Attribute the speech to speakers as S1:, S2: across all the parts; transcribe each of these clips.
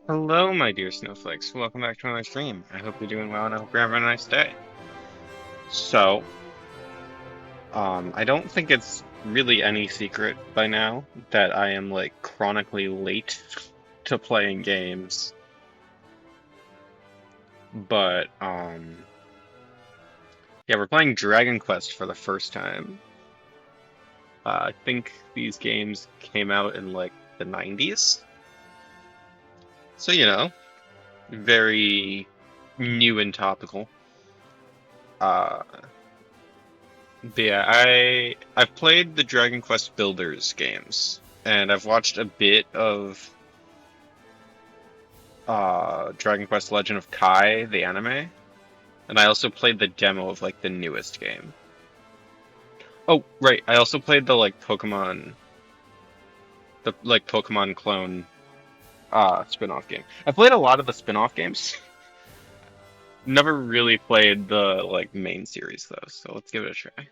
S1: Hello, my dear snowflakes. Welcome back to another stream. I hope you're doing well and I hope you're having a nice day. So, I don't think it's really any secret by now that I am like chronically late to playing games. But, yeah, we're playing Dragon Quest for the first time. I think these games came out in like the 90s. So, very new and topical. Uh, But yeah, I've played the Dragon Quest Builders games, and I've watched a bit of Dragon Quest Legend of Kai, the anime, and I also played the demo of like the newest game. Oh, right, I also played the like Pokemon clone spin-off game. I played a lot of the spin-off games. Never really played the like main series though, so let's give it a try.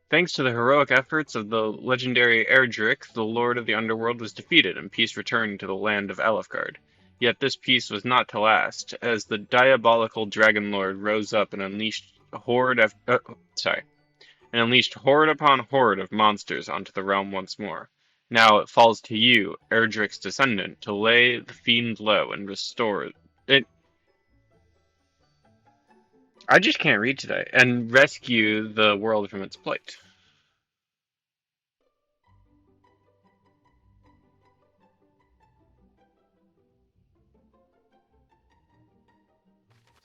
S1: Thanks to the heroic efforts of the legendary Erdrick, the Lord of the Underworld was defeated and peace returned to the land of Elfgard. Yet this peace was not to last, as the diabolical Dragon Lord rose up and unleashed horde upon horde of monsters onto the realm once more. Now it falls to you, Erdrick's descendant, to lay the fiend low and restore it. I just can't read today, and rescue the world from its plight.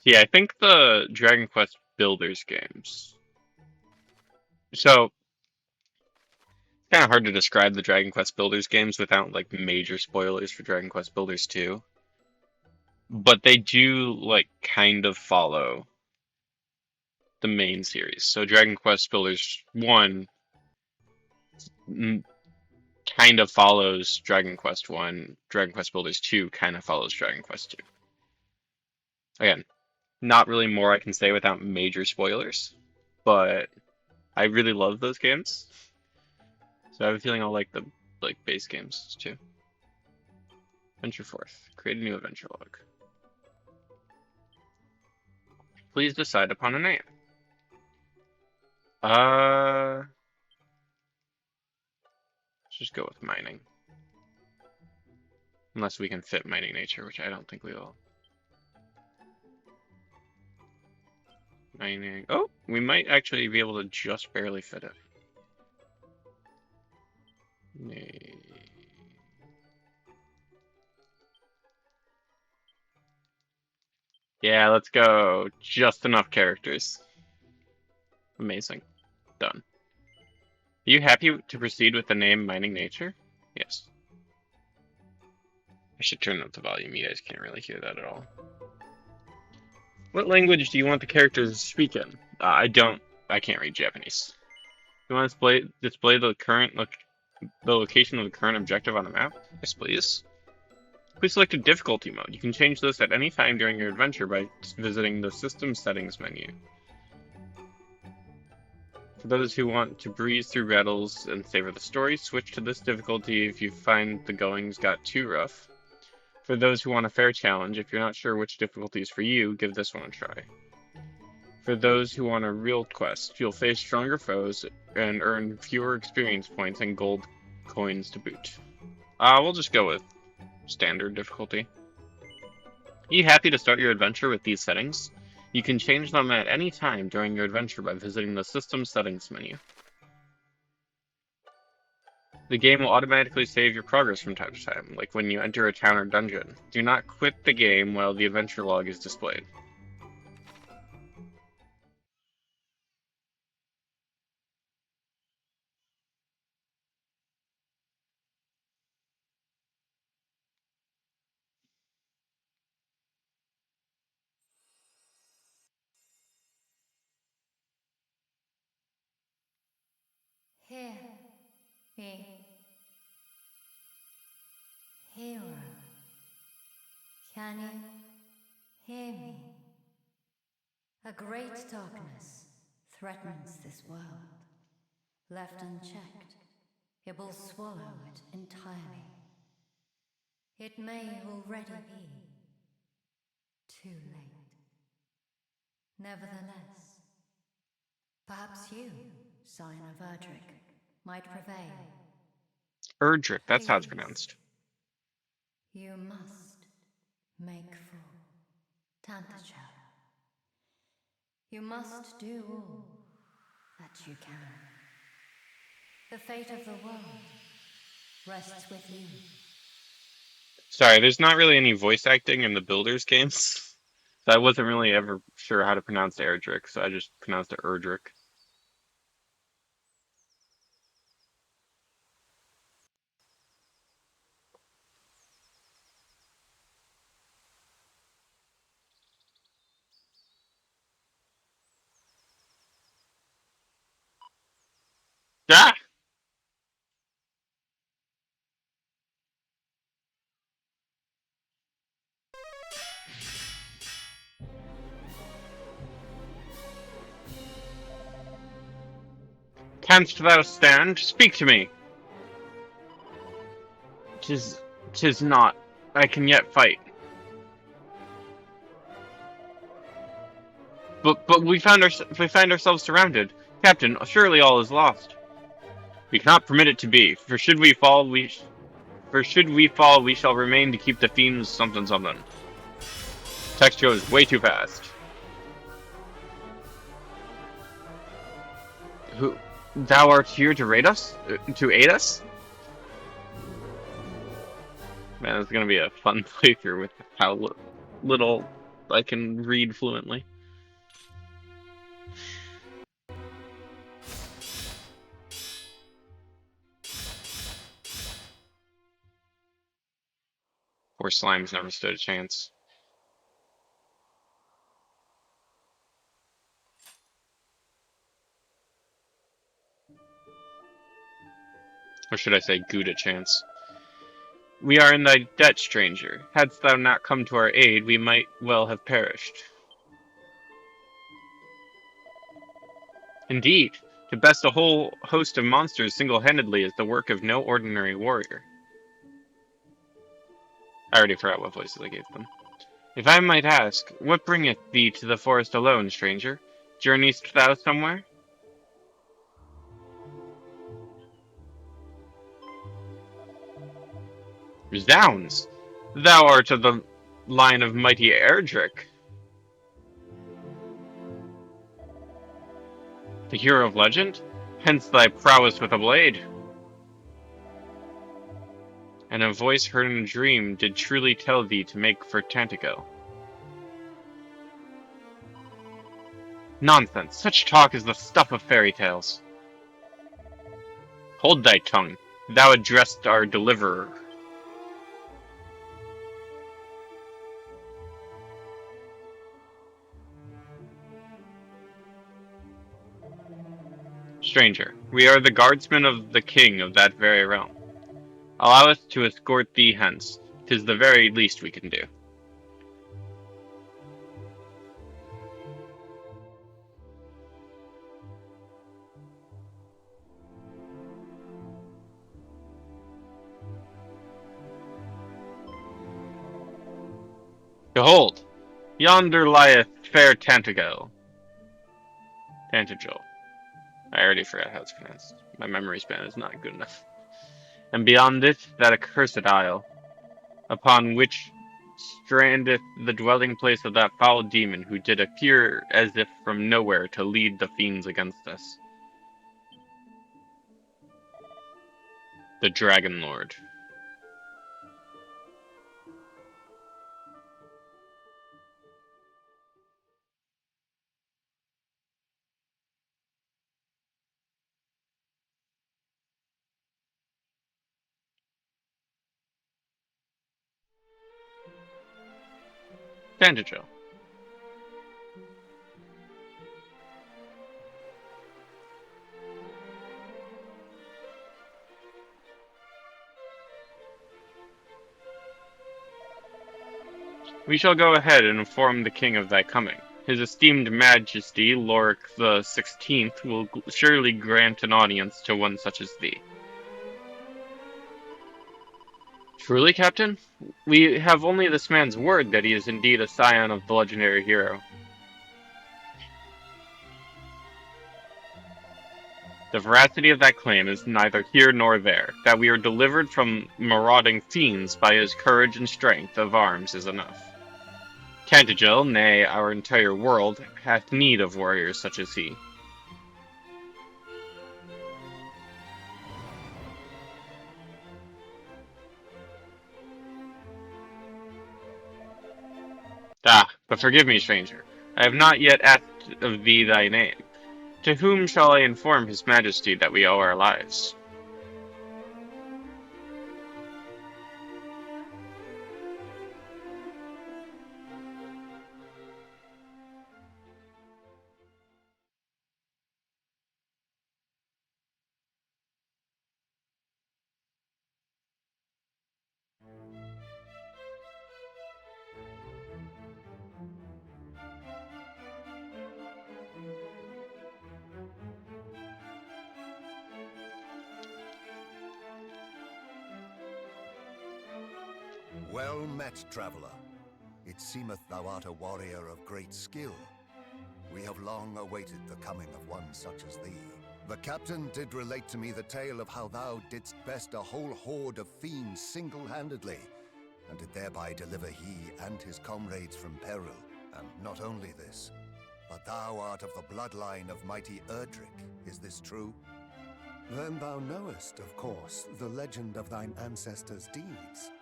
S1: Yeah, I think the Dragon Quest Builders games. So it's kind of hard to describe the Dragon Quest Builders games without like major spoilers for Dragon Quest Builders 2. But they do like kind of follow the main series. So Dragon Quest Builders 1 kind of follows Dragon Quest 1. Dragon Quest Builders 2 kind of follows Dragon Quest 2. Again, not really more I can say without major spoilers, but I really love those games. So I have a feeling I'll like the base games too. Venture forth. Create a new adventure log. Please decide upon a name. Let's just go with mining. Unless we can fit mining nature, which I don't think we will. Mining. Oh, we might actually be able to just barely fit it. Yeah, let's go. Just enough characters. Amazing. Done. Are you happy to proceed with the name Mining Nature? Yes. I should turn up the volume. You guys can't really hear that at all. What language do you want the characters to speak in? I don't. I can't read Japanese. You want to display the location of the current objective on the map? Yes, please. Please select a difficulty mode. You can change this at any time during your adventure by visiting the System Settings menu. For those who want to breeze through battles and savor the story, switch to this difficulty if you find the goings got too rough. For those who want a fair challenge, if you're not sure which difficulty is for you, give this one a try. For those who want a real quest, you'll face stronger foes and earn fewer experience points and gold coins to boot. We'll just go with standard difficulty. Are you happy to start your adventure with these settings? You can change them at any time during your adventure by visiting the System Settings menu. The game will automatically save your progress from time to time, like when you enter a town or dungeon. Do not quit the game while the adventure log is displayed.
S2: Hear me, hero. Can you hear me? A great darkness threatens this world. Left unchecked, it will swallow it entirely. It may already be too late. Nevertheless, perhaps you, Scion of Erdrick, might prevail.
S1: Erdrick, that's how it's
S2: Please,
S1: pronounced.
S2: you must make for Tantacher. You must do all that you can. The fate of the world rests with you.
S1: Sorry, there's not really any voice acting in the Builders games. So I wasn't really ever sure how to pronounce Erdrick, so I just pronounced it Erdrick. Ah! Canst thou stand? Speak to me! Tis not. I can yet fight. But we find ourselves surrounded. Captain, surely all is lost. We cannot permit it to be, for should we fall, we shall remain to keep the fiends something something. Text goes way too fast. Who? Thou art here to raid us? To aid us? Man, it's gonna be a fun playthrough with how little I can read fluently. Poor Slime's never stood a chance. Or should I say, good a chance. We are in thy debt, stranger. Hadst thou not come to our aid, we might well have perished. Indeed, to best a whole host of monsters single-handedly is the work of no ordinary warrior. I already forgot what voices I gave them. If I might ask, what bringeth thee to the forest alone, stranger? Journeyst thou somewhere? Zounds! Thou art of the line of mighty Erdrick, the hero of legend? Hence thy prowess with a blade. And a voice heard in a dream did truly tell thee to make for Tantico. Nonsense! Such talk is the stuff of fairy tales. Hold thy tongue. Thou addressed our deliverer. Stranger, we are the guardsmen of the king of that very realm. Allow us to escort thee hence. 'Tis the very least we can do. Behold, yonder lieth fair Tantegel. Tantagel. I already forgot how it's pronounced. My memory span is not good enough. And beyond it, that accursed isle, upon which strandeth the dwelling place of that foul demon who did appear as if from nowhere to lead the fiends against us. The Dragon Lord. Tantagel. We shall go ahead and inform the king of thy coming. His esteemed majesty, Lorik the 16th, will surely grant an audience to one such as thee. Truly, Captain? We have only this man's word that he is indeed a scion of the legendary hero. The veracity of that claim is neither here nor there. That we are delivered from marauding fiends by his courage and strength of arms is enough. Tantagel, nay, our entire world, hath need of warriors such as he. Ah, but forgive me, stranger. I have not yet asked of thee thy name. To whom shall I inform his majesty that we owe our lives?
S3: Well met, traveller. It seemeth thou art a warrior of great skill. We have long awaited the coming of one such as thee. The captain did relate to me the tale of how thou didst best a whole horde of fiends single-handedly, and did thereby deliver he and his comrades from peril. And not only this, but thou art of the bloodline of mighty Erdrick. Is this true?
S4: Then thou knowest, of course, the legend of thine ancestors' deeds.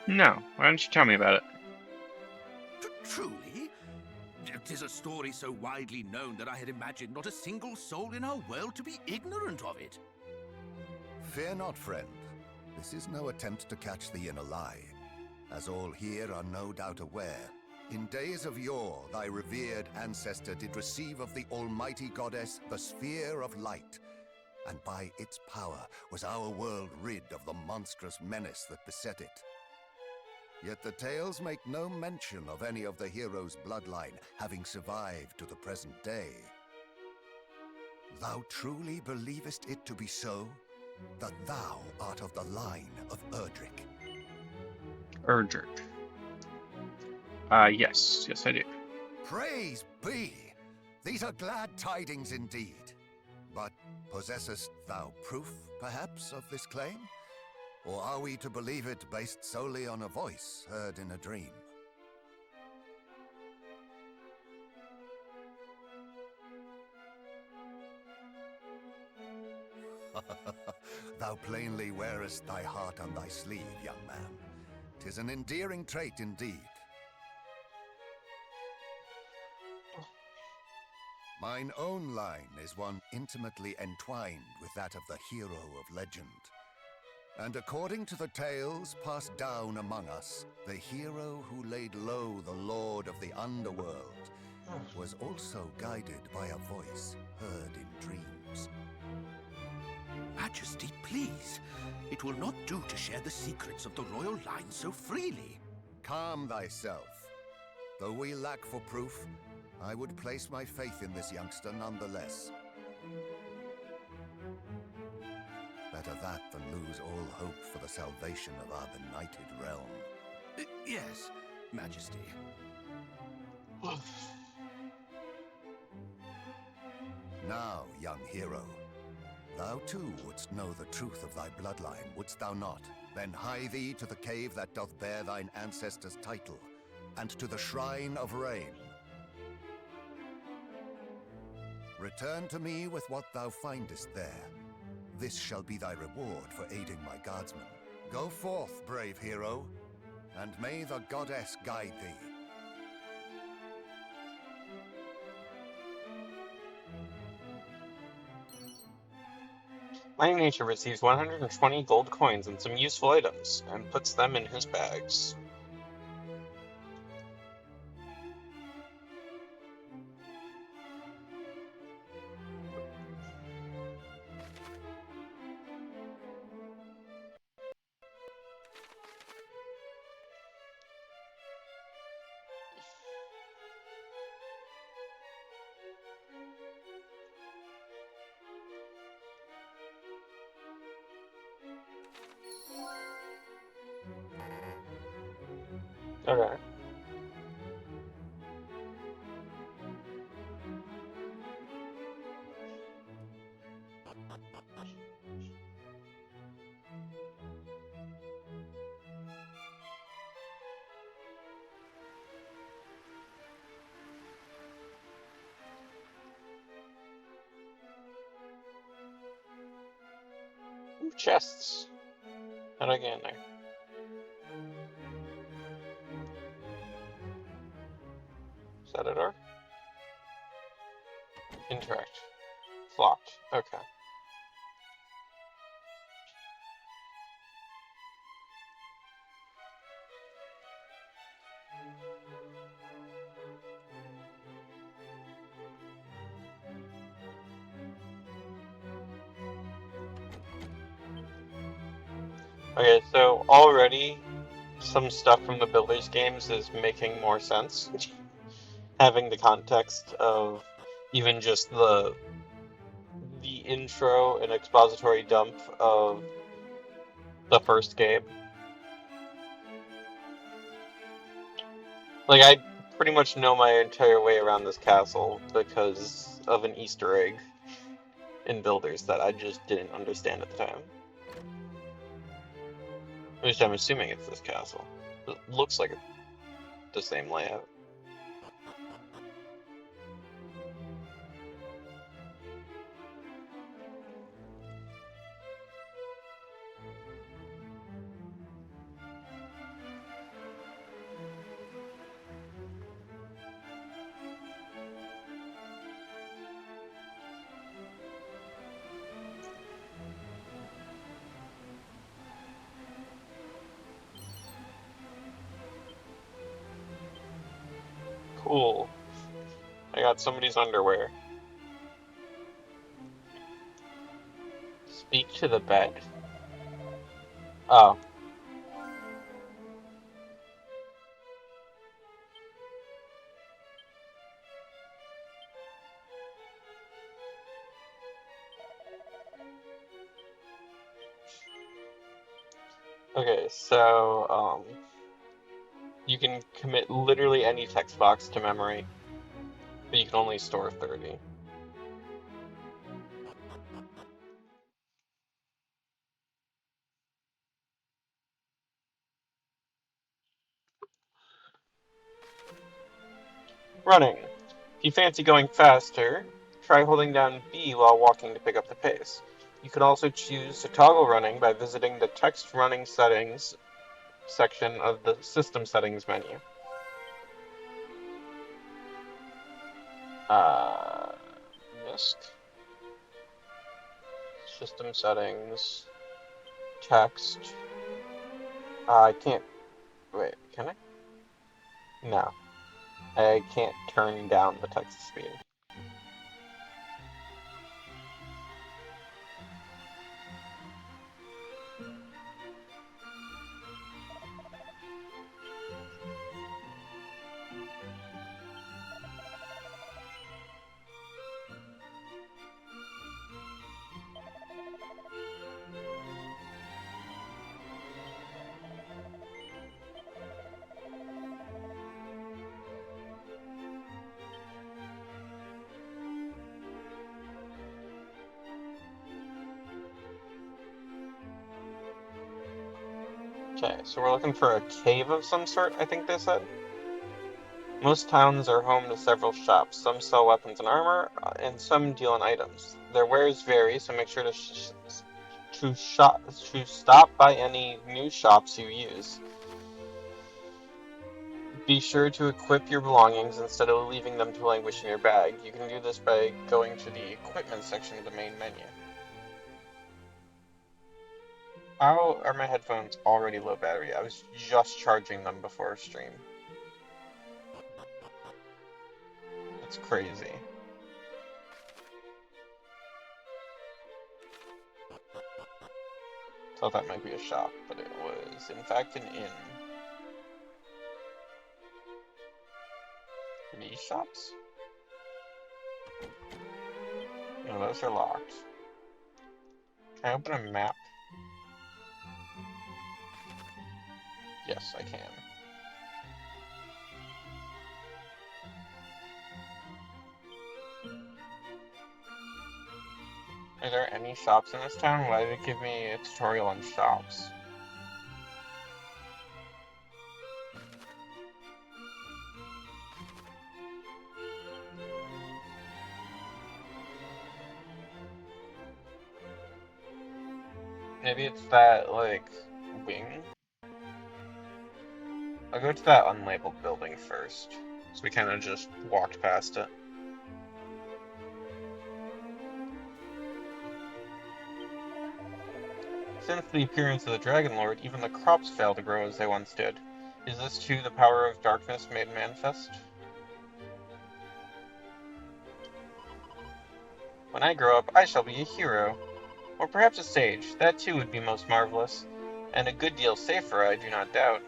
S1: No, why don't you tell me about it?
S5: Truly? 'Tis a story so widely known that I had imagined not a single soul in our world to be ignorant of it.
S3: Fear not, friend. This is no attempt to catch thee in a lie, as all here are no doubt aware. In days of yore, thy revered ancestor did receive of the almighty goddess the Sphere of Light, and by its power was our world rid of the monstrous menace that beset it. Yet the tales make no mention of any of the heroes' bloodline having survived to the present day. Thou truly believest it to be so? That thou art of the line of Erdrick?
S1: Erdrick. Yes, I do.
S3: Praise be! These are glad tidings indeed. But possessest thou proof, perhaps, of this claim? Or are we to believe it based solely on a voice heard in a dream? Thou plainly wearest thy heart on thy sleeve, young man. 'Tis an endearing trait indeed. Mine own line is one intimately entwined with that of the hero of legend. And according to the tales passed down among us, the hero who laid low the lord of the underworld was also guided by a voice heard in dreams.
S5: Majesty, please. It will not do to share the secrets of the royal line so freely.
S3: Calm thyself. Though we lack for proof, I would place my faith in this youngster nonetheless. Better that than lose all hope for the salvation of our benighted realm.
S5: Yes, Majesty.
S3: Now, young hero, thou too wouldst know the truth of thy bloodline, wouldst thou not? Then hie thee to the cave that doth bear thine ancestors' title, and to the Shrine of Rain. Return to me with what thou findest there. This shall be thy reward for aiding my guardsmen. Go forth, brave hero, and may the goddess guide thee.
S1: Mighty Nature receives 120 gold coins and some useful items, and puts them in his bags. Okay. Ooh, chests. How do I get in there? Is that a door? Interact. It's locked. Okay. Okay, so already some stuff from the Builders games is making more sense. Having the context of even just the intro and expository dump of the first game. Like, I pretty much know my entire way around this castle because of an Easter egg in Builders that I just didn't understand at the time. At least I'm assuming it's this castle. It looks like the same layout. Cool. I got somebody's underwear. Speak to the bed. Oh. Okay, so, you can commit literally any text box to memory, but you can only store 30. Running. If you fancy going faster, try holding down B while walking to pick up the pace. You can also choose to toggle running by visiting the text running settings section of the system settings menu. disk. System settings. Text. I can't. Wait, can I? No. I can't turn down the text speed. Okay, so we're looking for a cave of some sort, I think they said. Most towns are home to several shops. Some sell weapons and armor, and some deal in items. Their wares vary, so make sure to stop by any new shops you use. Be sure to equip your belongings instead of leaving them to languish in your bag. You can do this by going to the equipment section of the main menu. How are my headphones already low battery? I was just charging them before stream. That's crazy. Thought that might be a shop, but it was in fact an inn. These shops? No, those are locked. Can I open a map? Yes, I can. Are there any shops in this town? Why did it give me a tutorial on shops? Maybe it's that, like, wing? I'll go to that unlabeled building first. So we kind of just walked past it. Since the appearance of the Dragon Lord, even the crops fail to grow as they once did. Is this too the power of darkness made manifest? When I grow up, I shall be a hero. Or perhaps a sage. That too would be most marvelous. And a good deal safer, I do not doubt.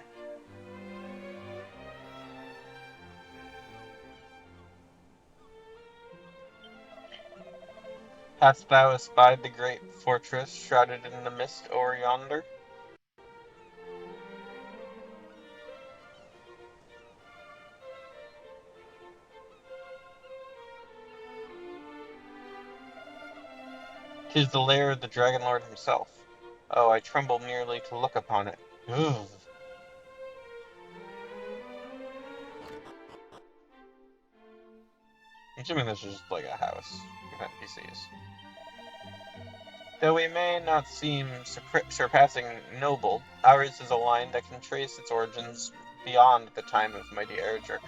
S1: Hast thou espied the great fortress shrouded in the mist o'er yonder? 'Tis the lair of the Dragon Lord himself. Oh, I tremble merely to look upon it. Ugh. I'm assuming this is just like a house with NPCs. Though we may not seem surpassing noble, ours is a line that can trace its origins beyond the time of mighty Erdrick.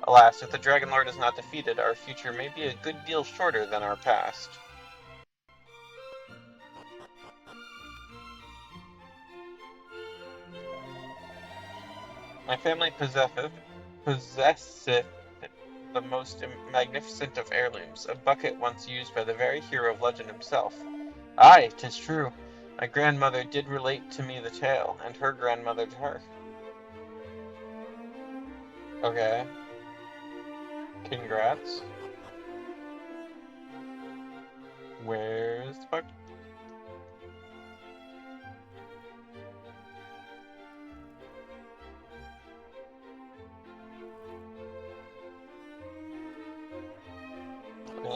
S1: Alas, if the Dragon Lord is not defeated, our future may be a good deal shorter than our past. My family possesseth the most magnificent of heirlooms, a bucket once used by the very hero of legend himself. Aye, 'tis true. My grandmother did relate to me the tale, and her grandmother to her. Okay. Congrats. Where's the bucket?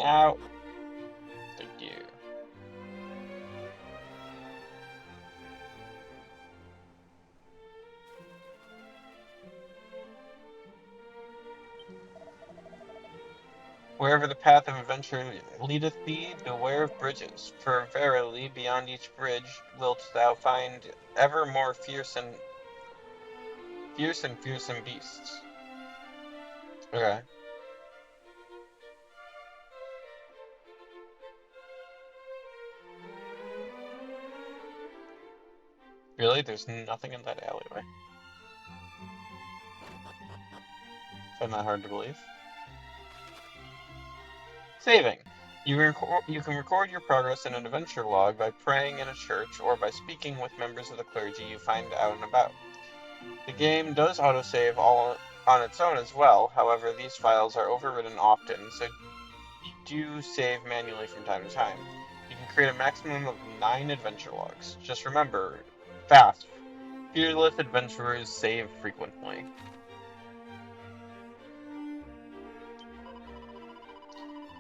S1: Out. Thank you. Wherever the path of adventure leadeth thee, beware of bridges, for verily beyond each bridge wilt thou find ever more fearsome beasts. Okay. Really? There's nothing in that alleyway. Find that hard to believe. Saving. You can record your progress in an adventure log by praying in a church or by speaking with members of the clergy you find out and about. The game does autosave all on its own as well, however these files are overwritten often, so do save manually from time to time. You can create a maximum of 9 adventure logs. Just remember, fast. Fearless adventurers save frequently.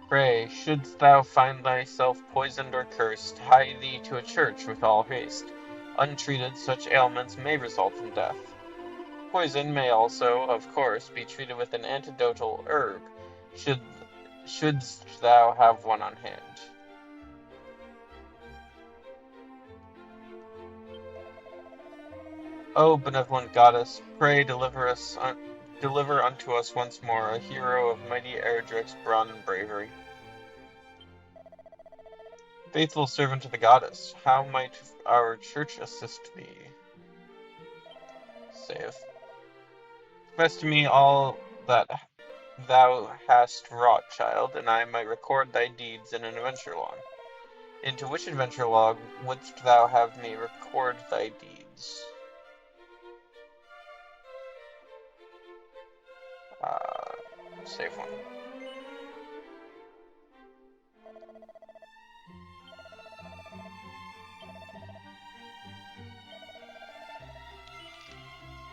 S1: Pray, shouldst thou find thyself poisoned or cursed, hie thee to a church with all haste. Untreated, such ailments may result in death. Poison may also, of course, be treated with an antidotal herb, shouldst thou have one on hand. O benevolent goddess, pray deliver unto us once more a hero of mighty Erdrick's brawn and bravery. Faithful servant of the goddess, how might our church assist thee? Save. Confess to me all that thou hast wrought, child, and I might record thy deeds in an adventure log. Into which adventure log wouldst thou have me record thy deeds? Save one.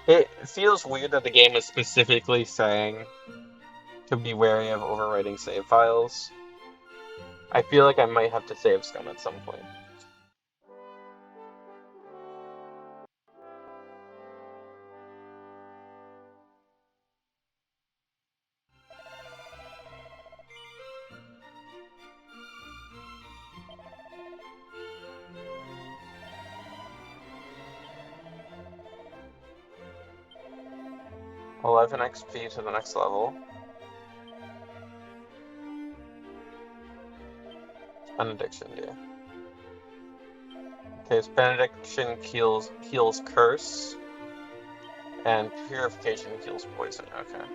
S1: It feels weird that the game is specifically saying to be wary of overwriting save files. I feel like I might have to save scum at some point. $11 XP to the next level. Benediction, yeah. Okay, so Benediction heals Curse, and Purification heals Poison, okay.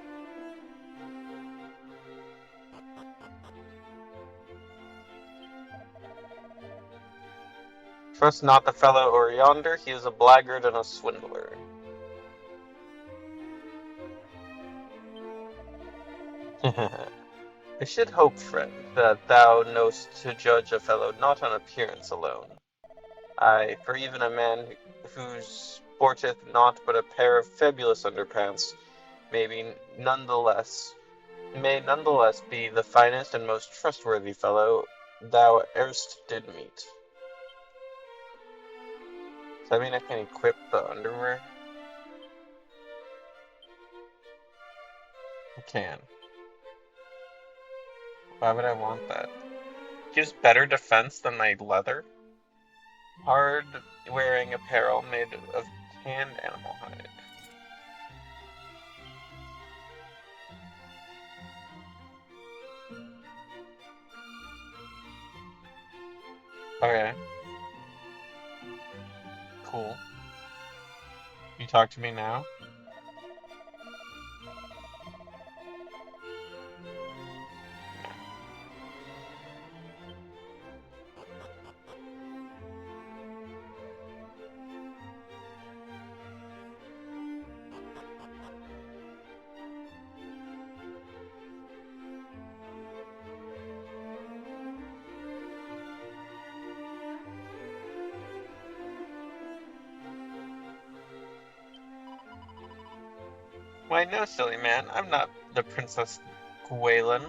S1: Trust not the fellow o'er yonder, he is a blackguard and a swindler. I should hope, friend, that thou know'st to judge a fellow not on appearance alone. Aye, for even a man who sporteth not but a pair of fabulous underpants may nonetheless be the finest and most trustworthy fellow thou erst did meet. Does that mean I can equip the underwear? I can. Why would I want that? Gives better defense than my leather? Hard wearing apparel made of tanned animal hide. Okay. Cool. You talk to me now? Why, no, silly man, I'm not the Princess Gwaelin.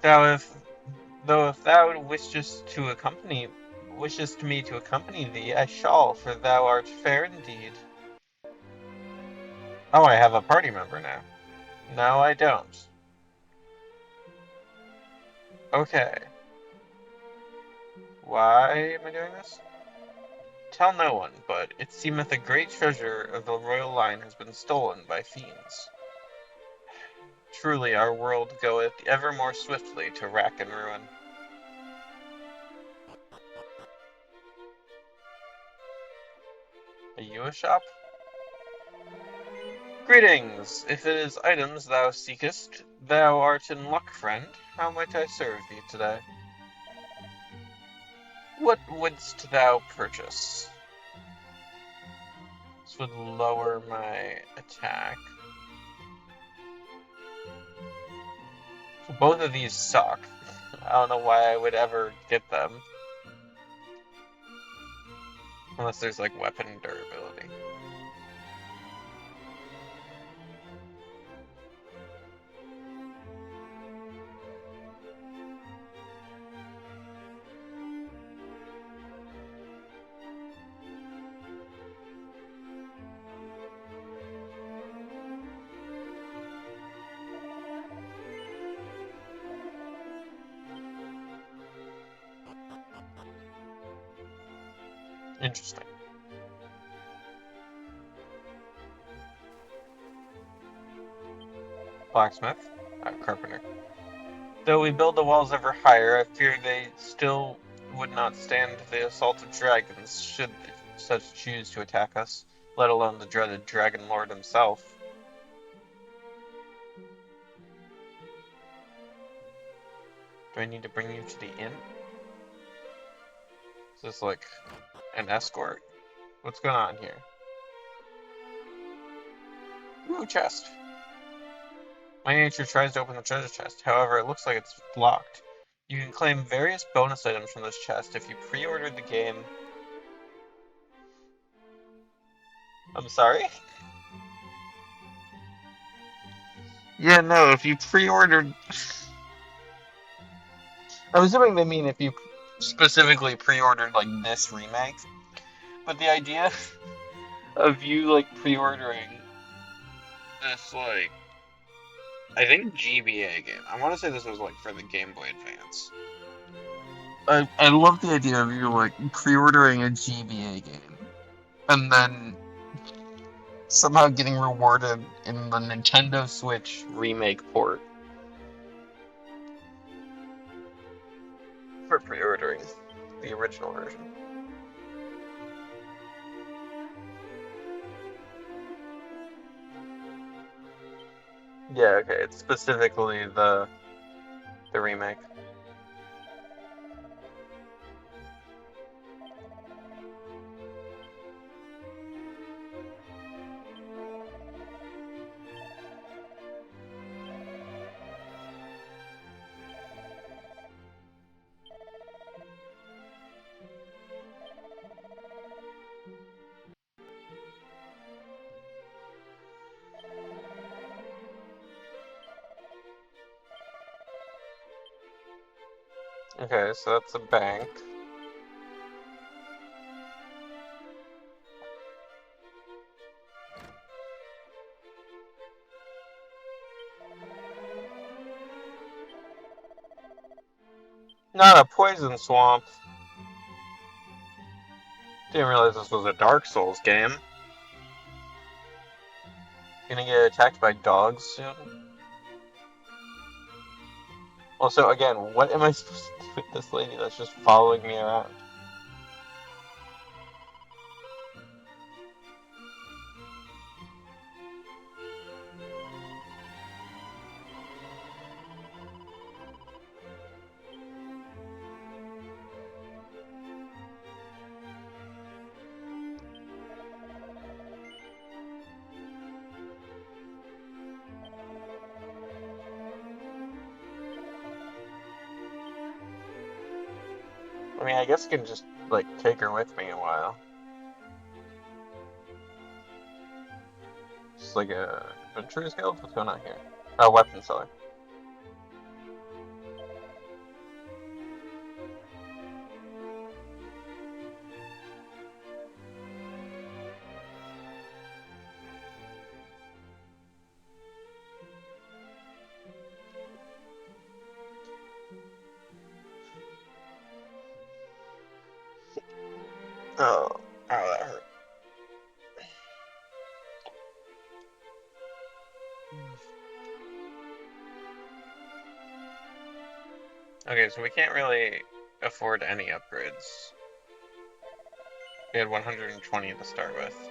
S1: Though if thou wishest me to accompany thee, I shall, for thou art fair indeed. Oh, I have a party member now. No, I don't. Okay. Why am I doing this? Tell no one, but it seemeth a great treasure of the royal line has been stolen by fiends. Truly our world goeth ever more swiftly to rack and ruin.
S6: Are you a shop? Greetings! If it is items thou seekest, thou art in luck, friend. How might I serve thee today? What wouldst thou purchase? This would lower my attack. So both of these suck. I don't know why I would ever get them. Unless there's like weapon durability. Interesting. Blacksmith. Carpenter. Though we build the walls ever higher, I fear they still would not stand the assault of dragons, should such choose to attack us, let alone the dreaded Dragon Lord himself. Do I need to bring you to the inn? Is this like an escort? What's going on here? Ooh, chest. My nature tries to open the treasure chest, however, it looks like it's locked. You can claim various bonus items from this chest if you pre-ordered the game. I'm sorry? Yeah, no, if you pre-ordered... I'm assuming they mean if you specifically pre-ordered, like, this remake. But the idea of you, like, pre-ordering this, like... I think GBA game. I want to say this was, like, for the Game Boy Advance. I love the idea of you, like, pre-ordering a GBA game. And then somehow getting rewarded in the Nintendo Switch remake port for pre-ordering the original version. Yeah, okay, it's specifically the remake. Okay, so that's a bank. Not a poison swamp. Didn't realize this was a Dark Souls game. Gonna get attacked by dogs soon? Also, again, what am I supposed to do with this lady that's just following me around? I mean, I guess I can just, like, take her with me a while. Just like a Adventurers Guild? What's going on here? Oh, weapon seller. Oh, that hurt. Okay, so we can't really afford any upgrades. We had 120 to start with.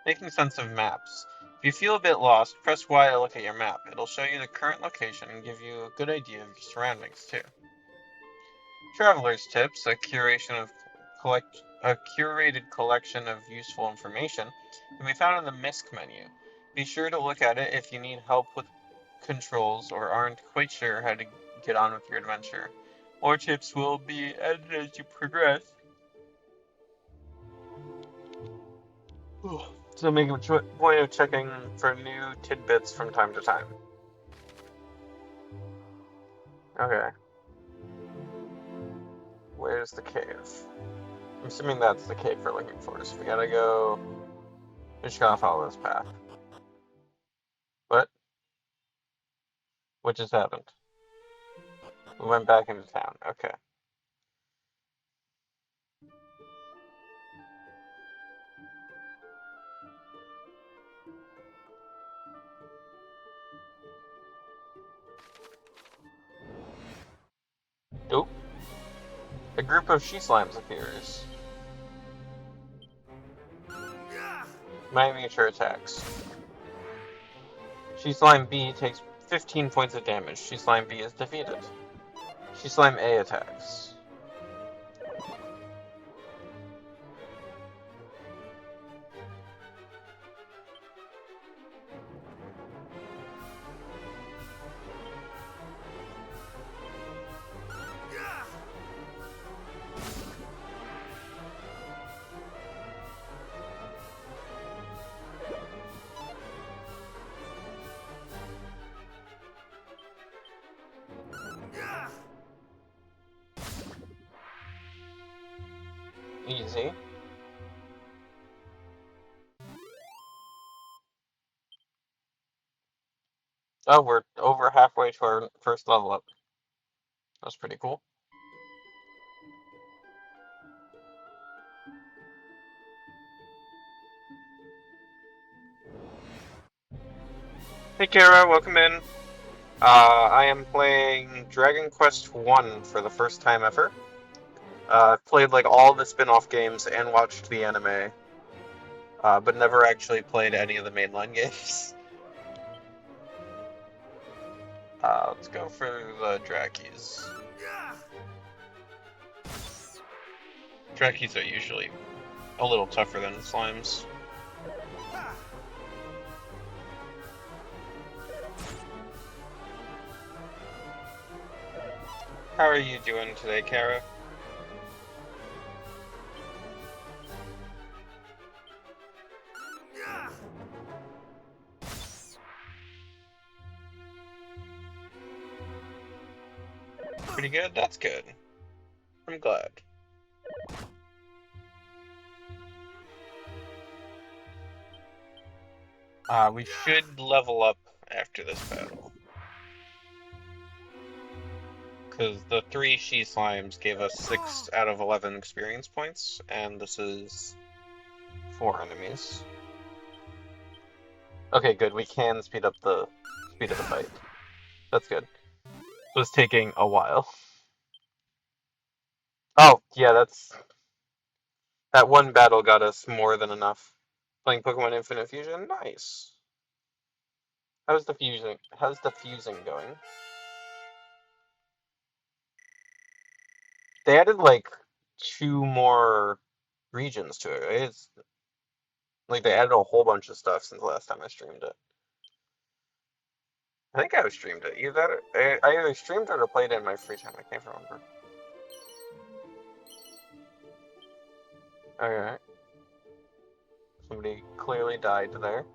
S6: Making sense of maps. If you feel a bit lost, press Y to look at your map. It'll show you the current location and give you a good idea of your surroundings, too. Traveler's Tips, a curated collection of useful information, can be found in the MISC menu. Be sure to look at it if you need help with controls or aren't quite sure how to get on with your adventure. More tips will be added as you progress. So make a point of checking for new tidbits from time to time. Okay. Where's the cave? I'm assuming that's the cave we're looking for, so we gotta go... We just gotta follow this path. What? What just happened? We went back into town. Okay. Oop. A group of she slimes appears. My miniature attacks. She slime B takes 15 points of damage. She slime B is defeated. She slime A attacks. Easy. Oh, we're over halfway to our first level up. That's pretty cool. Hey Kara, welcome in. I am playing Dragon Quest I for the first time ever. I've played like all the spin-off games and watched the anime, but never actually played any of the mainline games. Let's go for the Drakis. Drakis are usually a little tougher than the slimes. How are you doing today, Kara? Pretty good? That's good. I'm glad. We should level up after this battle. Because the 3 she slimes gave us 6 out of 11 experience points, and this is 4 enemies. Okay, good. We can speed up the fight. That's good. It was taking a while. Oh, yeah, that one battle got us more than enough. Playing Pokemon Infinite Fusion? Nice. How's the fusing going? They added like 2 more regions to it, right? It's like they added a whole bunch of stuff since the last time I streamed it. I think I streamed it. I either streamed it or played it in my free time. I can't remember. Alright. Somebody clearly died there.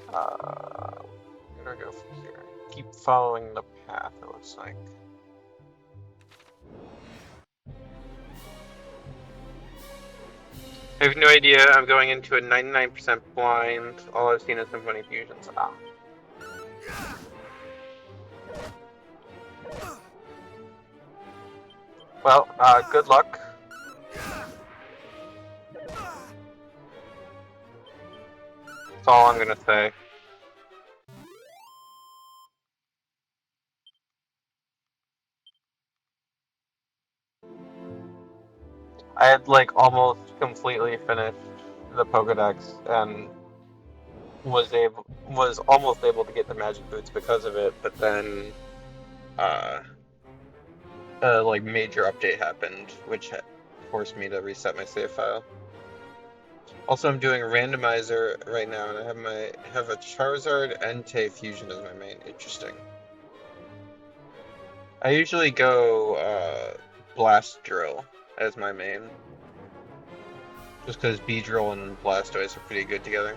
S6: Where do I go from here? Keep following the path, it looks like. I have no idea. I'm going into a 99% blind. All I've seen is Symphony Fusions. Well, good luck. That's all I'm gonna say. I had like almost completely finished the Pokedex and was almost able to get the magic boots because of it, but then like major update happened, which forced me to reset my save file. Also, I'm doing a randomizer right now, and I have a Charizard Entei fusion as my main. Interesting. I usually go Blast Drill as my main, just because Beedrill and Blastoise are pretty good together.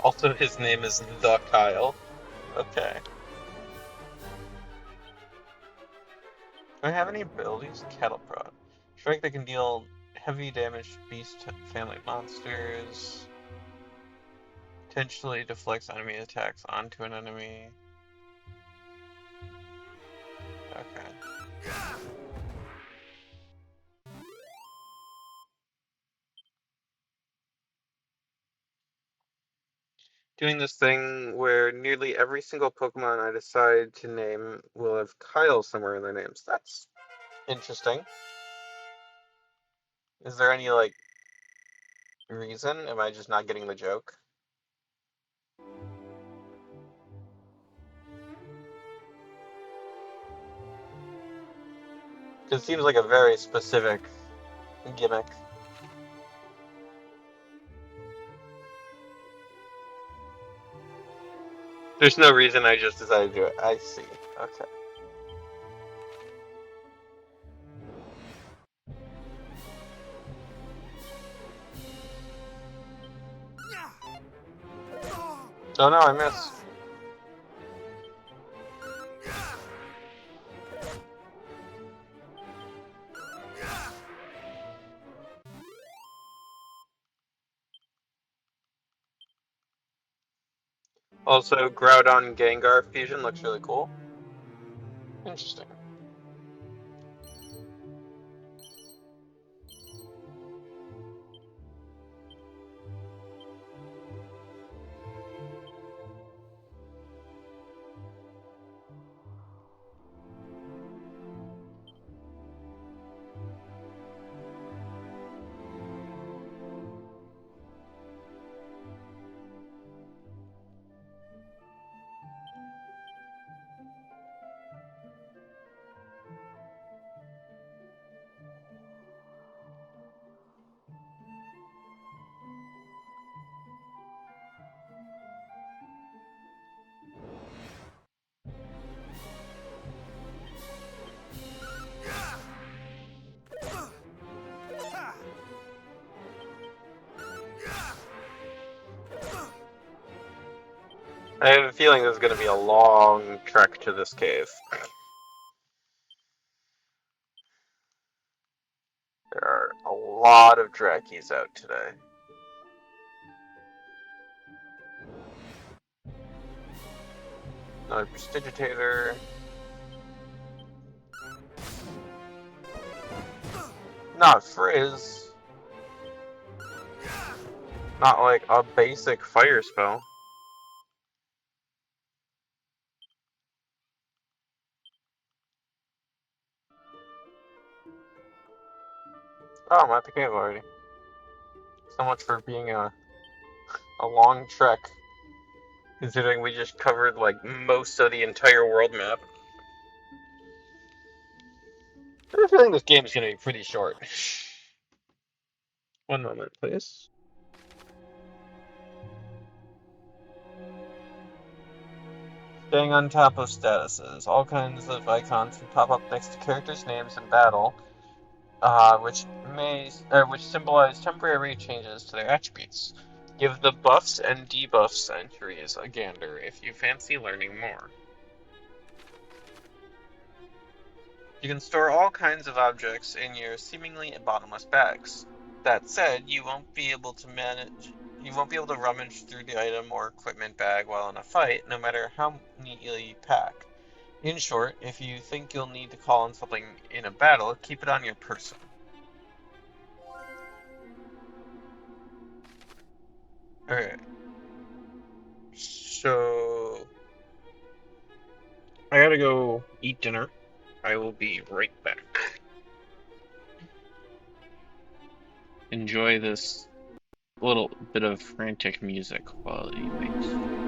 S6: Also, his name is The Kyle. Okay. Do I have any abilities? Cattle Prod. Strike that can deal heavy damage to beast family monsters. Potentially deflects enemy attacks onto an enemy. Okay. Doing this thing where nearly every single Pokemon I decide to name will have Kyle somewhere in their names. That's interesting. Is there any, like, reason? Am I just not getting the joke? It seems like a very specific gimmick. There's no reason, I just decided to do it. I see. Okay. Oh no, I missed. Also, Groudon Gengar fusion looks really cool. Interesting. I have a feeling there's going to be a long trek to this cave. There are a lot of Drakis out today. Another Prestigitator. Not Frizz. Not like a basic fire spell. Oh, I'm at the cave already. So much for being a long trek. Considering we just covered like most of the entire world map. I have a feeling this game is going to be pretty short. One moment, please. Staying on top of statuses. All kinds of icons can pop up next to characters' names in battle, which symbolize temporary changes to their attributes. Give the buffs and debuffs entries a gander if you fancy learning more. You can store all kinds of objects in your seemingly bottomless bags. That said, you won't be able to rummage through the item or equipment bag while in a fight, no matter how neatly you pack. In short, if you think you'll need to call on something in a battle, keep it on your person. Alright. So I gotta go eat dinner. I will be right back.
S1: Enjoy this little bit of frantic music while you wait.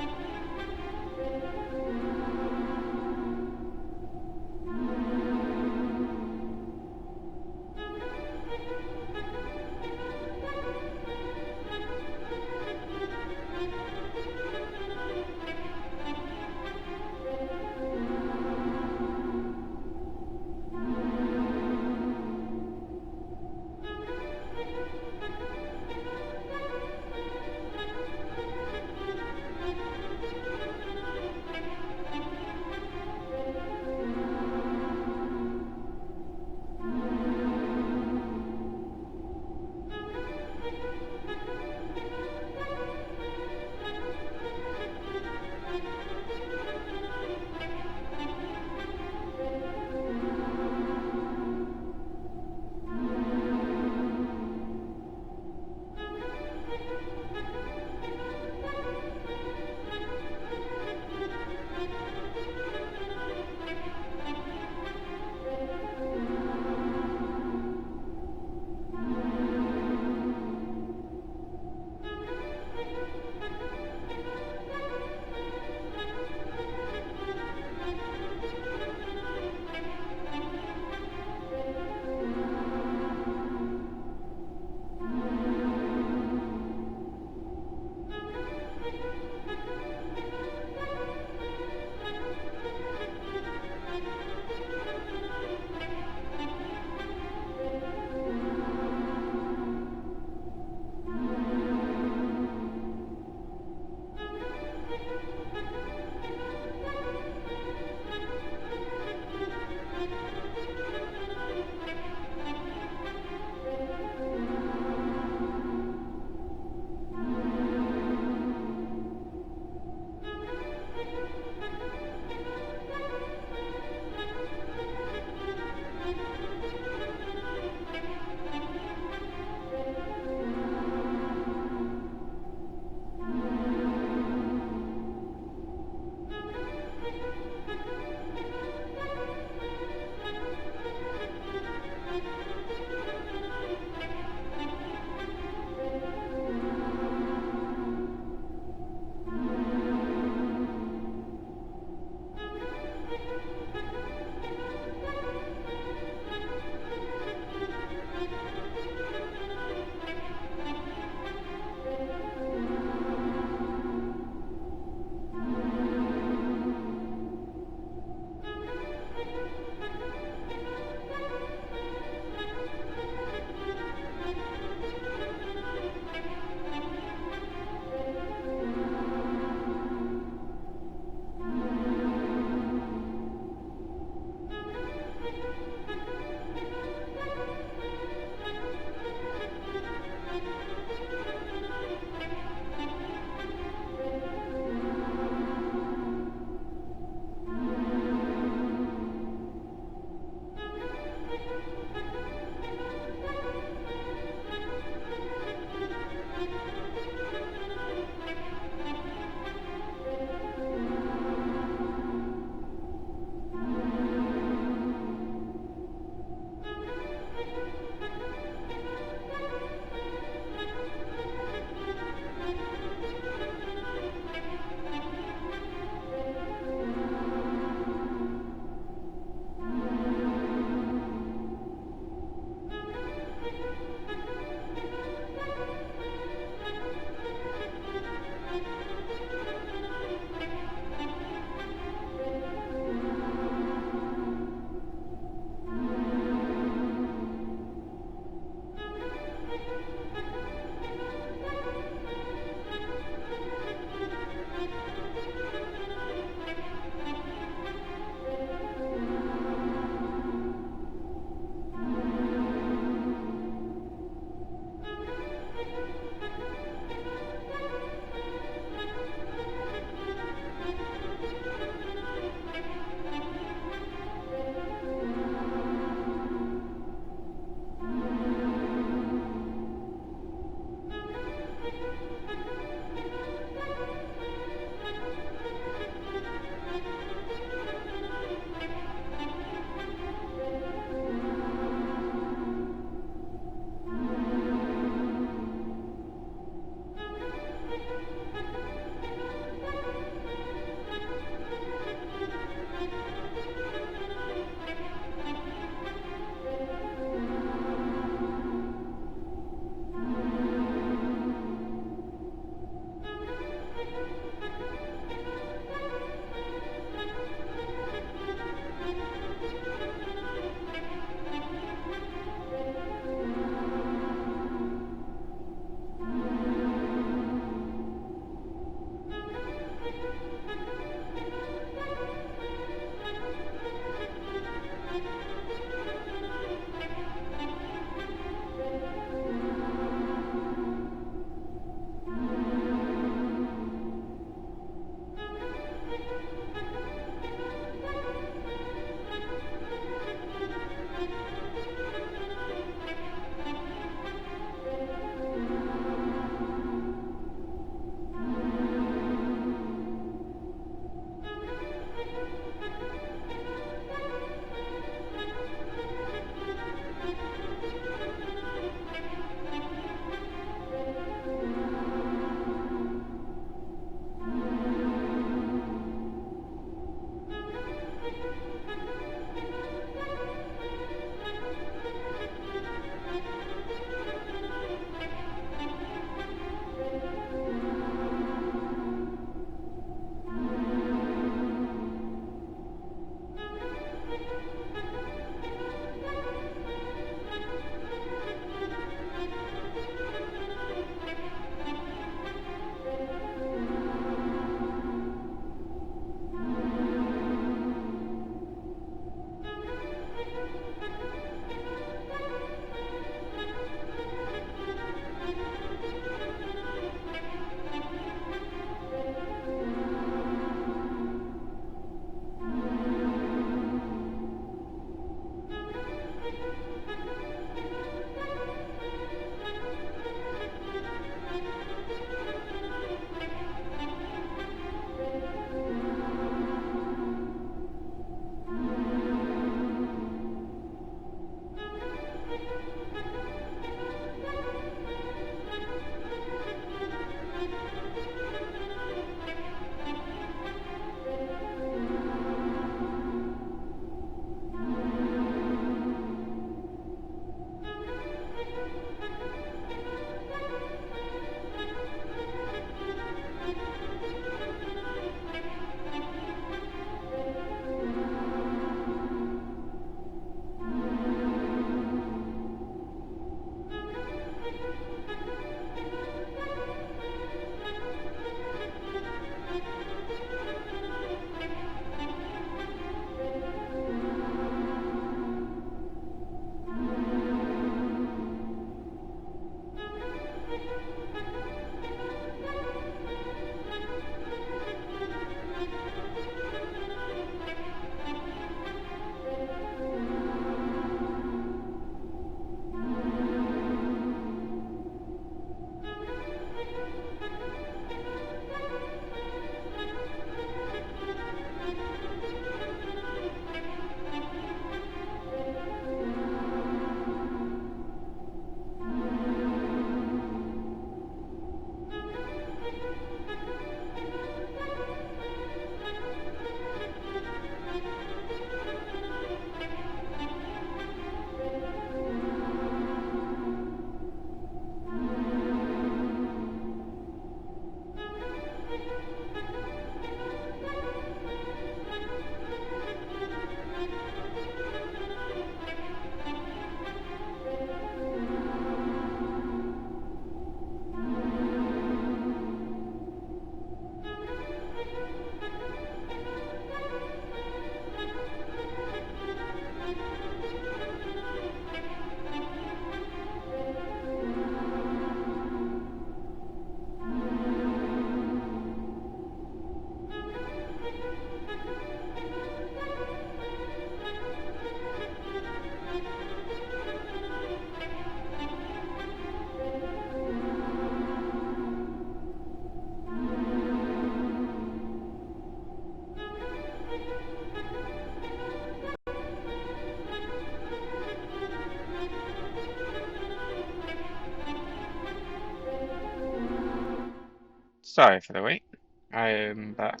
S1: Sorry for the wait. I am back.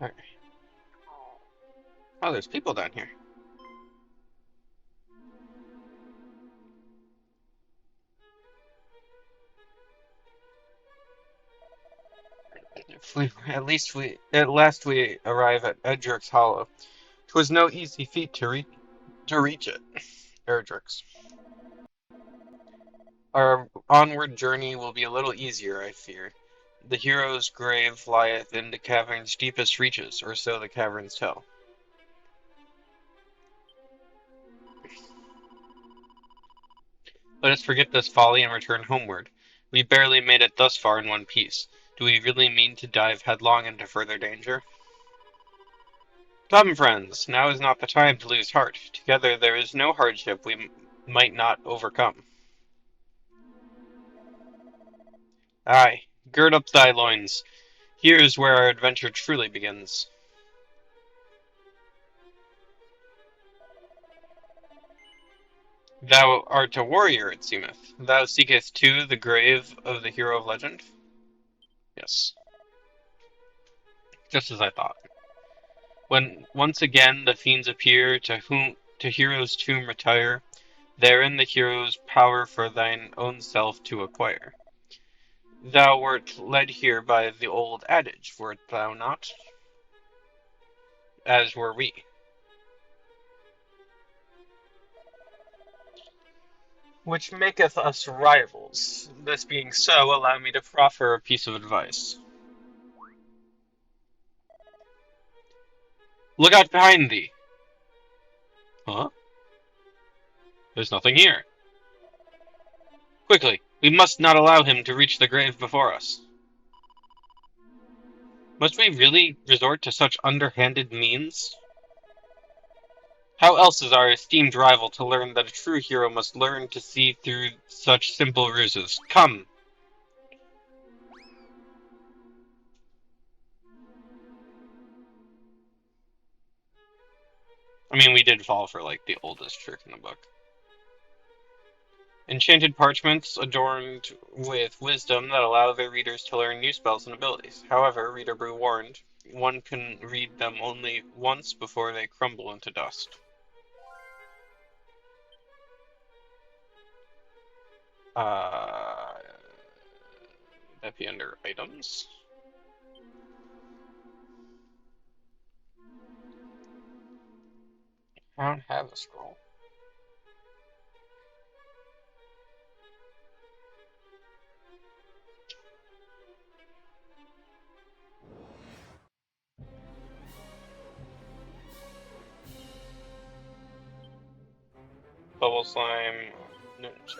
S1: Alright. Oh, there's people down here. If we, at last we arrive at Edric's Hollow. 'Twas no easy feat to reach it. Erdrix. Our onward journey will be a little easier, I fear. The hero's grave lieth in the cavern's deepest reaches, or so the caverns tell. Let us forget this folly and return homeward. We barely made it thus far in one piece. Do we really mean to dive headlong into further danger? Come, friends, now is not the time to lose heart. Together there is no hardship we might not overcome. Aye, gird up thy loins. Here is where our adventure truly begins. Thou art a warrior, it seemeth. Thou seekest too the grave of the hero of legend? Yes, just as I thought. When once again the fiends appear, to hero's tomb retire, therein the hero's power for thine own self to acquire. Thou wert led here by the old adage, wert thou not? As were we. Which maketh us rivals. This being so, allow me to proffer a piece of advice. Look out behind thee! Huh? There's nothing here. Quickly, we must not allow him to reach the grave before us. Must we really resort to such underhanded means? How else is our esteemed rival to learn that a true hero must learn to see through such simple ruses? Come! I mean, we did fall for, like, the oldest trick in the book. Enchanted parchments adorned with wisdom that allow their readers to learn new spells and abilities. However, Reader Brew warned, one can read them only once before they crumble into dust. That'd be under items. I don't have a scroll. Bubble slime. No, check.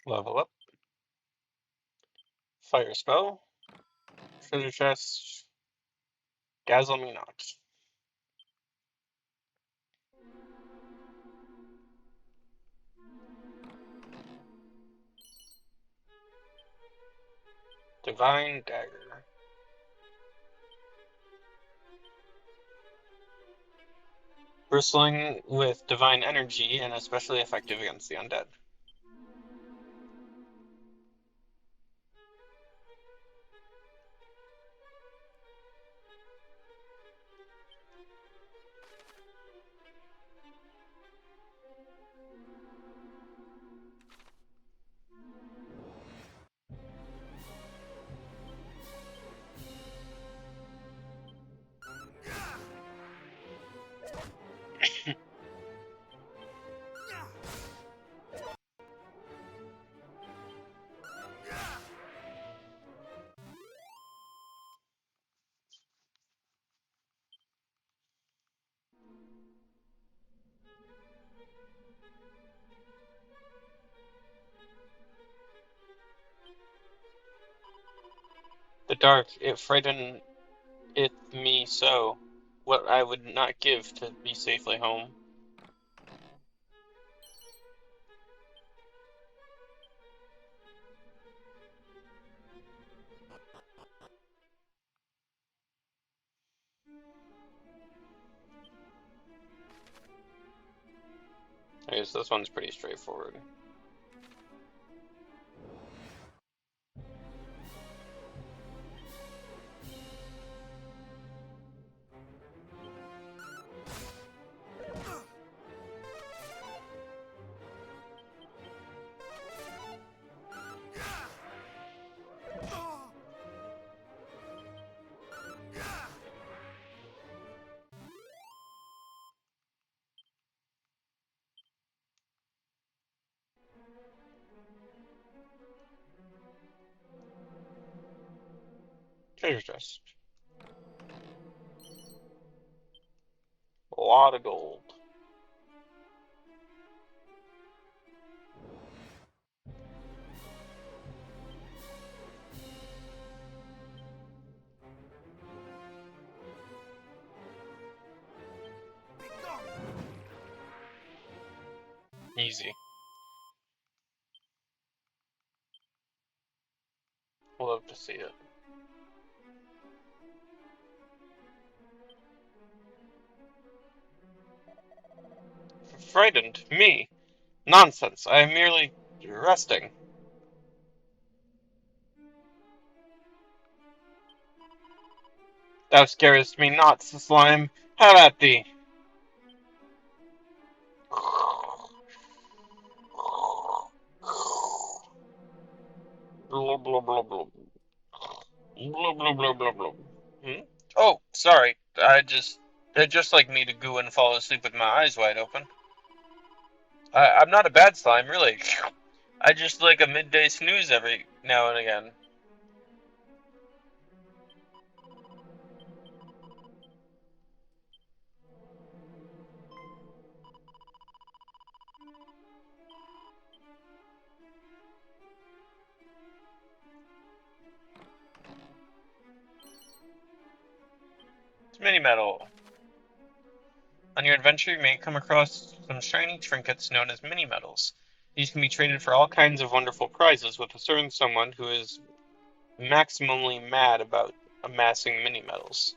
S1: Level up. Fire spell. Treasure chest. Dazzle me not. Divine dagger. Bristling with divine energy and especially effective against the undead.
S6: The dark, it frightened me so. What I would not give to be safely home. I guess this one's pretty straightforward. Treasure chest. A lot of gold. Easy. Love to see it. Frightened? Me? Nonsense. I am merely resting. Thou scarest me not, slime. Have at thee. Blah, blah, blah, blah. Blah, blah, blah, blah, blah. Hmm? Oh, sorry. I'd just like me to go and fall asleep with my eyes wide open. I'm not a bad slime, really. I just like a midday snooze every now and again. It's mini metal. On your adventure, you may come across some shiny trinkets known as mini metals. These can be traded for all kinds of wonderful prizes with a certain someone who is maximally mad about amassing mini metals.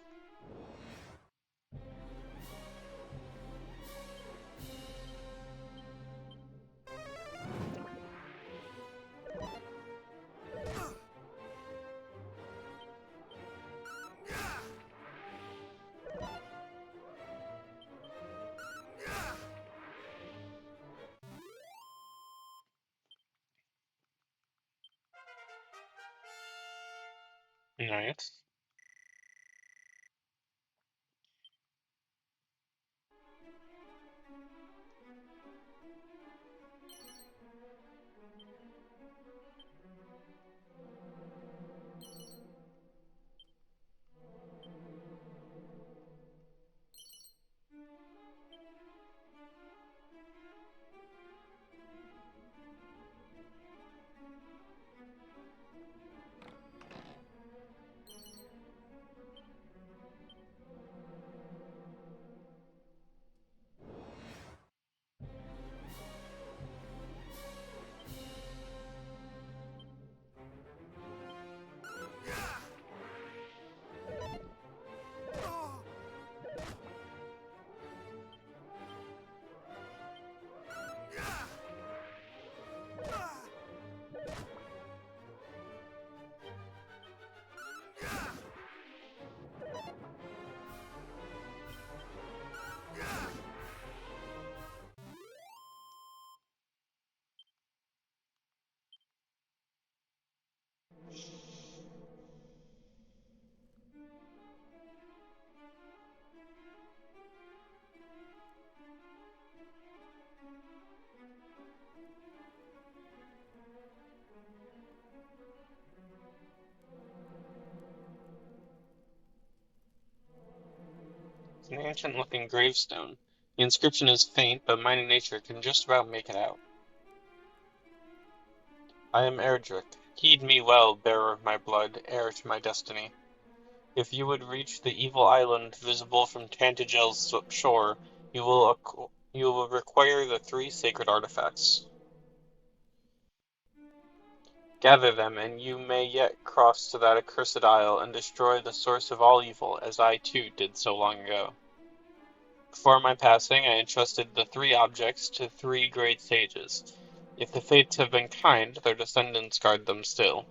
S6: Nice. It's an ancient-looking gravestone. The inscription is faint, but mighty nature can just about make it out. I am Erdrick, Heed me well, bearer of my blood, heir to my destiny. If you would reach the evil island visible from Tantagel's shore, you will require the 3 sacred artifacts. Gather them, and you may yet cross to that accursed isle and destroy the source of all evil, as I too did so long ago. Before my passing, I entrusted the 3 objects to 3 great sages. If the fates have been kind, their descendants guard them still.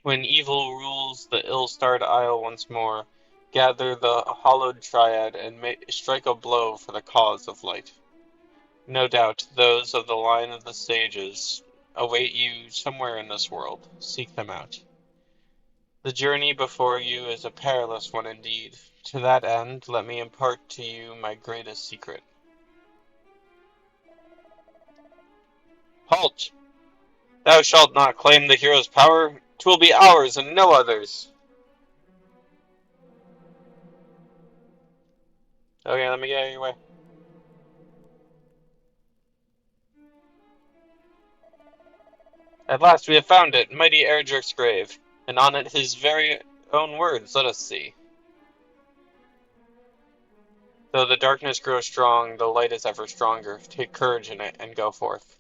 S6: When evil rules the ill-starred isle once more, gather the hallowed triad and strike a blow for the cause of light. No doubt, those of the line of the sages await you somewhere in this world. Seek them out. The journey before you is a perilous one indeed. To that end, let me impart to you my greatest secret. Halt! Thou shalt not claim the hero's power. 'Twill be ours and no others. Okay, let me get out of your way. At last we have found it, mighty Erdrick's grave, and on it his very own words. Let us see. Though the darkness grows strong, the light is ever stronger. Take courage in it, and go forth.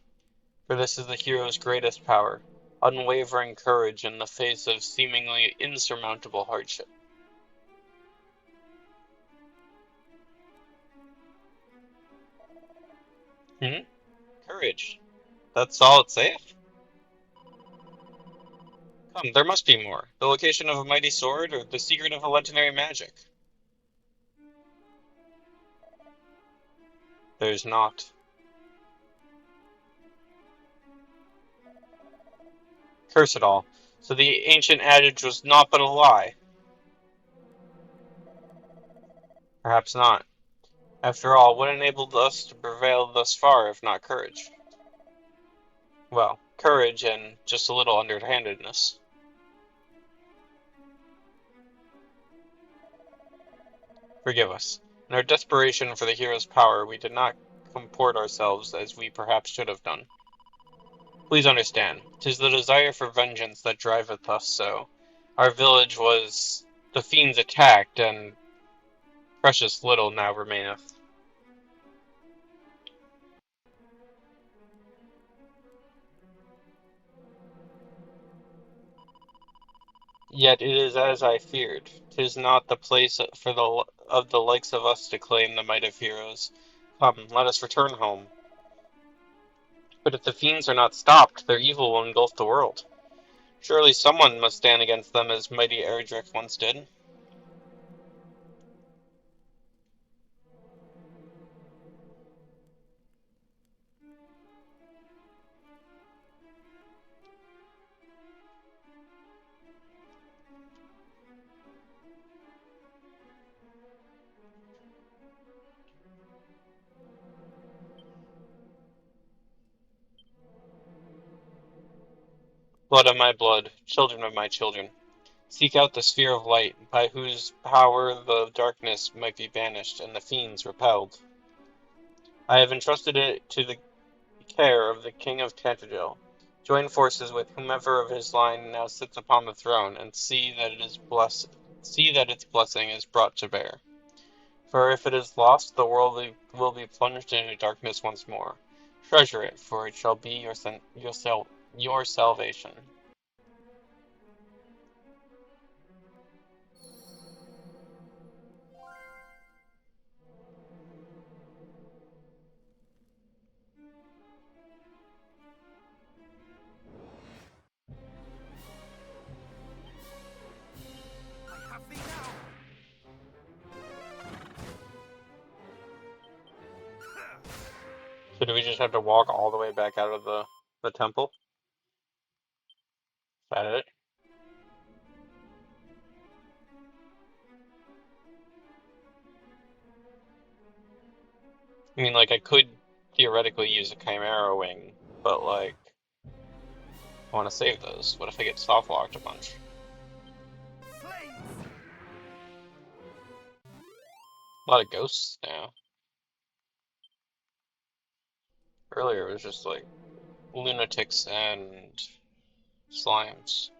S6: For this is the hero's greatest power, unwavering courage in the face of seemingly insurmountable hardship. Courage. That's all it's safe? Come, there must be more. The location of a mighty sword, or the secret of a legendary magic? There's not. Curse it all. So the ancient adage was naught but a lie. Perhaps not. After all, what enabled us to prevail thus far, if not courage? Well, courage and just a little underhandedness. Forgive us. In our desperation for the hero's power, we did not comport ourselves as we perhaps should have done. Please understand, 'tis the desire for vengeance that driveth us so. Our village was the fiends attacked, and precious little now remaineth. Yet it is as I feared. 'Tis not the place for the likes of us to claim the might of heroes. Come, let us return home. But if the fiends are not stopped, their evil will engulf the world. Surely someone must stand against them as mighty Erdrick once did. Blood of my blood, children of my children. Seek out the sphere of light, by whose power the darkness might be banished and the fiends repelled. I have entrusted it to the care of the King of Tantagel. Join forces with whomever of his line now sits upon the throne, and see that its blessing is brought to bear. For if it is lost, the world will be plunged into darkness once more. Treasure it, for it shall be your salvation.
S5: I have thee now.
S6: So do we just have to walk all the way back out of the temple? Is that it? I mean, like, I could theoretically use a Chimera wing, but, like, I want to save those. What if I get soft-locked a bunch?
S5: Slaves!
S6: A lot of ghosts now. Earlier it was just, like, lunatics and slimes.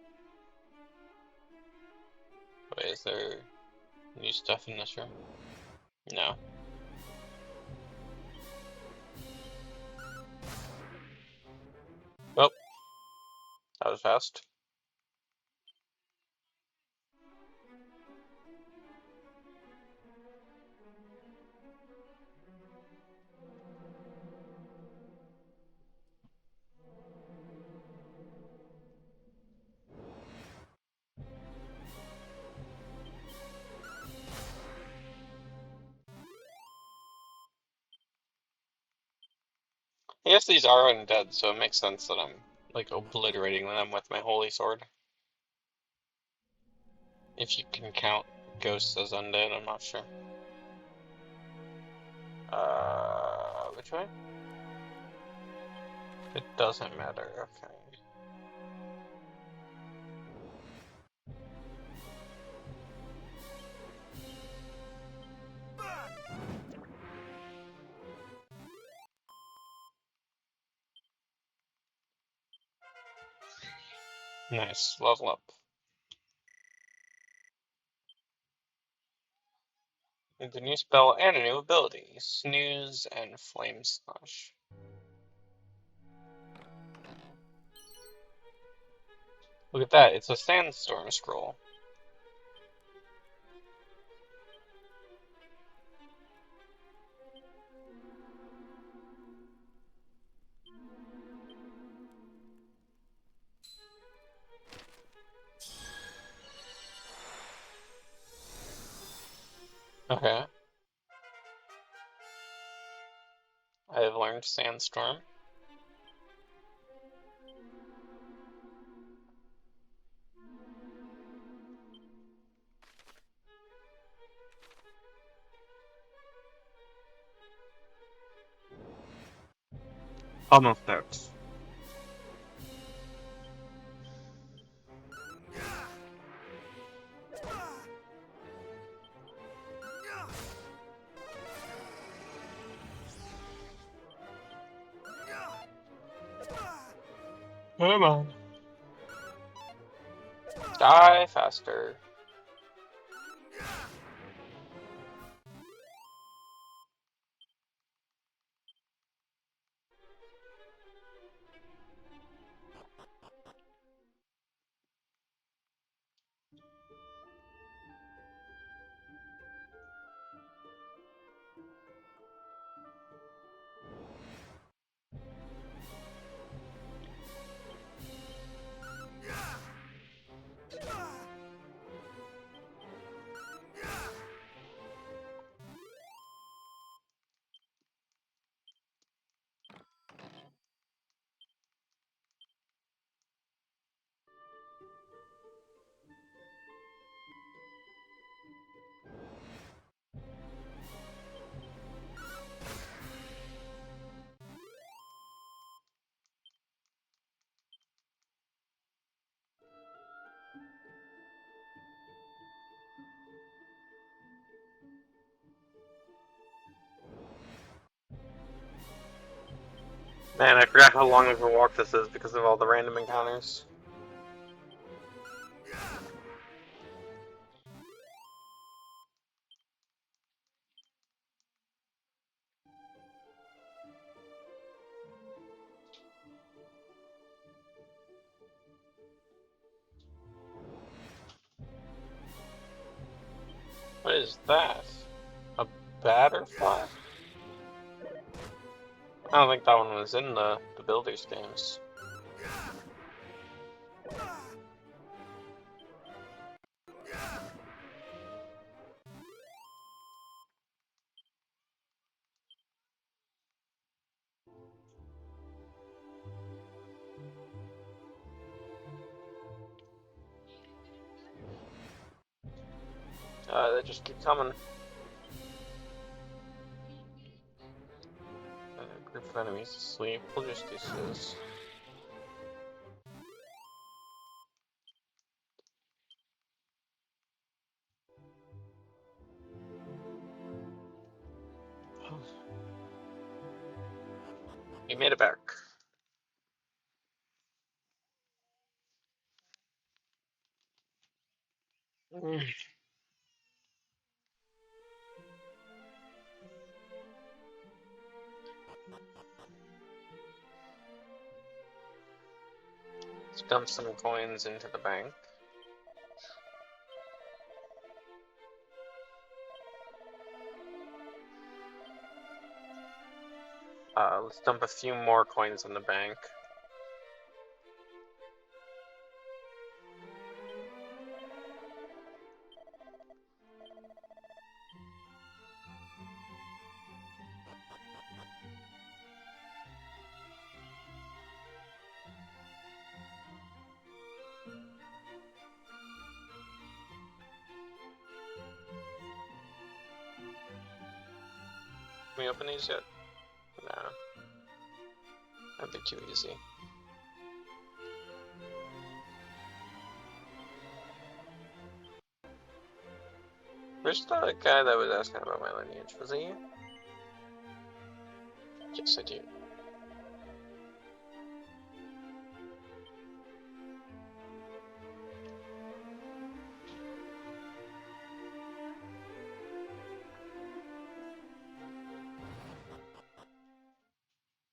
S6: Wait, is there new stuff in this room? No. Oh, that was fast. I guess these are undead, so it makes sense that I'm like obliterating them with my holy sword. If you can count ghosts as undead, I'm not sure. Which way? It doesn't matter, okay. Nice, level up. With a new spell and a new ability, Snooze and Flame Slash. Look at that, it's a Sandstorm Scroll. Okay. I have learned Sandstorm. Almost out. Come on. Die faster. Man, I forgot how long of a walk this is because of all the random encounters. What is that? A Batterfly? I don't think that one was in the Builders games. They just keep coming. A group of enemies asleep. We'll just do this. We made it back. Let's dump some coins into the bank. Let's dump a few more coins in the bank. Can we open these yet? Nah. That'd be too easy. Where's the guy that was asking about my lineage? Was it you? Yes, I do.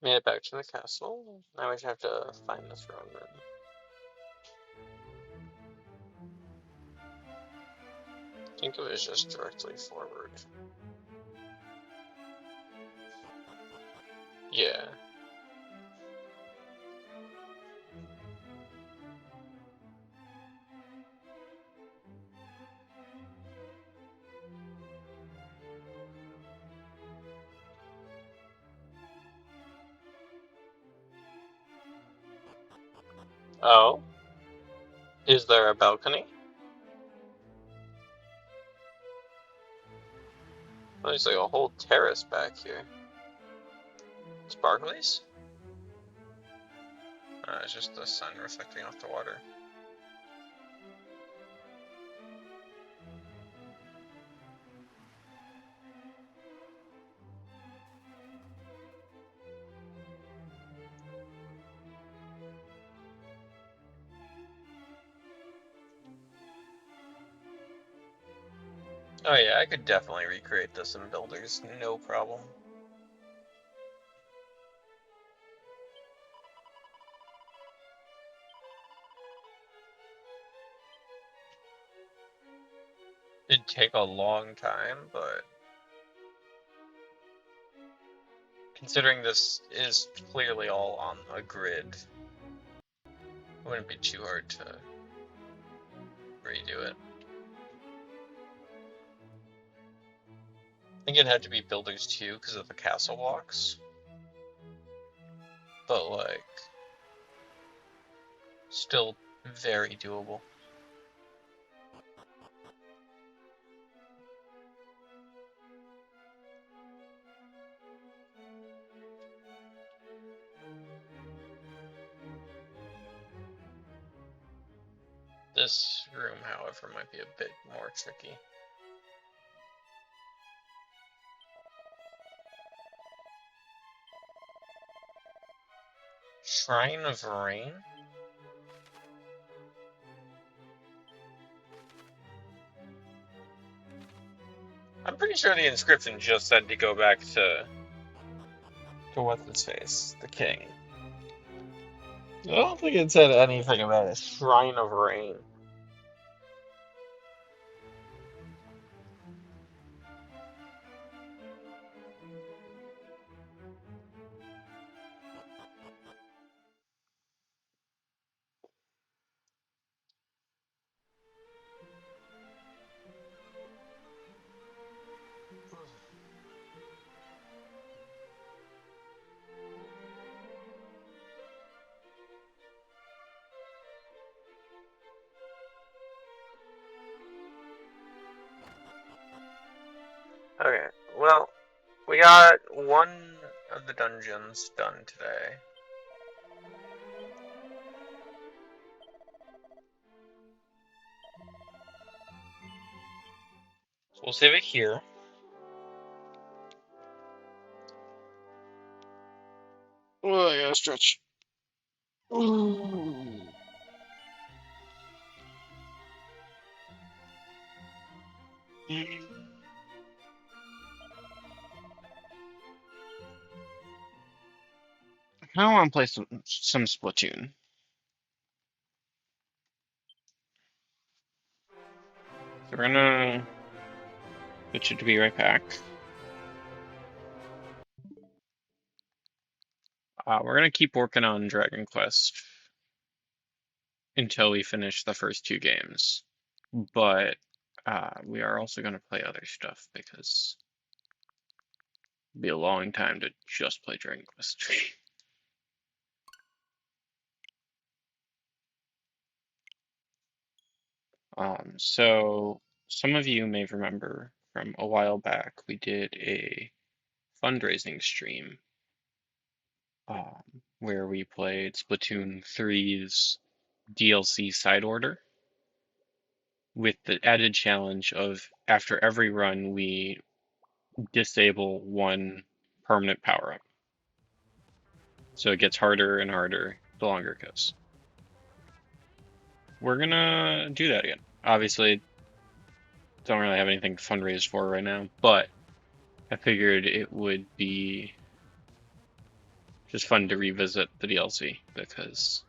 S6: Made it back to the castle. Now we just have to find the throne room. I think it was just directly forward. Yeah. Oh? Is there a balcony? Oh, there's like a whole terrace back here. Sparklies? It's just the sun reflecting off the water. Oh yeah, I could definitely recreate this in Builders, no problem. It'd take a long time, but considering this is clearly all on a grid, it wouldn't be too hard to redo it. I think it had to be Builders 2 because of the castle walks. But like, still very doable. This room, however, might be a bit more tricky. Shrine of Rain? I'm pretty sure the inscription just said to go back to what's his face, the king. I don't think it said anything about a Shrine of Rain. Okay, well, we got one of the dungeons done today. So we'll save it here. Oh, I gotta stretch. Ooh.
S1: I want to play some Splatoon. So we're gonna switch it to be right back. We're gonna keep working on Dragon Quest until we finish the first 2 games, but we are also gonna play other stuff because it'll be a long time to just play Dragon Quest. So some of you may remember from a while back, we did a fundraising stream where we played Splatoon 3's DLC side order with the added challenge of after every run, we disable 1 permanent power-up. So it gets harder and harder the longer it goes. We're gonna do that again. Obviously, don't really have anything to fundraise for right now, but I figured it would be just fun to revisit the DLC because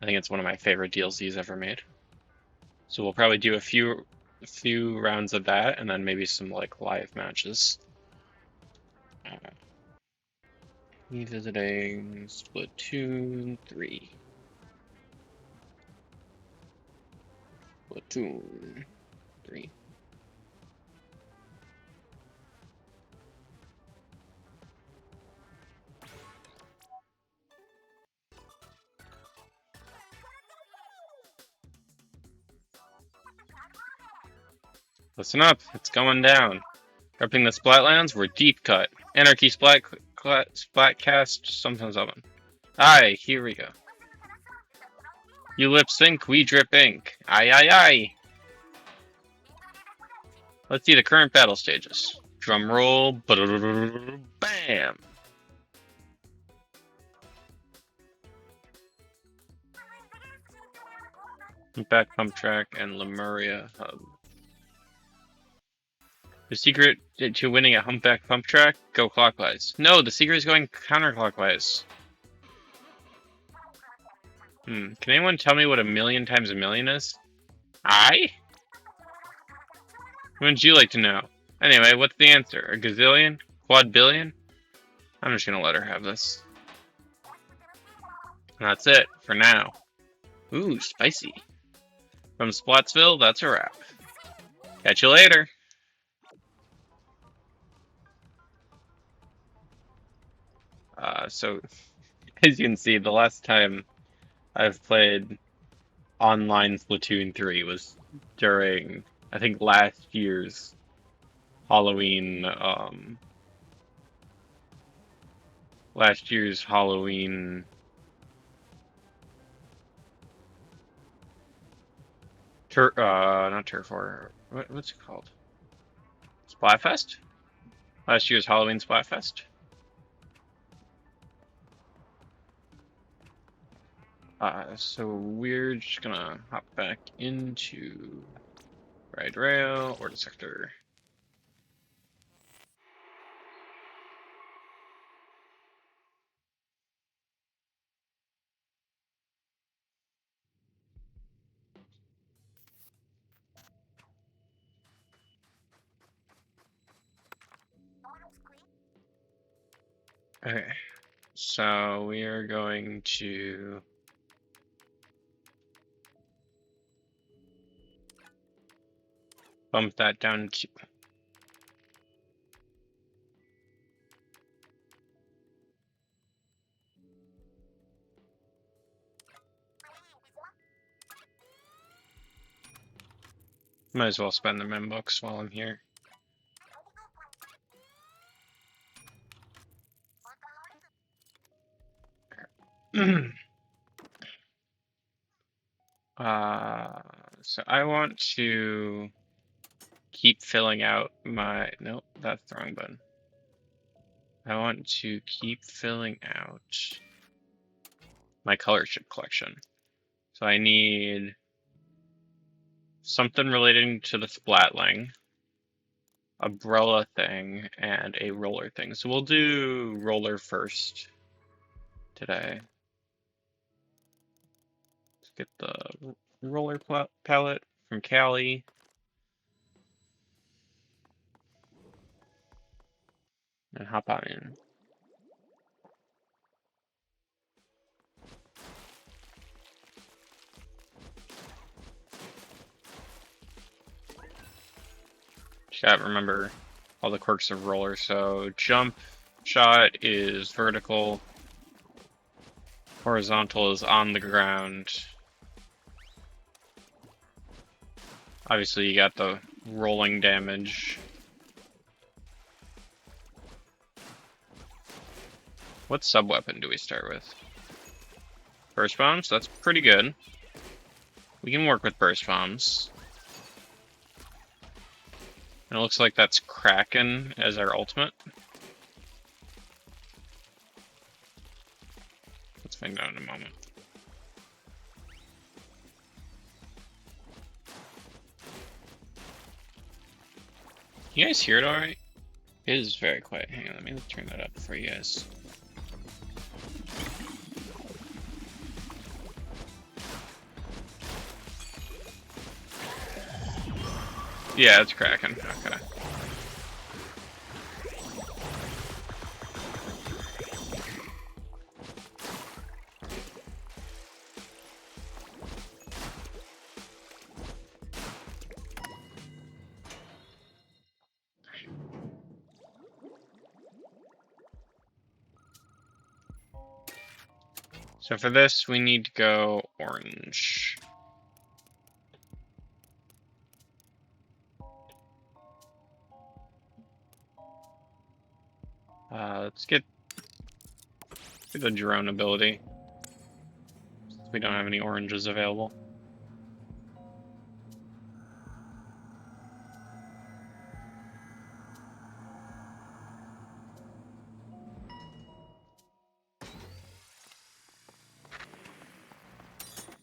S1: I think it's one of my favorite DLCs ever made. So we'll probably do a few rounds of that and then maybe some like live matches. Revisiting Splatoon 3. Splatoon 3. Listen up, it's going down. Repping the Splatlands, we're deep cut. Anarchy Splatcast, something. Aye, here we go. You lip sync, we drip ink. Aye, aye, aye. Let's see the current battle stages. Drum roll, bam. Back Pump Track and Lemuria Hub. The secret to winning at Humpback Pump Track? Go clockwise. No, the secret is going counterclockwise. Can anyone tell me what 1,000,000 times 1,000,000 is? Aye? Wouldn't you like to know? Anyway, what's the answer? A gazillion? Quadbillion? I'm just gonna let her have this. And that's it, for now. Ooh, spicy. From Splatsville, that's a wrap. Catch you later! So, as you can see, the last time I've played online Splatoon 3 was during, I think, last year's Halloween, not Turf War, what's it called? Splatfest? Last year's Halloween Splatfest? So we're just gonna hop back into Ride Rail or the sector. Okay, so we are going to bump that down to might as well spend the mem bucks while I'm here. So I want to keep filling out my, nope, that's the wrong button. I want to keep filling out my color chip collection. So I need something relating to the Splatling. umbrella thing and a roller thing. So we'll do roller first today. Let's get the roller palette from Callie. And hop on in. Just gotta remember all the quirks of roller. So jump shot is vertical. Horizontal is on the ground. Obviously you got the rolling damage. What sub-weapon do we start with? Burst bombs? That's pretty good. We can work with burst bombs. And it looks like that's Kraken as our ultimate. Let's find out in a moment. You guys hear it alright? It is very quiet. Hang on, let me turn that up for you guys. Yeah, it's Kraken. Okay. So for this, we need to go orange. Let's get the drone ability. We don't have any oranges available.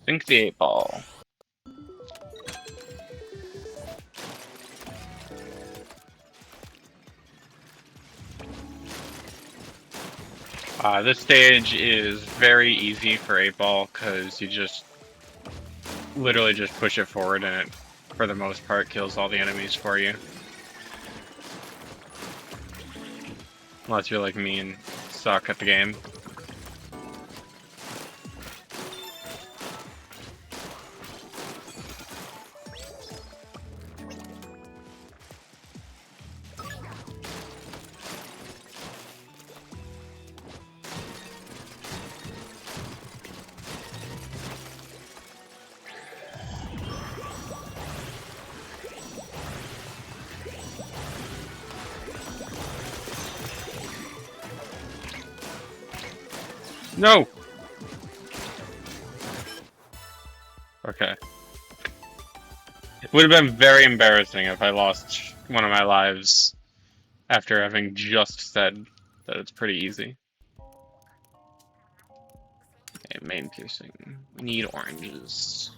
S1: Think the 8-ball. This stage is very easy for 8-ball because you just literally just push it forward and it, for the most part, kills all the enemies for you. Unless you're like me and suck at the game. No! Okay. It would have been very embarrassing if I lost one of my lives after having just said that it's pretty easy. Okay, main piercing. We need oranges.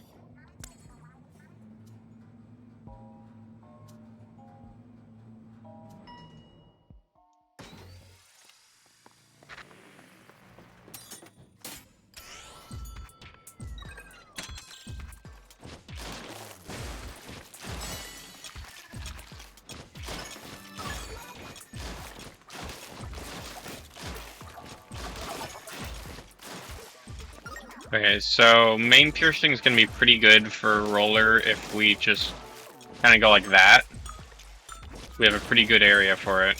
S1: Okay, so main piercing is going to be pretty good for roller if we just kind of go like that. We have a pretty good area for it.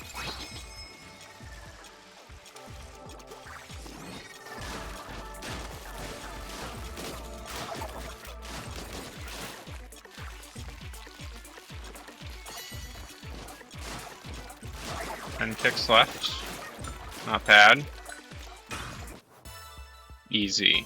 S1: And ticks left. Not bad. Easy.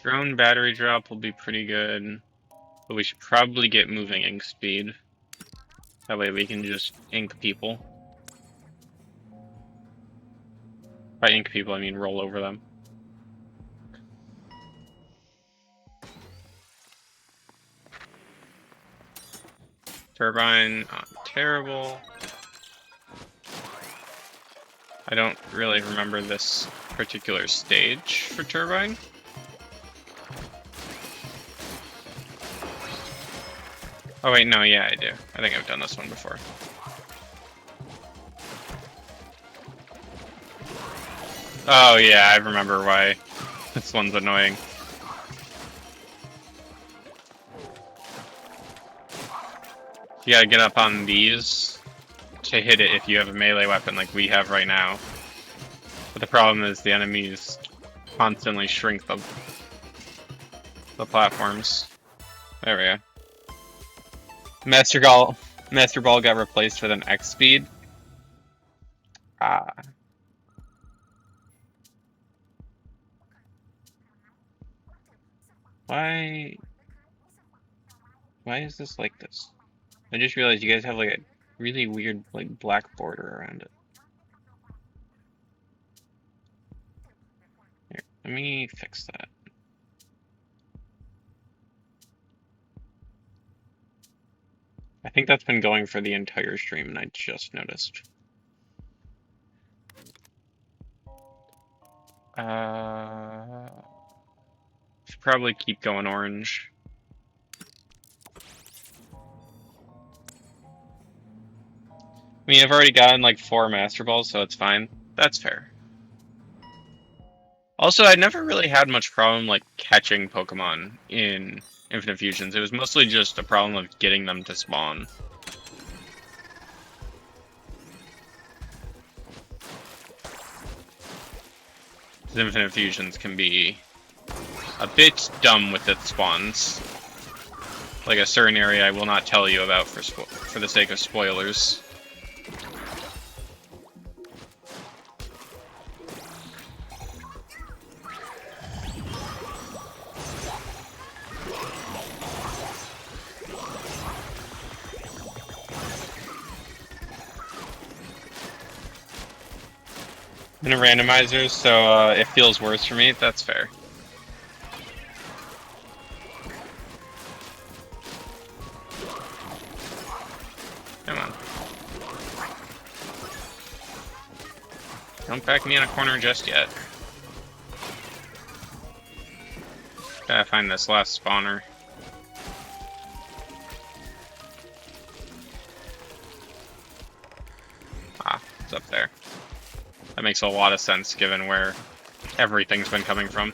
S1: Drone battery drop will be pretty good, but we should probably get moving ink speed. That way we can just ink people. By ink people, I mean roll over them. Turbine, terrible. I don't really remember this particular stage for Turbine. Oh wait, no, yeah, I do. I think I've done this one before. Oh yeah, I remember why this one's annoying. You gotta get up on these to hit it if you have a melee weapon like we have right now. But the problem is the enemies constantly shrink the platforms. There we go. Master Ball got replaced with an X speed. Ah. Why is this like this? I just realized you guys have like a really weird like black border around it. Here, let me fix that. I think that's been going for the entire stream and I just noticed. Should probably keep going orange. I mean, I've already gotten like 4 Master Balls, so it's fine. That's fair. Also, I never really had much problem like catching Pokemon in Infinite Fusions. It was mostly just a problem of getting them to spawn. Infinite Fusions can be a bit dumb with its spawns. Like a certain area I will not tell you about for the sake of spoilers. In a randomizer, so it feels worse for me. That's fair. Come on. Don't back me in a corner just yet. Gotta find this last spawner. Ah, it's up there. That makes a lot of sense given where everything's been coming from.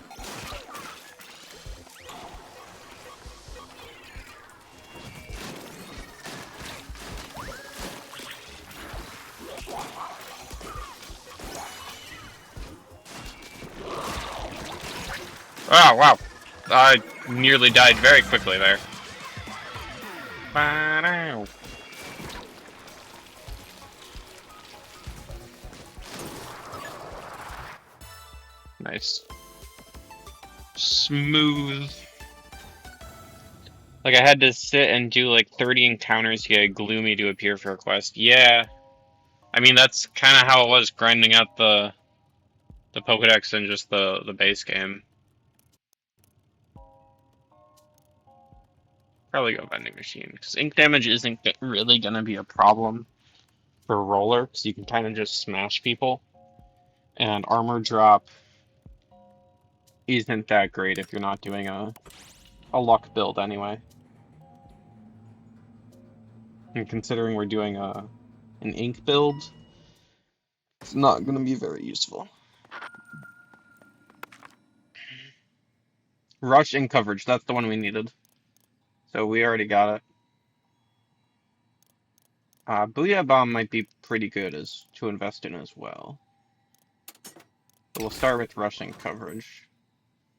S1: Oh, wow. I nearly died very quickly there. Ba-dow. Nice. Smooth. Like, I had to sit and do like 30 encounters to get Gloomy to appear for a quest. Yeah. I mean, that's kind of how it was grinding out the Pokedex in just the base game. Probably go vending machine, because ink damage isn't really gonna be a problem for roller, because you can kind of just smash people. And armor drop isn't that great if you're not doing a luck build anyway. And considering we're doing an ink build, it's not gonna be very useful. Rush ink coverage, that's the one we needed. So we already got it. Booyah Bomb might be pretty good to invest in as well. So we'll start with rushing coverage.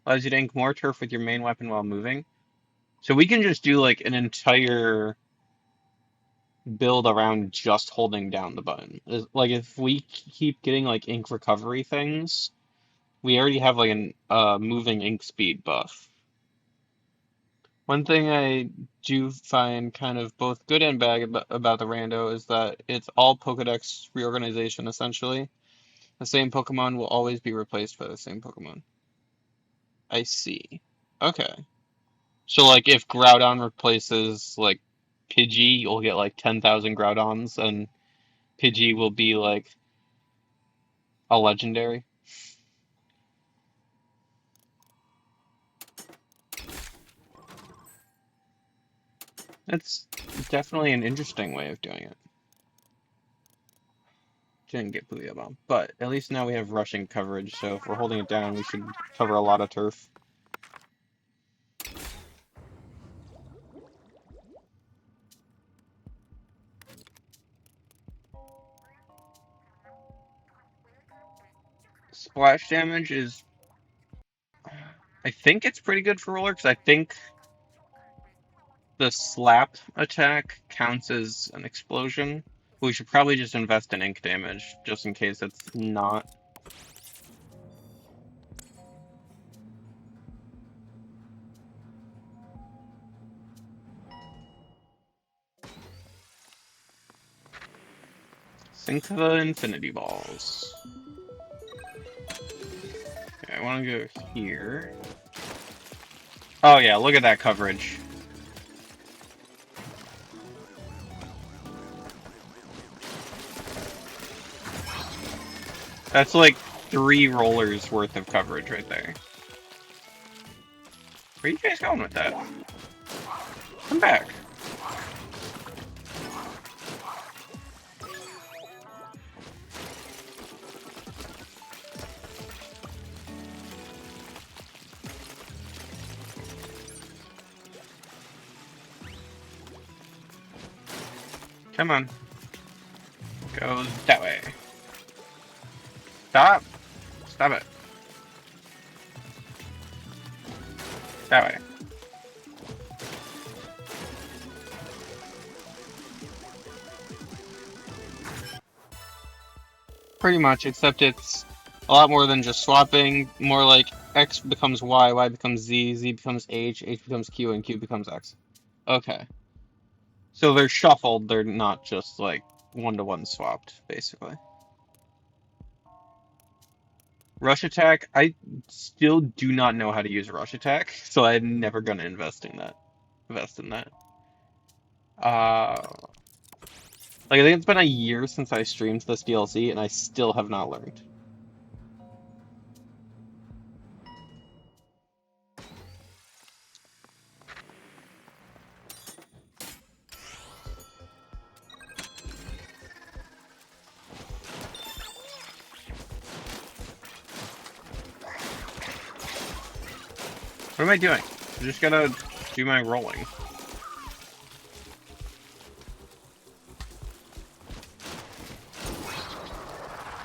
S1: Allows you to ink more turf with your main weapon while moving. So we can just do like an entire build around just holding down the button. Like if we keep getting like ink recovery things, we already have like a moving ink speed buff.
S6: One thing I do find kind of both good and bad about the rando is that it's all Pokedex reorganization essentially. The same Pokemon will always be replaced by the same Pokemon. I see. Okay. So like if Groudon replaces like Pidgey, you'll get like 10,000 Groudons and Pidgey will be like a legendary. That's definitely an interesting way of doing it. Didn't get Booyah Bomb, but at least now we have rushing coverage, so if we're holding it down, we should cover a lot of turf. Splash damage is... I think it's pretty good for Roller, because I think the slap attack counts as an explosion. We should probably just invest in ink damage, just in case it's not. Sink the Infinity Balls. Okay, I want to go here. Oh yeah, look at that coverage. That's like 3 rollers worth of coverage right there. Where are you guys going with that? Come back. Come on. Go that way. Stop. Stop it. That way. Pretty much, except it's a lot more than just swapping. More like X becomes Y, Y becomes Z, Z becomes H, H becomes Q, and Q becomes X. Okay. So they're shuffled, they're not just like one-to-one swapped, basically. Rush Attack, I still do not know how to use Rush Attack, so I'm never gonna invest in that. Like I think it's been a year since I streamed this DLC, and I still have not learned. What am I doing? I just gotta do my rolling.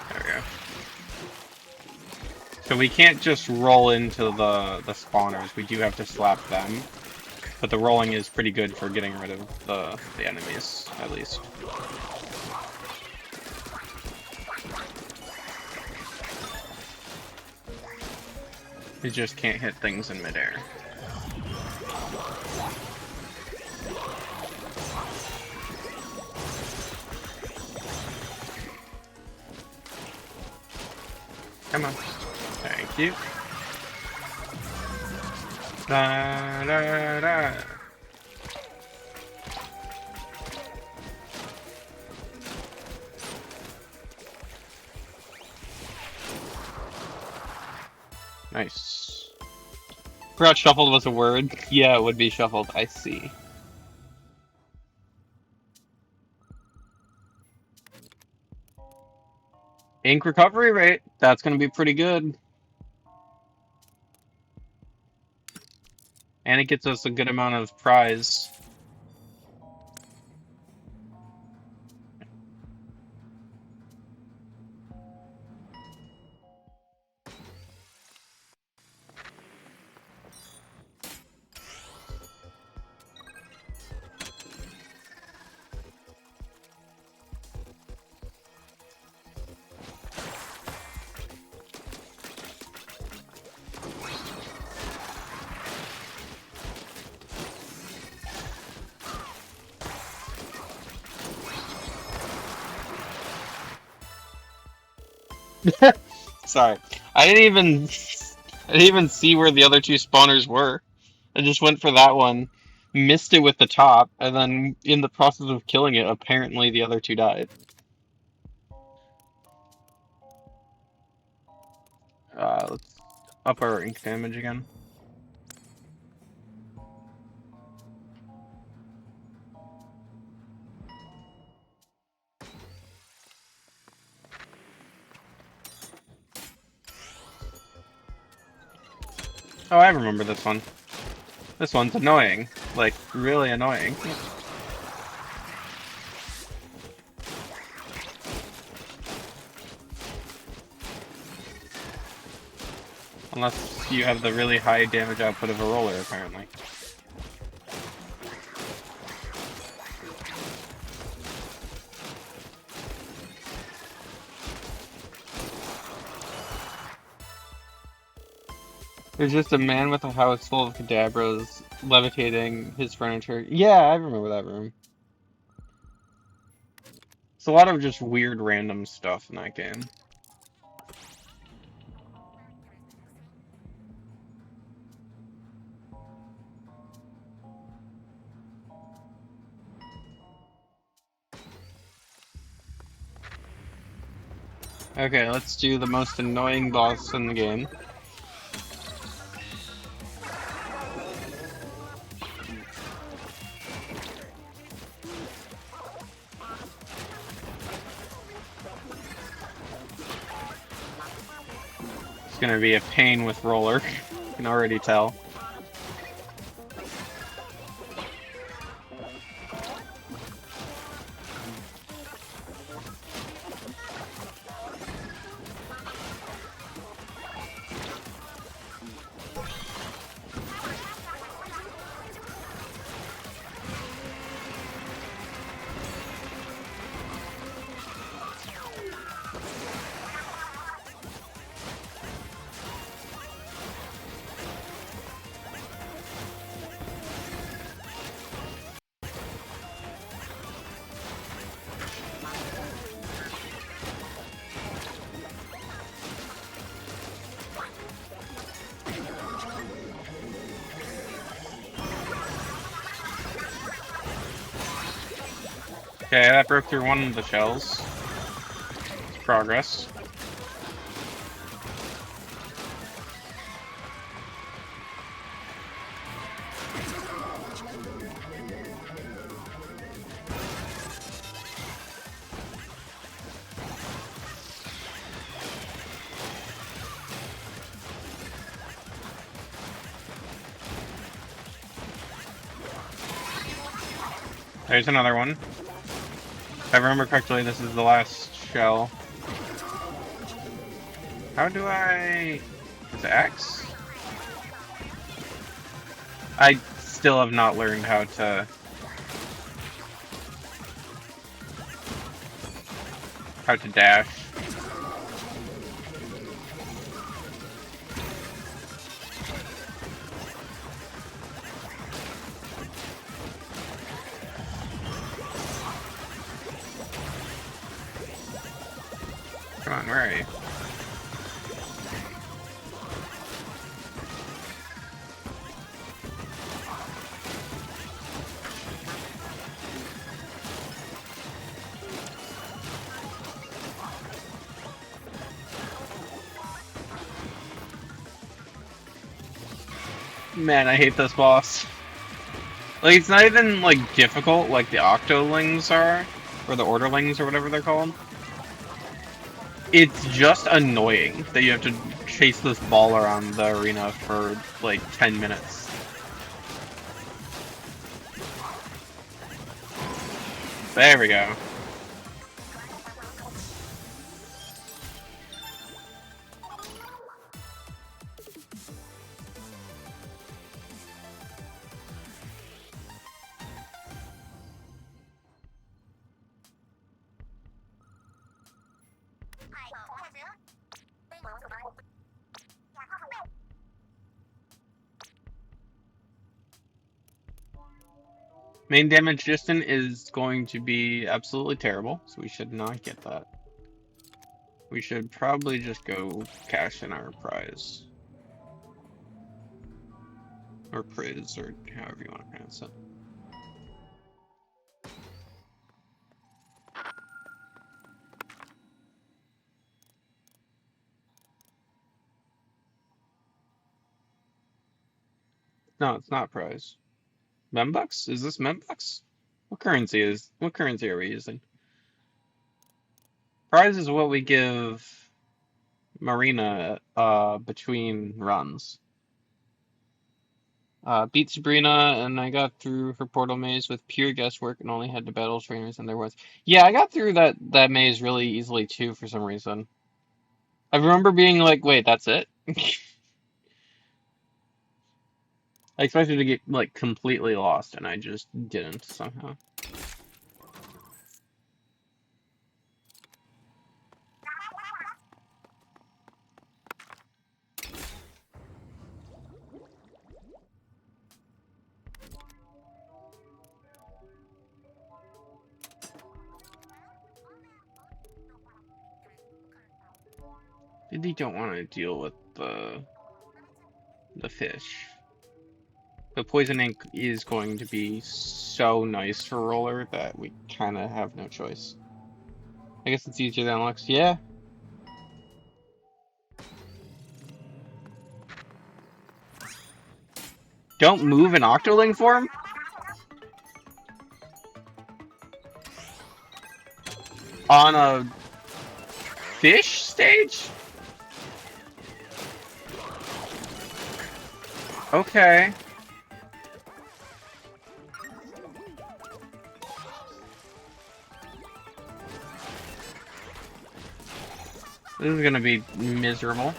S6: There we go. So we can't just roll into the spawners. We do have to slap them. But the rolling is pretty good for getting rid of the enemies, at least. You just can't hit things in midair. Come on. Thank you. Da, da, da. Nice. Forgot shuffled was a word. Yeah, it would be shuffled. I see. Ink recovery rate. That's going to be pretty good. And it gets us a good amount of prize. Sorry. I didn't even see where the other two spawners were. I just went for that one, missed it with the top, and then in the process of killing it, apparently the other two died. Let's up our ink damage again. Oh, I remember this one. This one's annoying. Like, really annoying. Unless you have the really high damage output of a roller, apparently. There's just a man with a house full of cadabras levitating his furniture. Yeah, I remember that room. It's a lot of just weird random stuff in that game. Okay, let's do the most annoying boss in the game. It's gonna be a pain with roller. You can already tell. Okay, that broke through one of the shells. It's progress. There's another one. If I remember correctly, this is the last shell. How do I... Is it X? I still have not learned how to... dash. Come on, where are you? Man, I hate this boss. Like, it's not even, like, difficult like the Octolings are, or the Orderlings, or whatever they're called. It's just annoying that you have to chase this ball around the arena for, like, 10 minutes. There we go. Main damage distant is going to be absolutely terrible, so we should not get that.
S1: we should probably just go cash in our prize. Or priz, or however you want to pronounce it. No, it's not prize. Membucks? Is this Membucks? What currency are we using? Prize is what we give Marina between runs. Beat Sabrina, and I got through her portal maze with pure guesswork and only had to battle trainers and there was. Yeah, I got through that maze really easily too for some reason. I remember being like, wait, that's it? I expected to get like completely lost and I just didn't somehow. They don't want to deal with the fish. The poison ink is going to be so nice for Roller that we kind of have no choice. I guess it's easier than it looks. Yeah. Don't move an Octoling form? On a fish stage? Okay. This is gonna be miserable.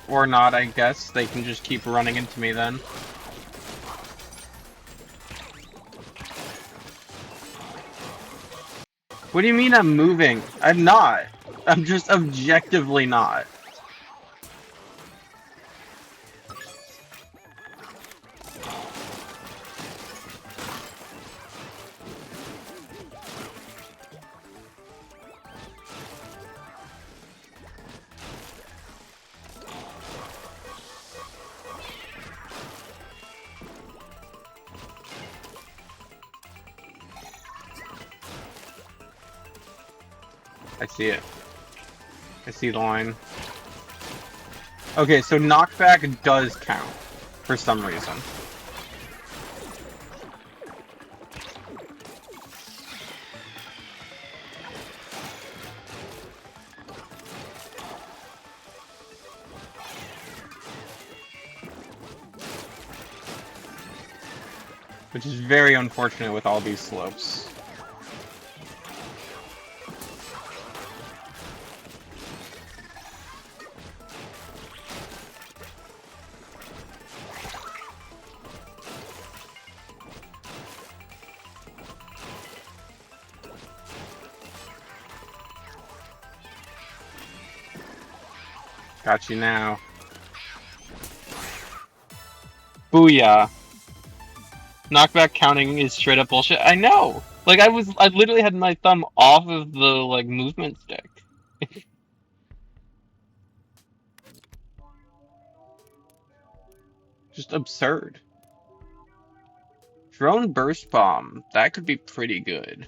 S1: Or not, I guess. They can just keep running into me then. What do you mean I'm moving? I'm not. I'm just objectively not. I see it. I see the line. Okay, so knockback does count for some reason. Which is very unfortunate with all these slopes. Got you now. Booyah. Knockback counting is straight up bullshit. I know! Like, I literally had my thumb off of the, like, movement stick. Just absurd. Drone Burst Bomb. That could be pretty good.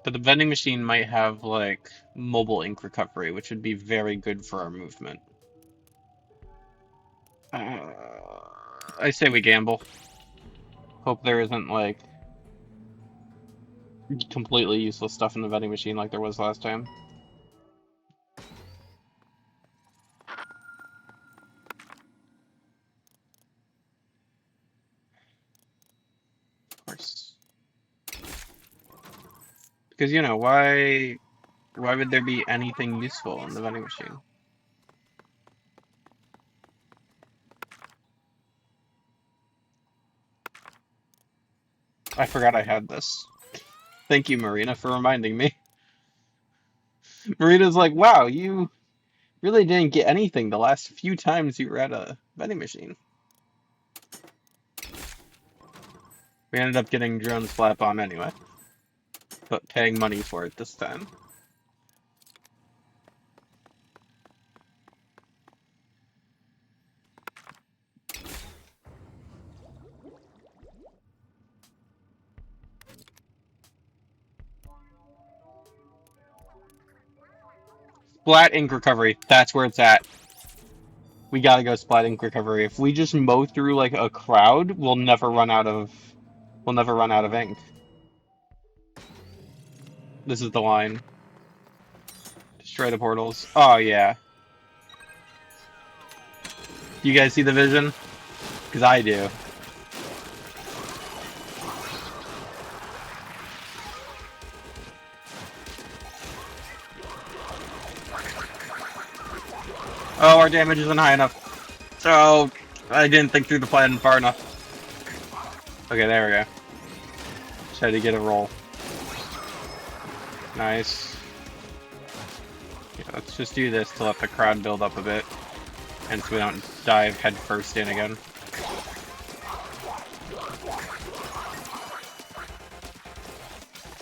S1: But the vending machine might have, like, mobile ink recovery, which would be very good for our movement. I say we gamble. Hope there isn't, like, completely useless stuff in the vending machine like there was last time. Of course. Because, you know, why would there be anything useful in the vending machine? I forgot I had this. Thank you, Marina, for reminding me. Marina's like, wow, you
S6: Really didn't get anything the last few times you were at a vending machine. We ended up getting Drone's Flat Bomb anyway, but paying money for it this time. Splat Ink Recovery, that's where it's at. We gotta go Splat Ink Recovery. If we just mow through like a crowd, we'll never run out of ink. This is the line. Destroy the portals. Oh yeah. You guys see the vision? Because I do. Oh, our damage isn't high enough. So, I didn't think through the plan far enough. Okay, there we go. Just had to get a roll. Nice. Yeah, let's just do this to let the crowd build up a bit. And so we don't dive head first in again.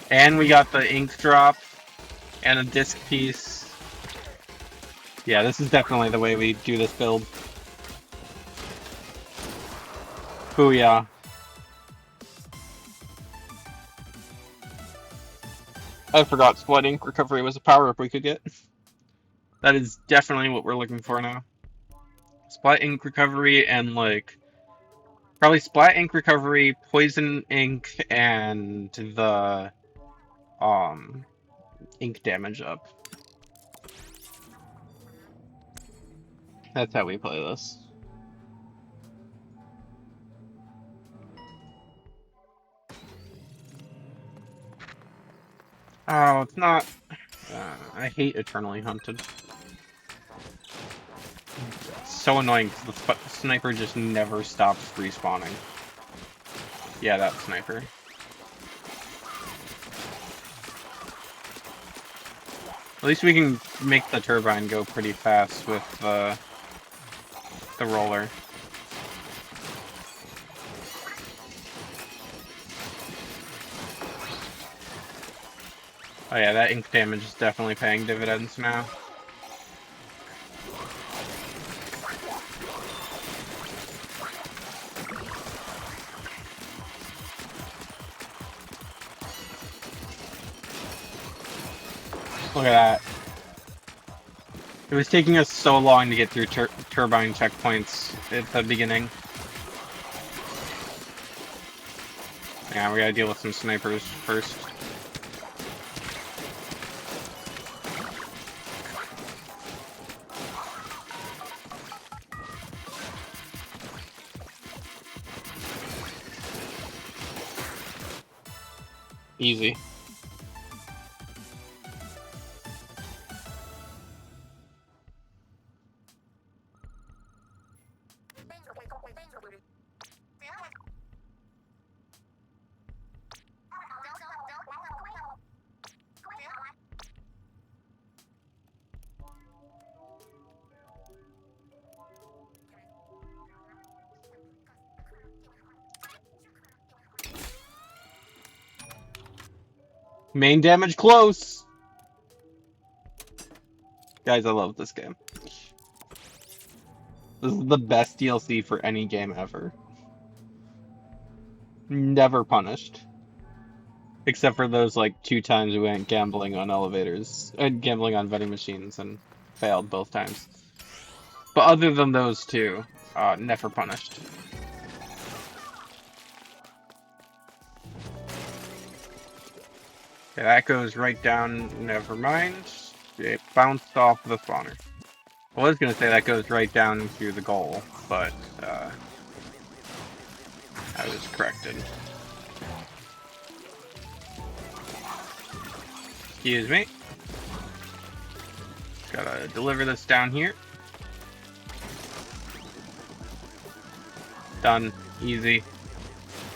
S6: And we got the ink drop and a disc piece. Yeah, this is definitely the way we do this build. Booyah. I forgot Splat Ink Recovery was a power-up we could get. That is definitely what we're looking for now. Splat Ink Recovery and, like, probably Splat Ink Recovery, Poison Ink, and the, ink damage up. That's how we play this. Oh, it's not... I hate Eternally Hunted. It's so annoying because the sniper just never stops respawning. Yeah, that sniper. At least we can make the turbine go pretty fast with the roller. Oh yeah, that ink damage is definitely paying dividends now. Look at that. It was taking us so long to get through turbine checkpoints at the beginning. Yeah, we gotta deal with some snipers first. Easy. Main damage close! Guys, I love this game. This is the best DLC for any game ever. Never punished. Except for those, like, 2 times we went gambling on elevators. And gambling on vending machines and failed both times. But other than those 2, never punished. Okay, that goes right down, never mind. It bounced off the spawner. I was gonna say that goes right down to the goal, but, I was corrected. Excuse me. Gotta deliver this down here. Done. Easy.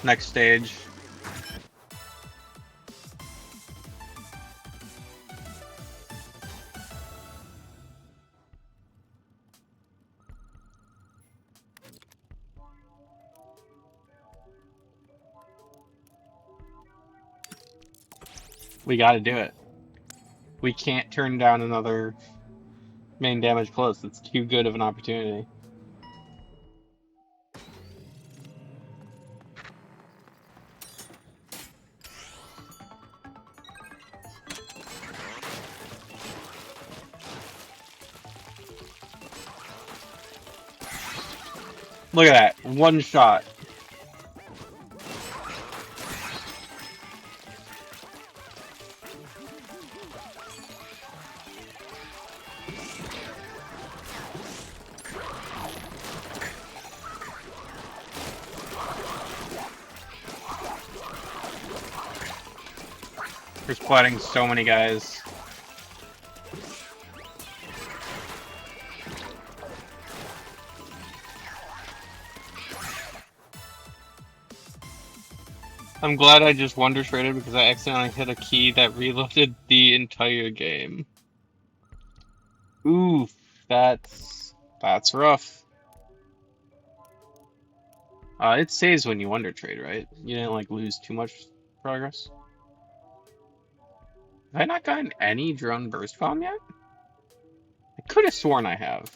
S6: Next stage. We gotta do it. We can't turn down another main damage close. It's too good of an opportunity. Look at that. One shot. We're splatting so many guys. I'm glad I just wonder traded because I accidentally hit a key that reloaded the entire game. Oof, that's rough. It saves when you wonder trade, right? You didn't like lose too much progress. Have I not gotten any drone burst bomb yet? I could have sworn I have.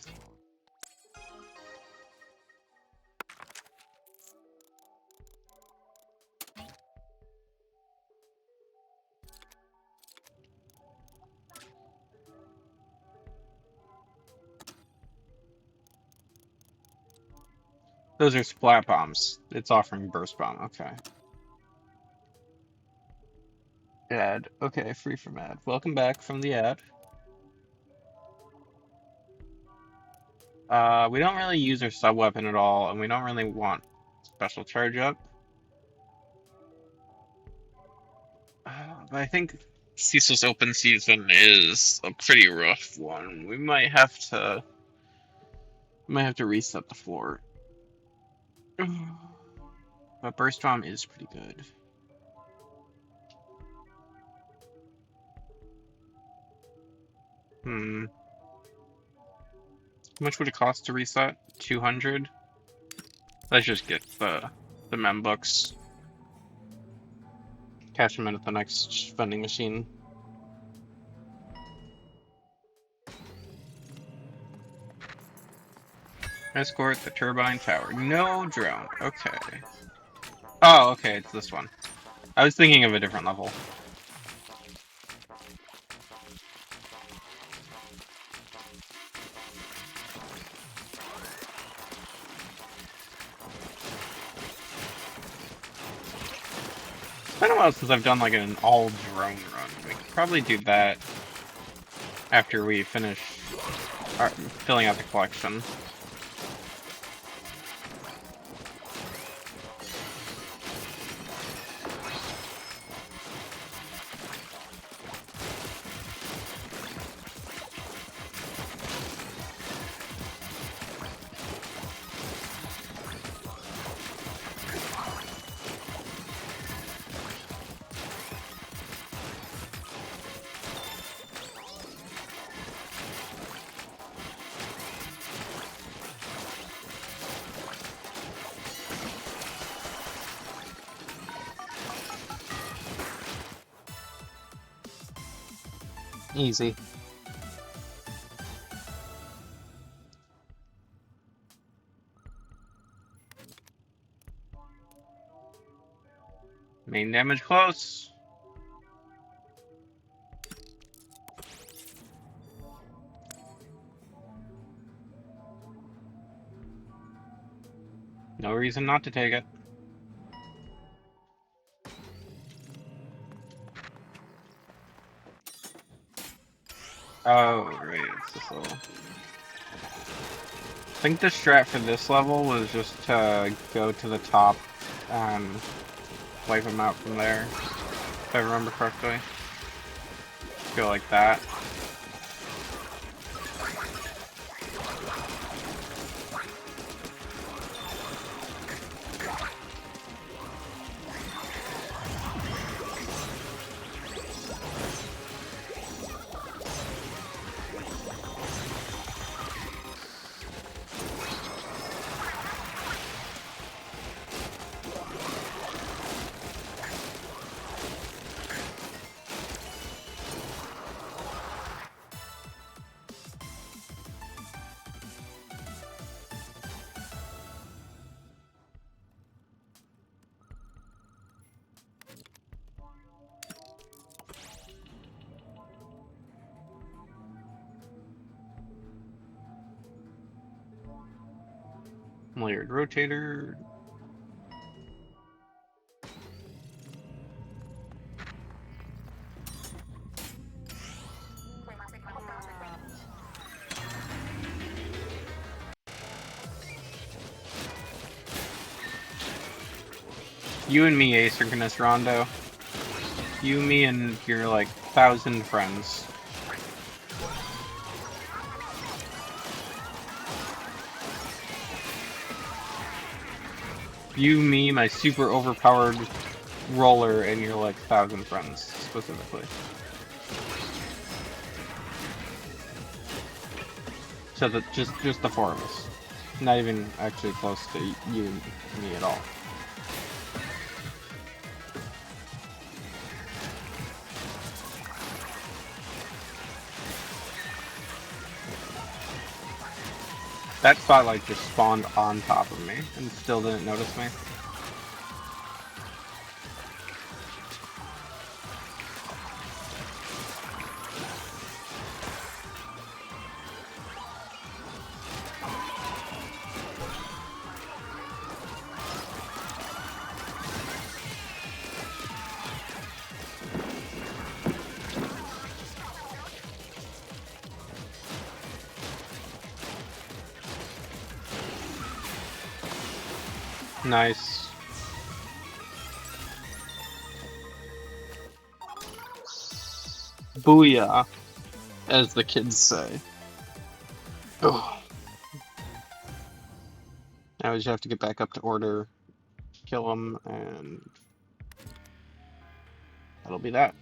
S6: Those are splat bombs. It's offering burst bomb. Okay. Ad. Okay, free from ad. Welcome back from the ad. We don't really use our sub weapon at all, and we don't really want special charge up. But I think Cecil's open season is a pretty rough one. We might have to reset the floor. But burst bomb is pretty good. How much would it cost to reset? 200? Let's just get the mem books. Cash them in at the next vending machine. Escort the turbine tower. No drone. Okay. Oh, okay, it's this one. I was thinking of a different level. It's been a while since I've done like an all drone run. We could probably do that after we finish filling out the collection. Easy. Main damage close. No reason not to take it. Oh, right, it's this level. I think the strat for this level was just to go to the top and wipe them out from there, if I remember correctly. Go like that. Layered rotator. You and me, asynchronous Rondo. You, me, and your like 1,000 friends. You, me, my super overpowered roller, and your like 1,000 friends specifically. So that just the 4 of us. Not even actually close to you and me at all. That spotlight just spawned on top of me and still didn't notice me. Nice. Booyah, as the kids say. Oh. Now we just have to get back up to order, kill him, and that'll be that.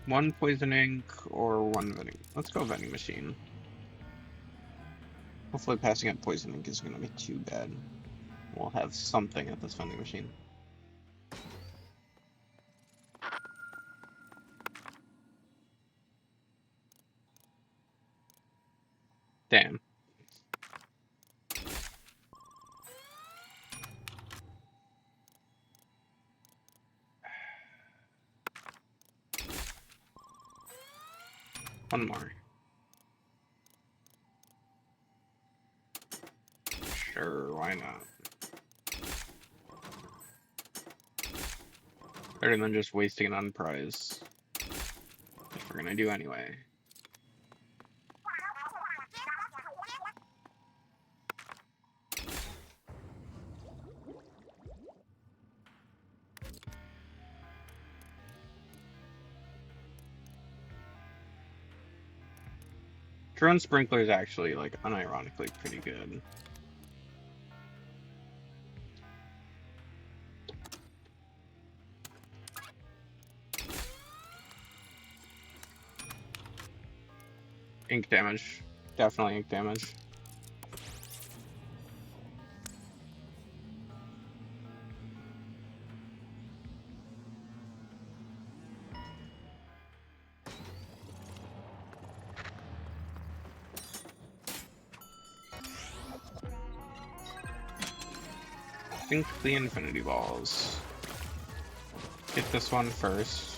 S6: 1 poison ink or 1 vending. Let's go vending machine. Hopefully passing up poison ink isn't going to be too bad. We'll have something at this vending machine. Damn. One more. Sure, why not? Better than just wasting it on prize. Which we're gonna do anyway. Drone Sprinkler is actually, like, unironically pretty good. Ink damage. Definitely ink damage. Think the Infinity Balls. Get this one first.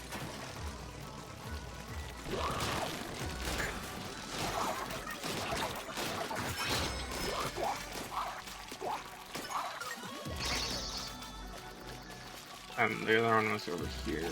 S6: And the other one was over here.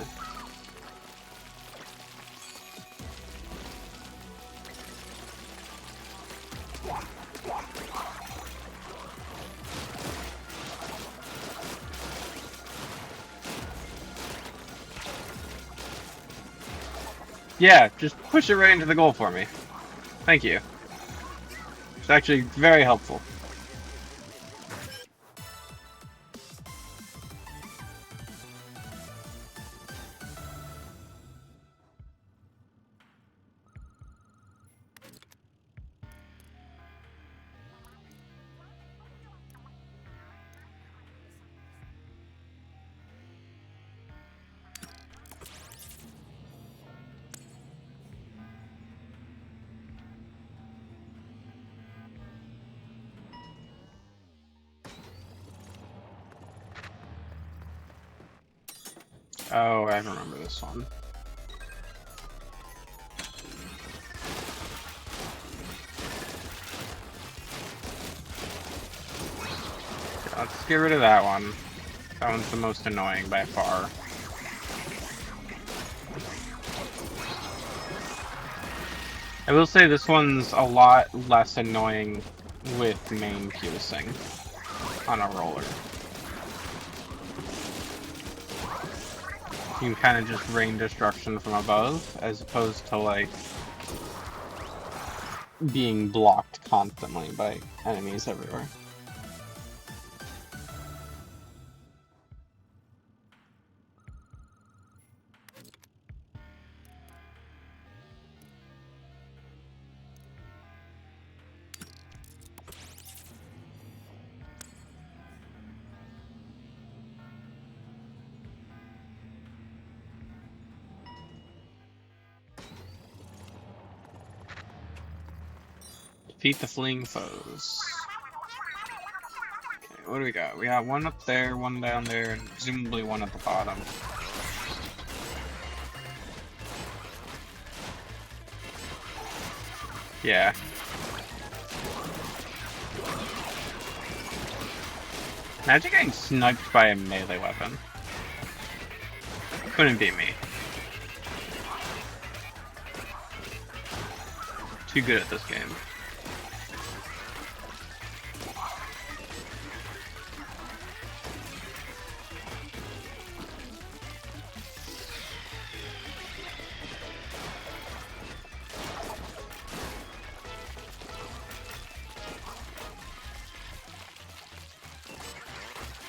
S6: Yeah, just push it right into the goal for me. Thank you. It's actually very helpful. Oh, I remember this one.
S7: Let's get rid of that one. That one's the most annoying by far. I will say this one's a lot less annoying with main piercing on a roller. You can kind of just rain destruction from above, as opposed to, like, being blocked constantly by enemies everywhere. Defeat the fleeing foes. Okay, what do we got? We got one up there, one down there, and presumably one at the bottom. Yeah. Imagine getting sniped by a melee weapon. Couldn't be me. Too good at this game.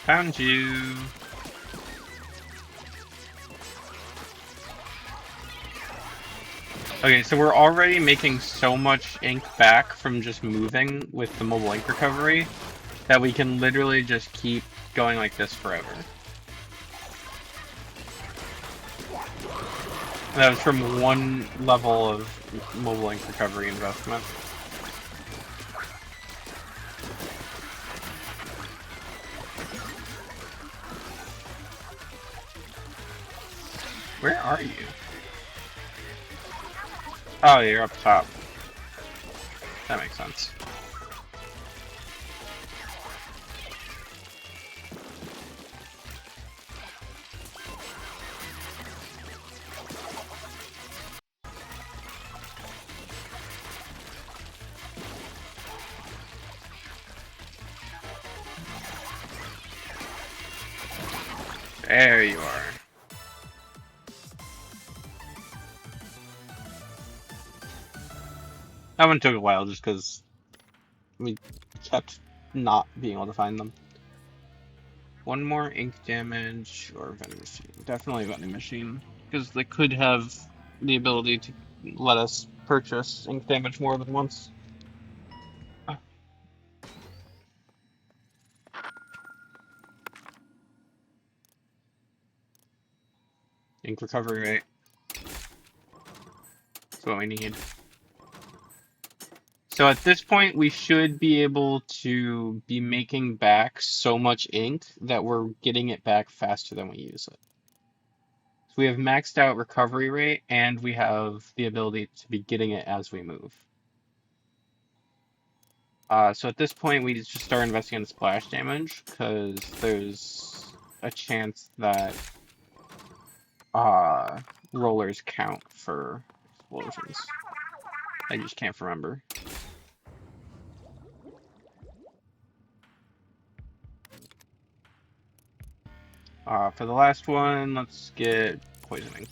S7: Found you. Okay, so we're already making so much ink back from just moving with the mobile ink recovery that we can literally just keep going like this forever. That was from one level of mobile ink recovery investment. Where are you? Oh, you're up top. That makes sense. There you are. That one took a while just because we kept not being able to find them. One more ink damage or vending machine. Definitely vending machine. Because they could have the ability to let us purchase ink damage more than once. Ink recovery rate. That's what we need. So at this point, we should be able to be making back so much ink that we're getting it back faster than we use it. So we have maxed out recovery rate, and we have the ability to be getting it as we move. So at this point, we just start investing in splash damage, because there's a chance that rollers count for explosions. I just can't remember. For the last one, let's get poison ink.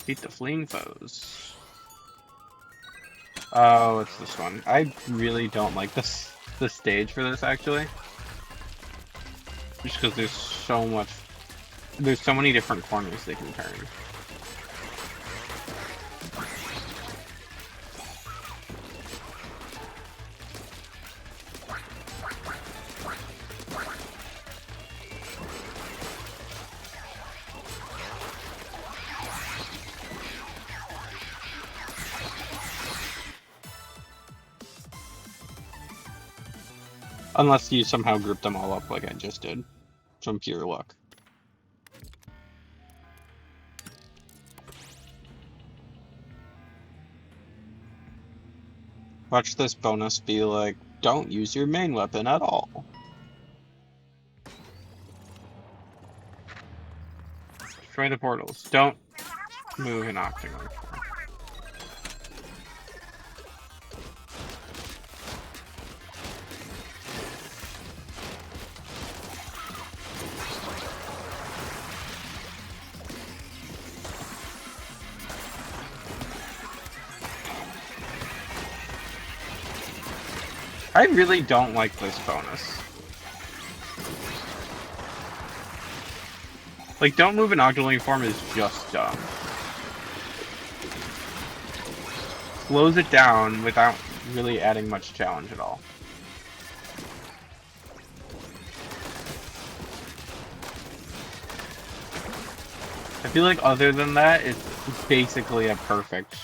S7: Beat the fleeing foes. Oh, it's this one. I really don't like the stage for this, actually. Just because there's so many different corners they can turn. Unless you somehow group them all up like I just did. From pure luck. Watch this bonus be like, don't use your main weapon at all. Destroy the portals. Don't move an octagon. I really don't like this bonus. Like, don't move an Octoling form is just dumb. Slows it down without really adding much challenge at all. I feel like other than that, it's basically a perfect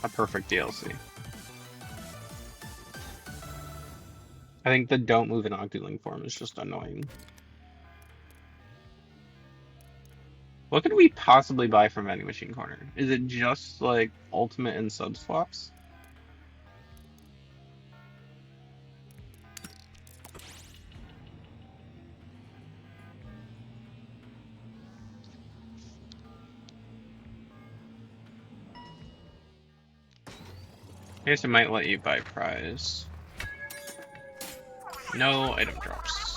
S7: DLC. I think the don't move an Octoling form is just annoying. What could we possibly buy from Vending Machine Corner? Is it just like ultimate and sub swaps? I guess it might let you buy prize. No item drops.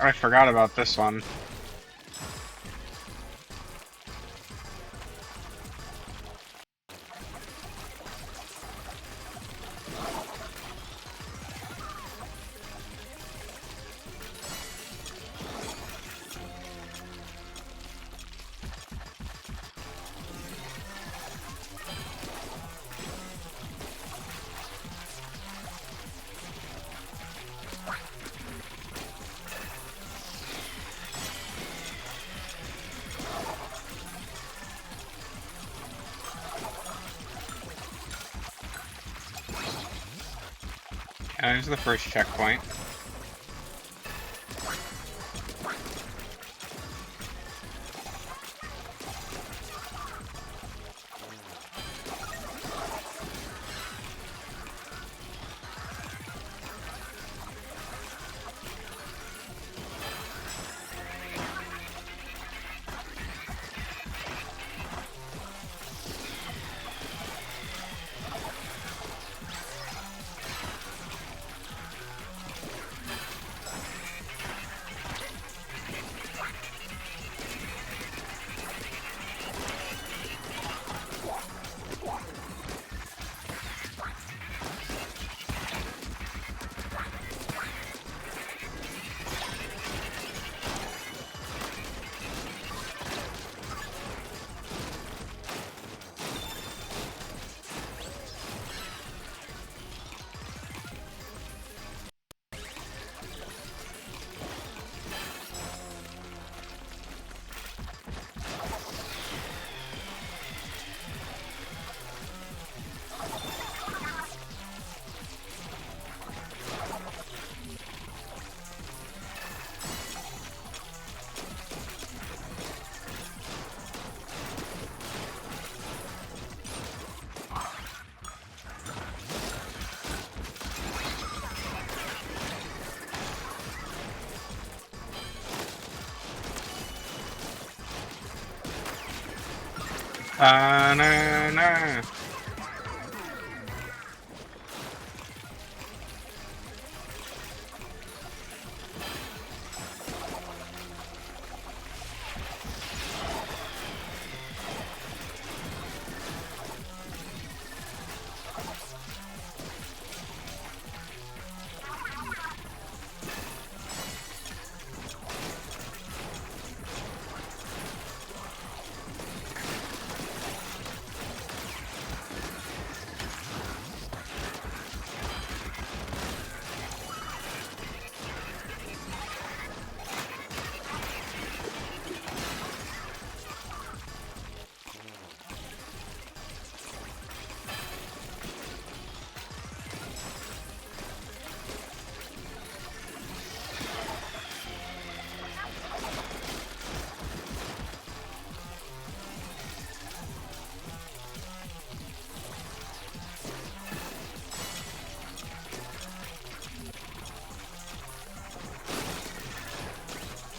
S7: I forgot about this one. There's the first checkpoint. Na.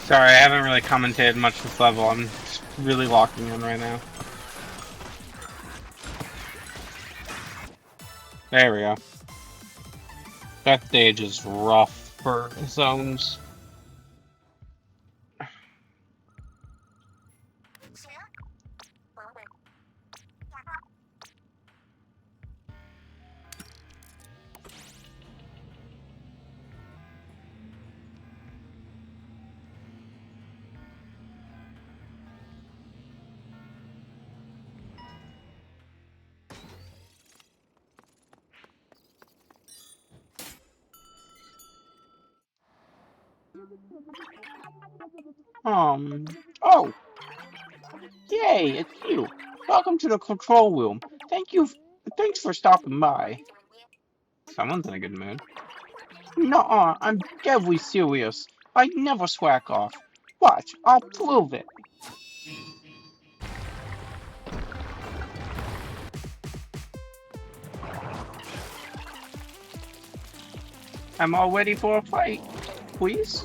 S7: Sorry, I haven't really commentated much this level. I'm just really locking in right now. There we go. That stage is rough for zones. Oh, yay, it's you. Welcome to the control room. Thanks for stopping by. Someone's in a good mood. Nuh-uh, I'm deadly serious. I never slack off. Watch, I'll prove it. I'm all ready for a fight. Please?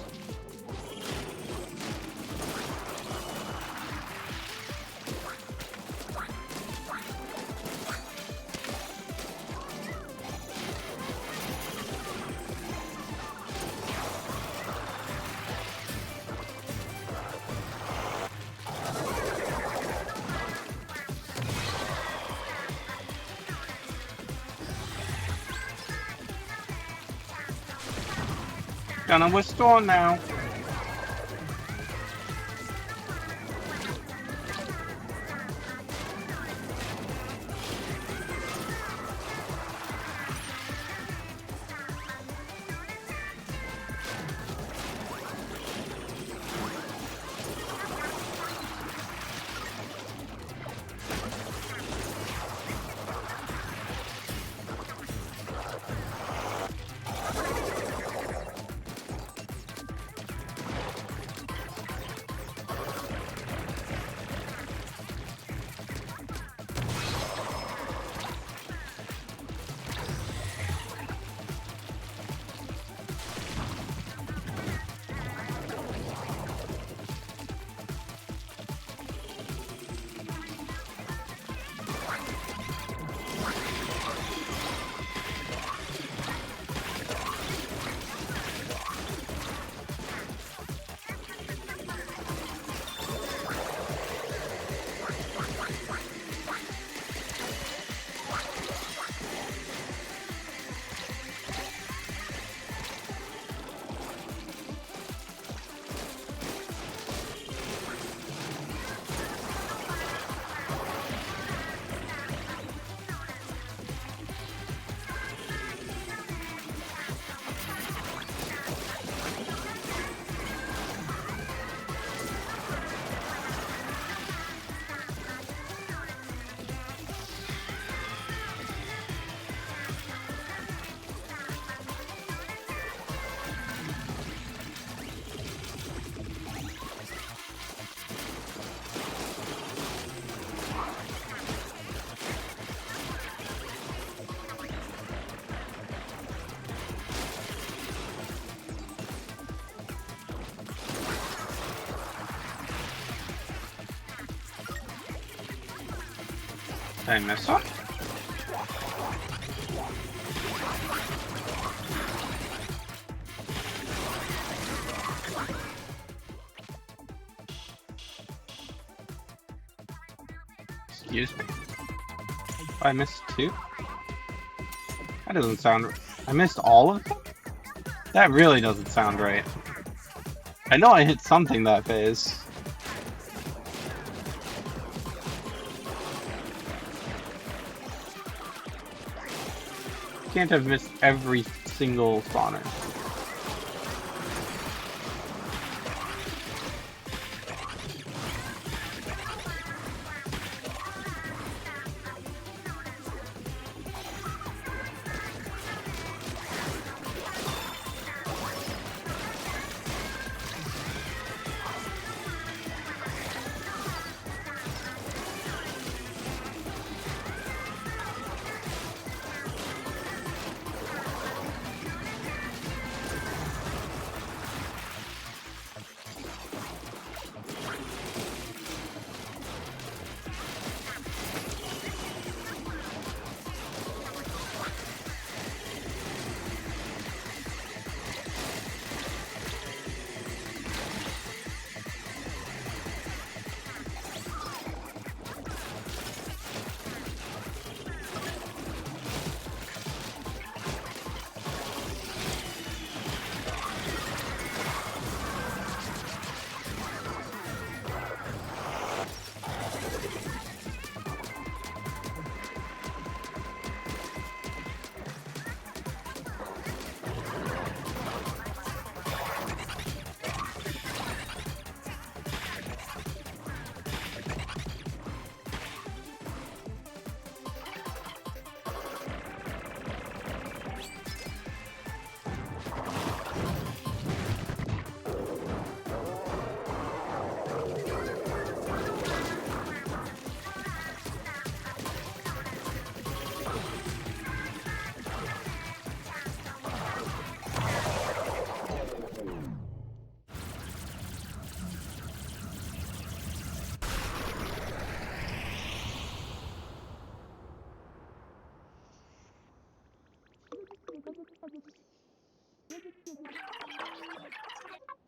S7: Gonna restore now. Did I miss one? Excuse me. Oh, I missed two? That doesn't sound right. I missed all of them? That really doesn't sound right. I know I hit something that phase. Can't have missed every single spawner.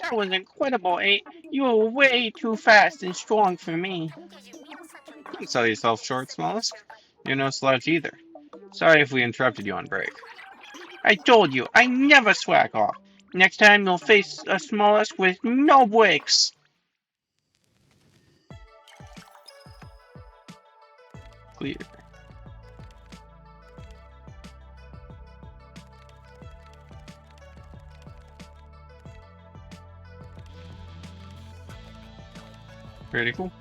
S7: That was incredible, 8. You were way too fast and strong for me. Don't sell yourself short, Smollusk. You're no slouch either. Sorry if we interrupted you on break. I told you, I never slack off. Next time you'll face a Smollusk with no breaks. Clear. Pretty cool.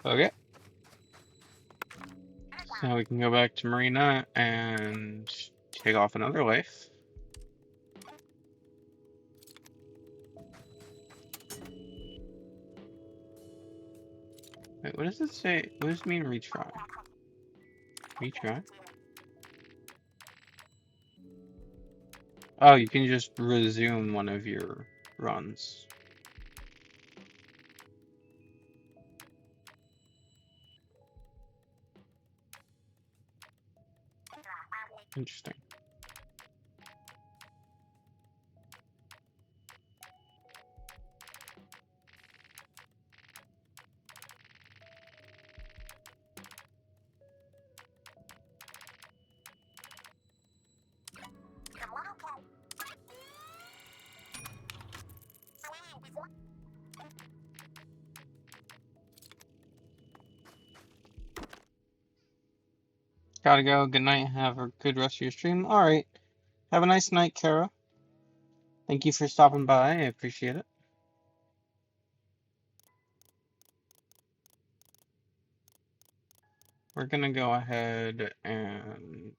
S7: Okay. So now we can go back to Marina and take off another life. Wait, what does it say? What does it mean retry? Retry? Oh, you can just resume one of your runs. Interesting. Gotta go. Good night. Have a good rest of your stream. All right. Have a nice night, Kara. Thank you for stopping by. I appreciate it. We're gonna go ahead and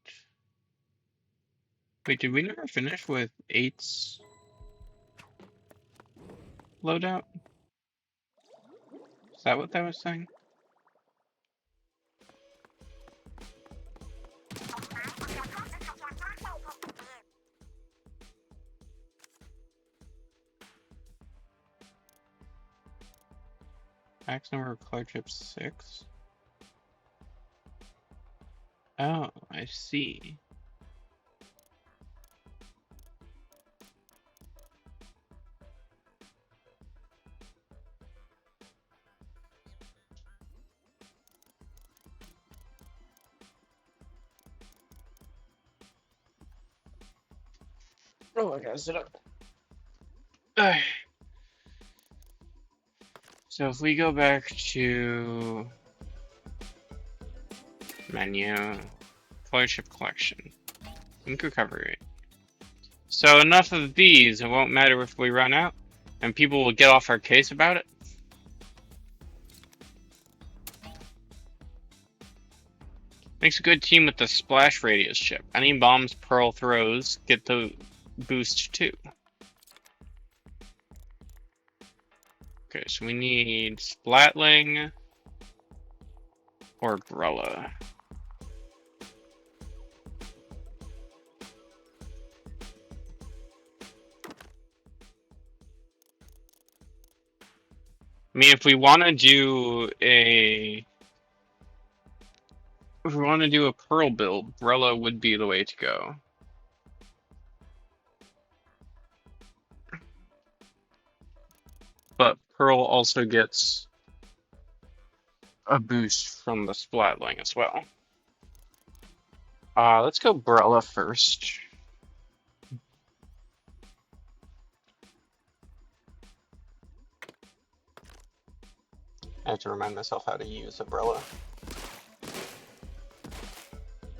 S7: wait. Did we never finish with 8's loadout? Is that what that was saying? Max number of color chips 6. Oh, I see. Oh, I gotta sit up. Alright. So if we go back to menu, color chip collection, ink recovery rate. So enough of these, it won't matter if we run out, and people will get off our case about it. Makes a good team with the splash radius chip. Any bombs Pearl throws get the boost too. Okay, so we need Splatling or Brella. I mean, if we want to do a Pearl build, Brella would be the way to go. But Pearl also gets a boost from the Splatling as well. Let's go Brella first. I have to remind myself how to use Umbrella.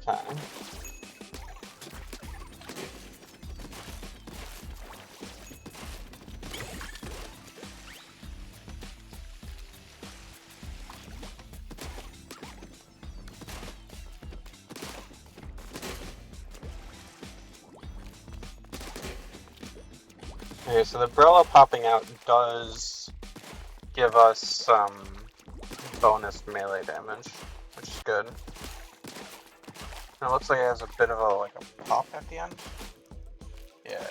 S7: Okay. Okay, so the Umbrella popping out does give us some bonus melee damage, which is good. It looks like it has a bit of a pop at the end. Yeah.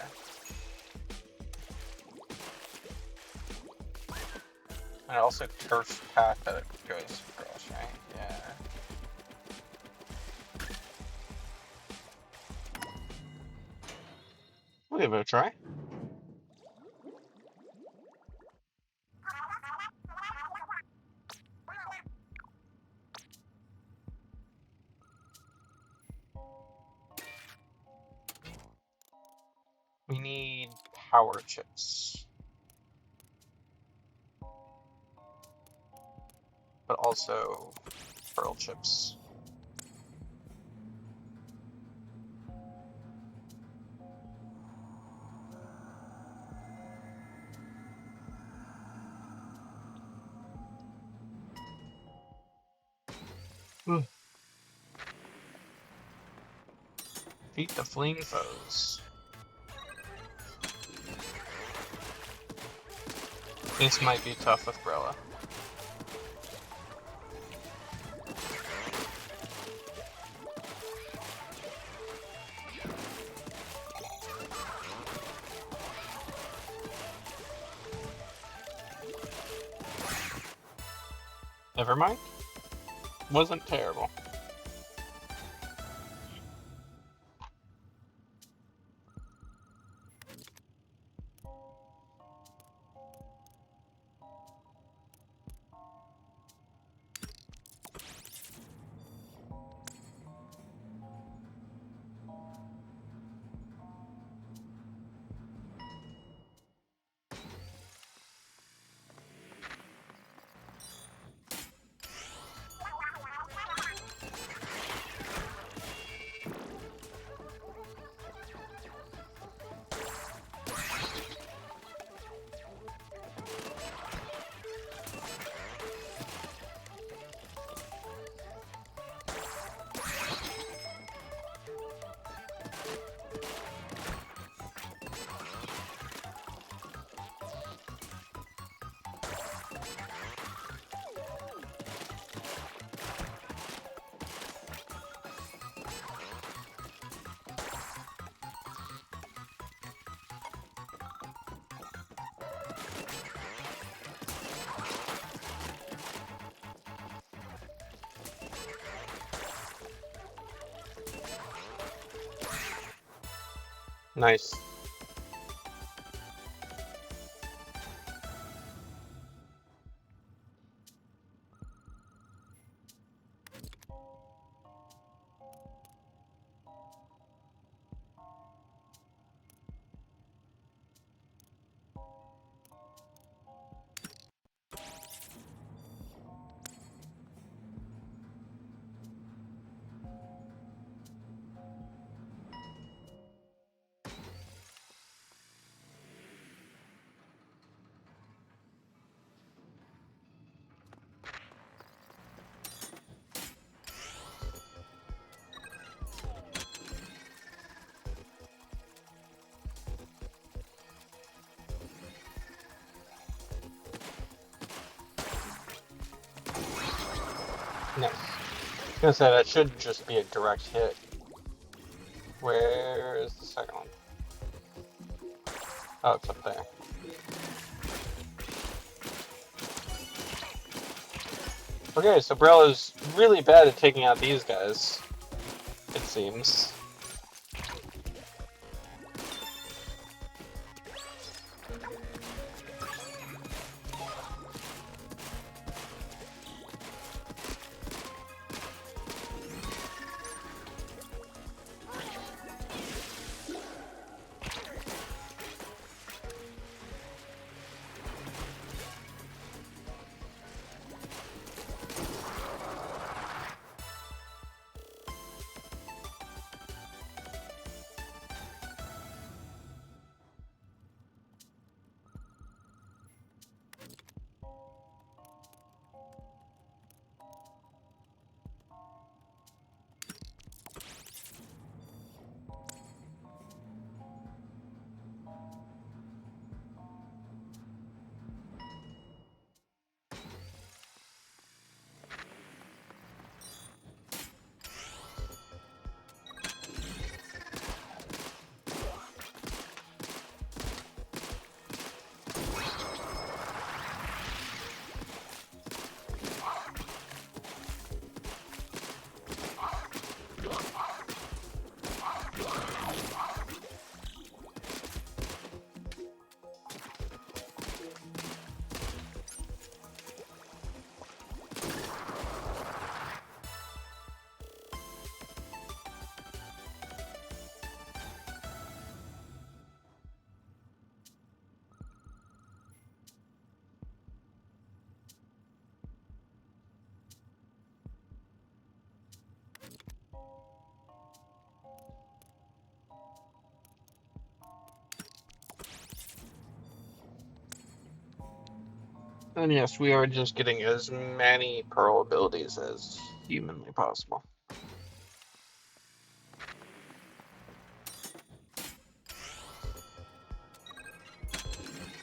S7: And it also turfs the path that it goes across, right? Yeah. We'll give it a try. We need power chips. But also pearl chips. Defeat the fleeing foes. This might be tough with Brella. Never mind. Wasn't terrible.
S6: Nice. Nice. I was gonna say that should just be a direct hit. Where is the second one? Oh, it's up there. Okay, so Brella's really bad at taking out these guys, it seems. And yes, we are just getting as many Pearl abilities as humanly possible.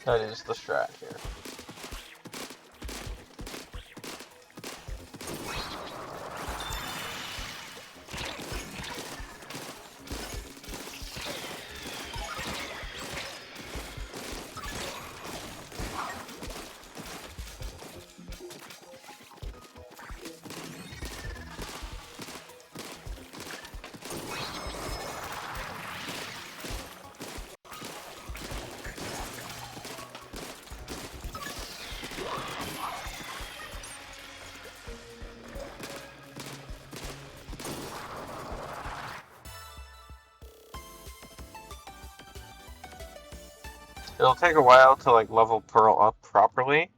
S6: That is the strat here. It'll take a while to like level Pearl up properly,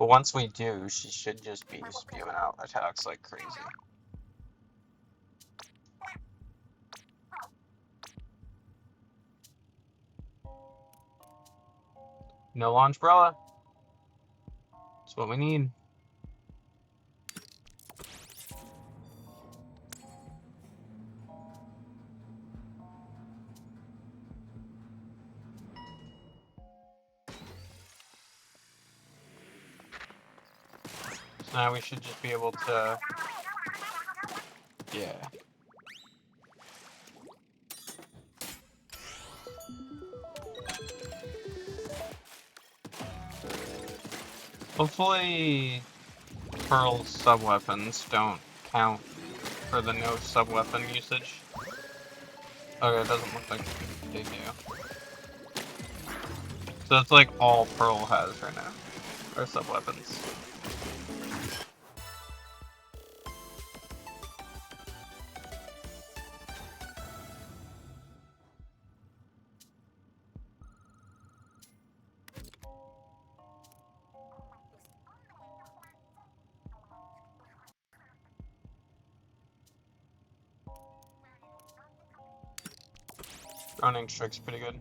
S6: but once we do, she should just be spewing out attacks like crazy. No launch Brella. That's what we need. Now we should just be able to... Yeah. Hopefully Pearl's sub-weapons don't count for the no sub-weapon usage.
S7: Okay, it doesn't look like they do. So that's like all Pearl has right now. Or sub-weapons. Running Strike's pretty good.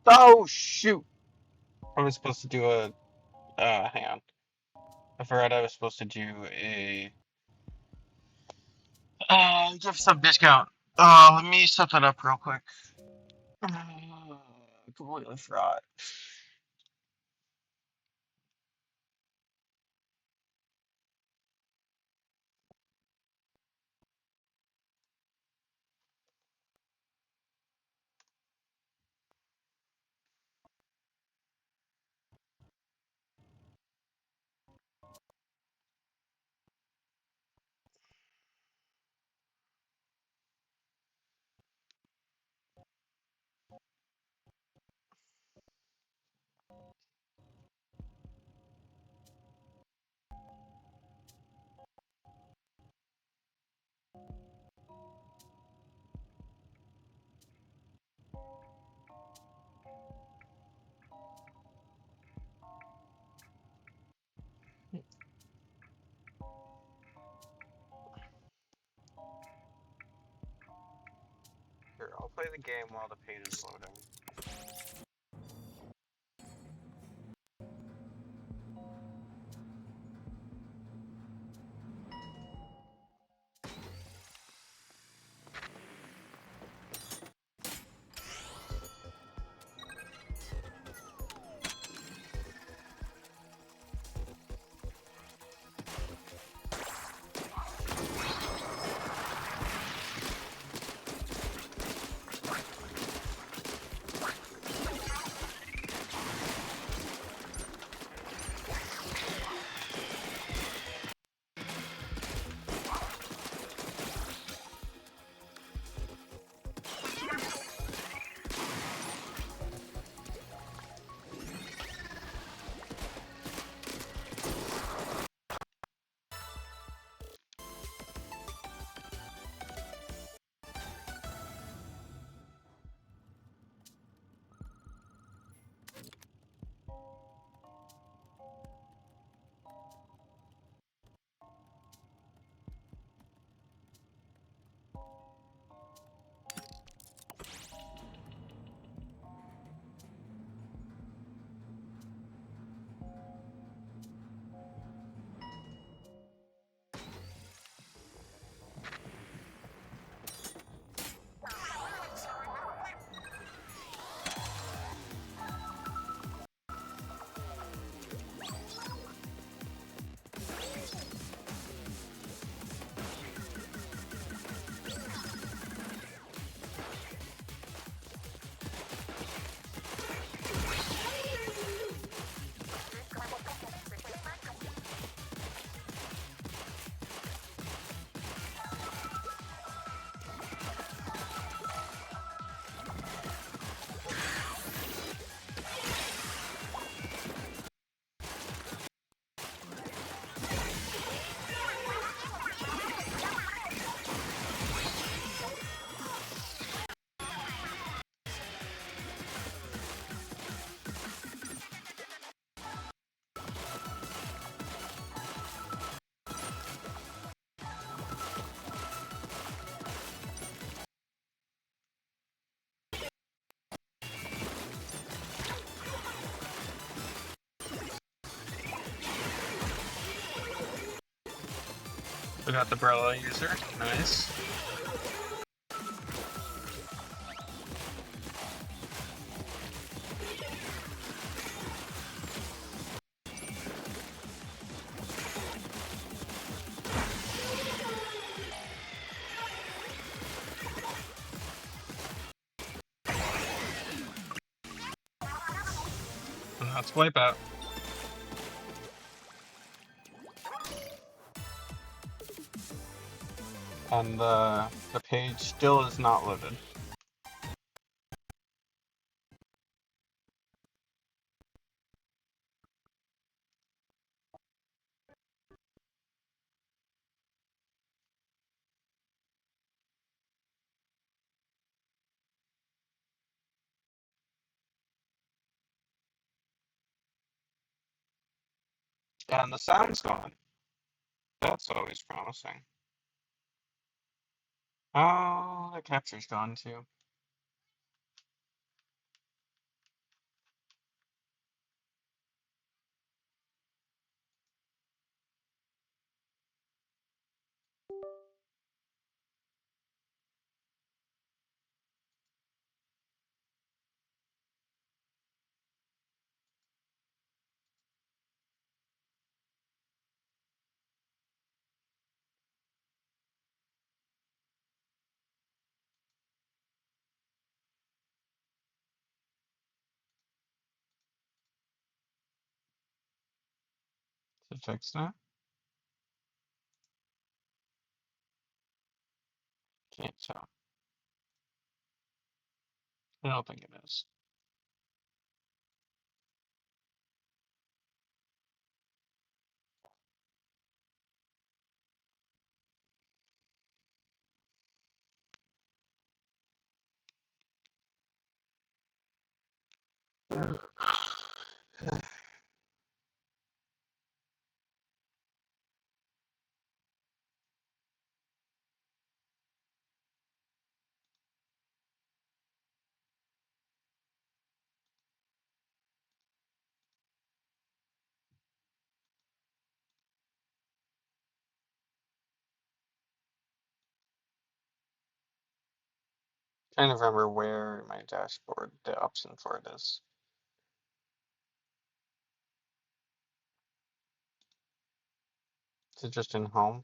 S7: Oh shoot! I was supposed to do a hang on. I forgot I was supposed to do a gift sub discount. Let me set that up real quick. Completely forgot. I'll play the game while the page is loading. We got the Brella user. Nice. And that's Wipeout. And the page still is not loaded. And the sound's gone. That's always promising. Oh, the capture's gone too. Is it fixed now? Can't tell. I don't think it is. Trying to remember where in my dashboard the option for it is. Is it just in home?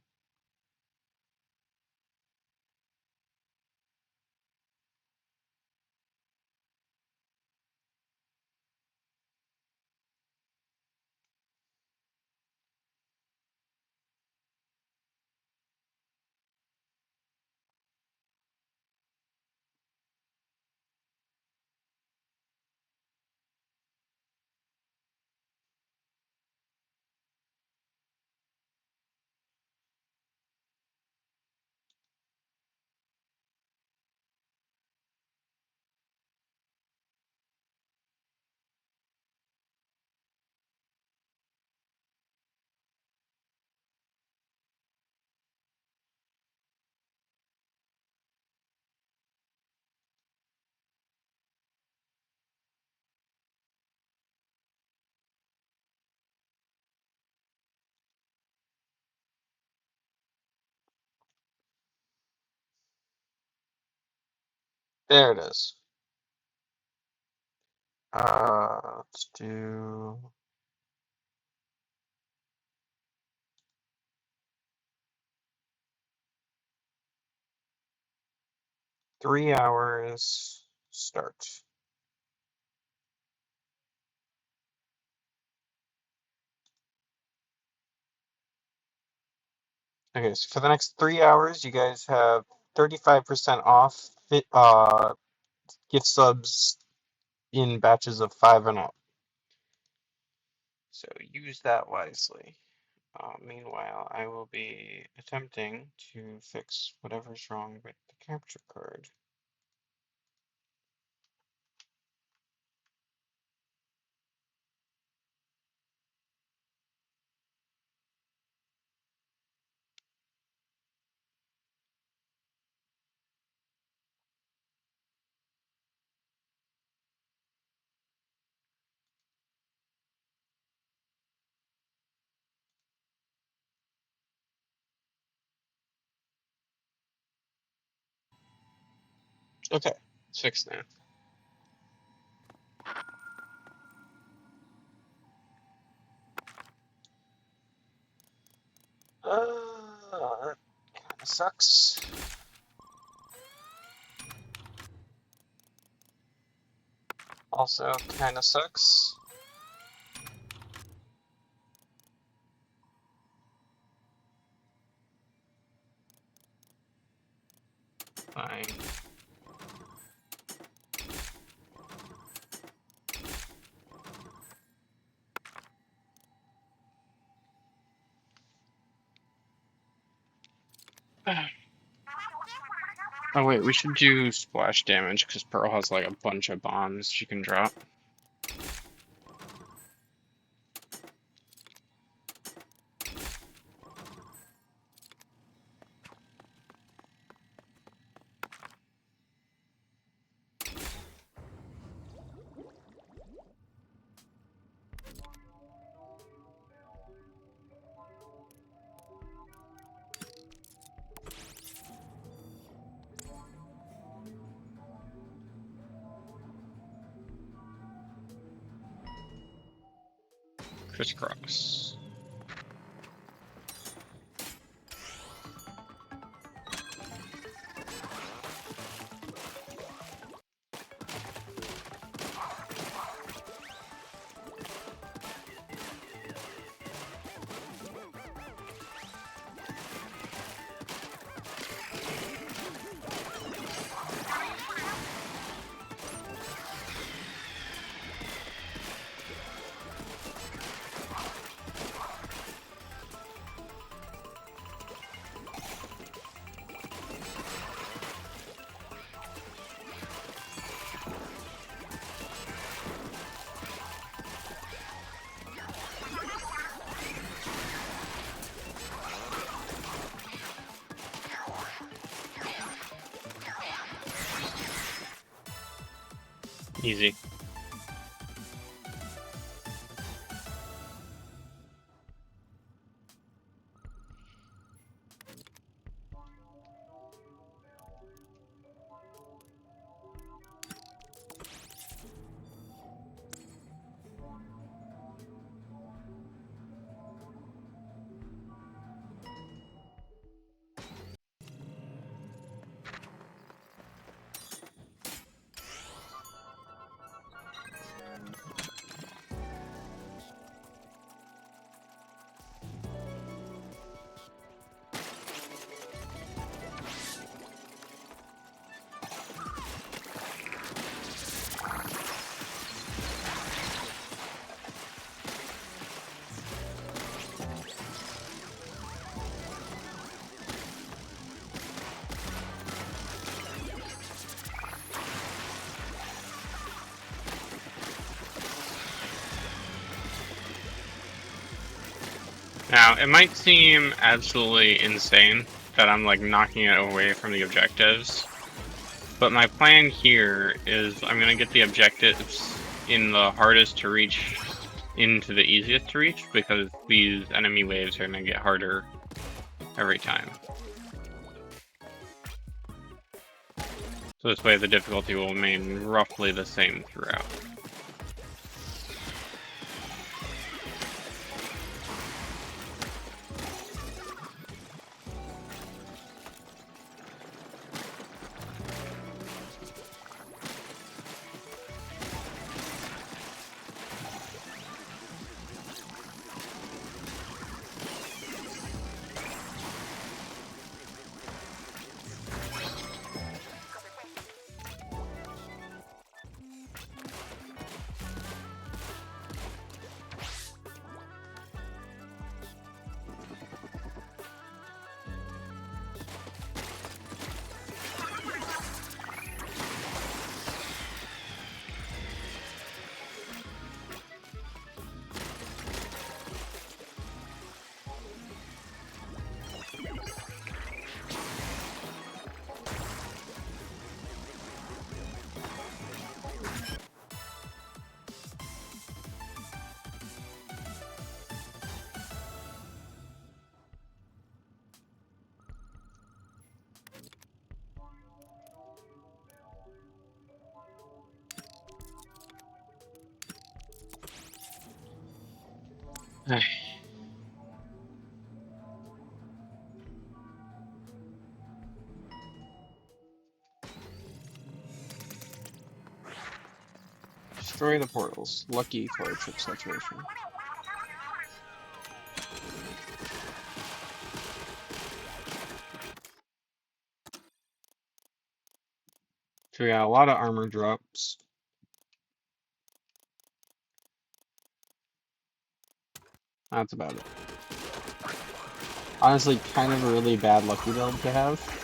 S7: There it is. Let's do 3 hours start. Okay, so for the next 3 hours, you guys have 35% off gift subs in batches of 5 and up. So use that wisely. Meanwhile, I will be attempting to fix whatever's wrong with the capture card. Okay, it's fixed now. That kinda sucks. Also kinda sucks. Fine. Oh wait, we should do splash damage because Pearl has like a bunch of bombs she can drop. Crisscross. Easy.
S1: Now, it might seem absolutely insane that I'm like knocking it away from the objectives, but my plan here is I'm gonna get the objectives in the hardest to reach into the easiest to reach, because these enemy waves are gonna get harder every time. So this way the difficulty will remain roughly the same throughout.
S7: Destroy the portals. Lucky for a chip saturation. So we got a lot of armor drops. That's about it. Honestly, kind of a really bad lucky build to have.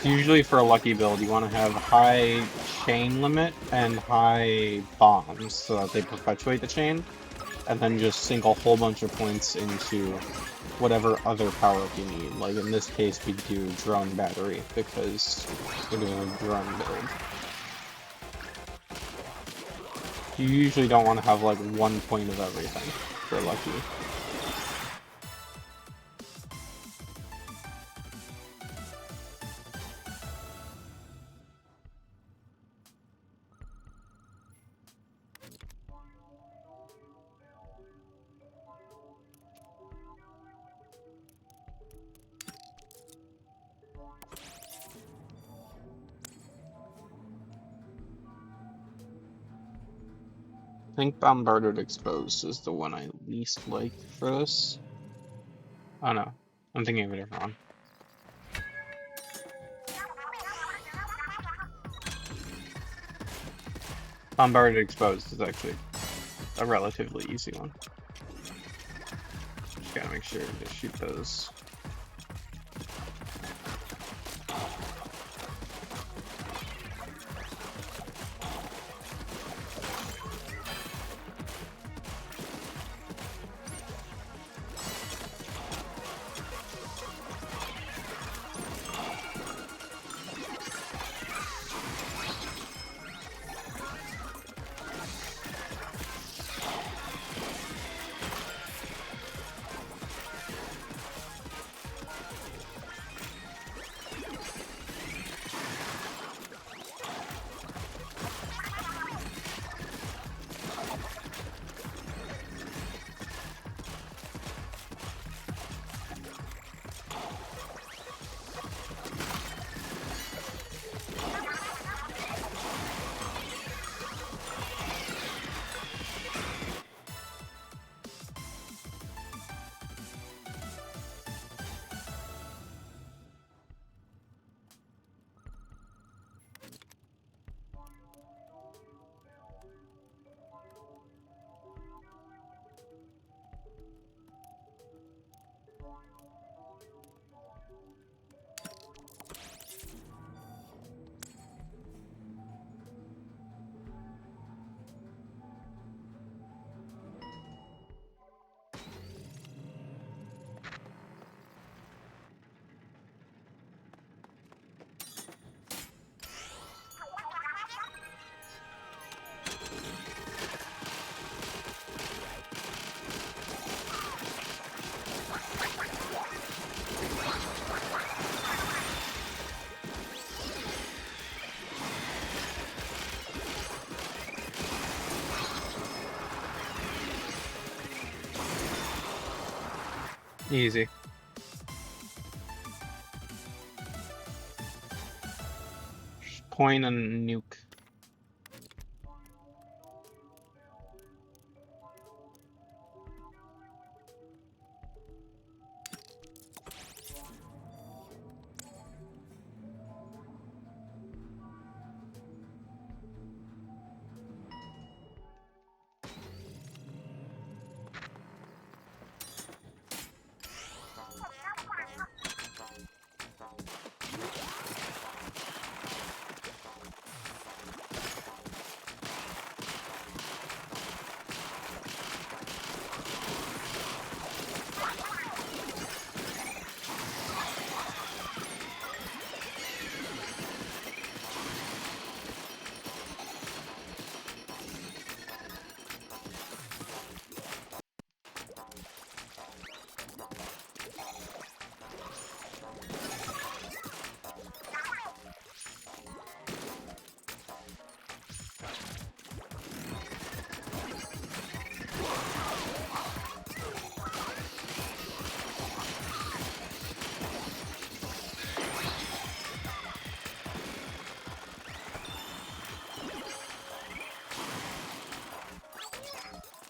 S7: Usually for a lucky build, you want to have high chain limit and high bombs so that they perpetuate the chain, and then just sink a whole bunch of points into whatever other power-up you need. Like in this case, we do drone battery because we're doing a drone build. You usually don't want to have like 1 point of everything for lucky. I think Bombarded Exposed is the one I least like for this. Oh no, I'm thinking of a different one. Bombarded Exposed is actually a relatively easy one. Just gotta make sure to shoot those. Easy. Just point and nuke.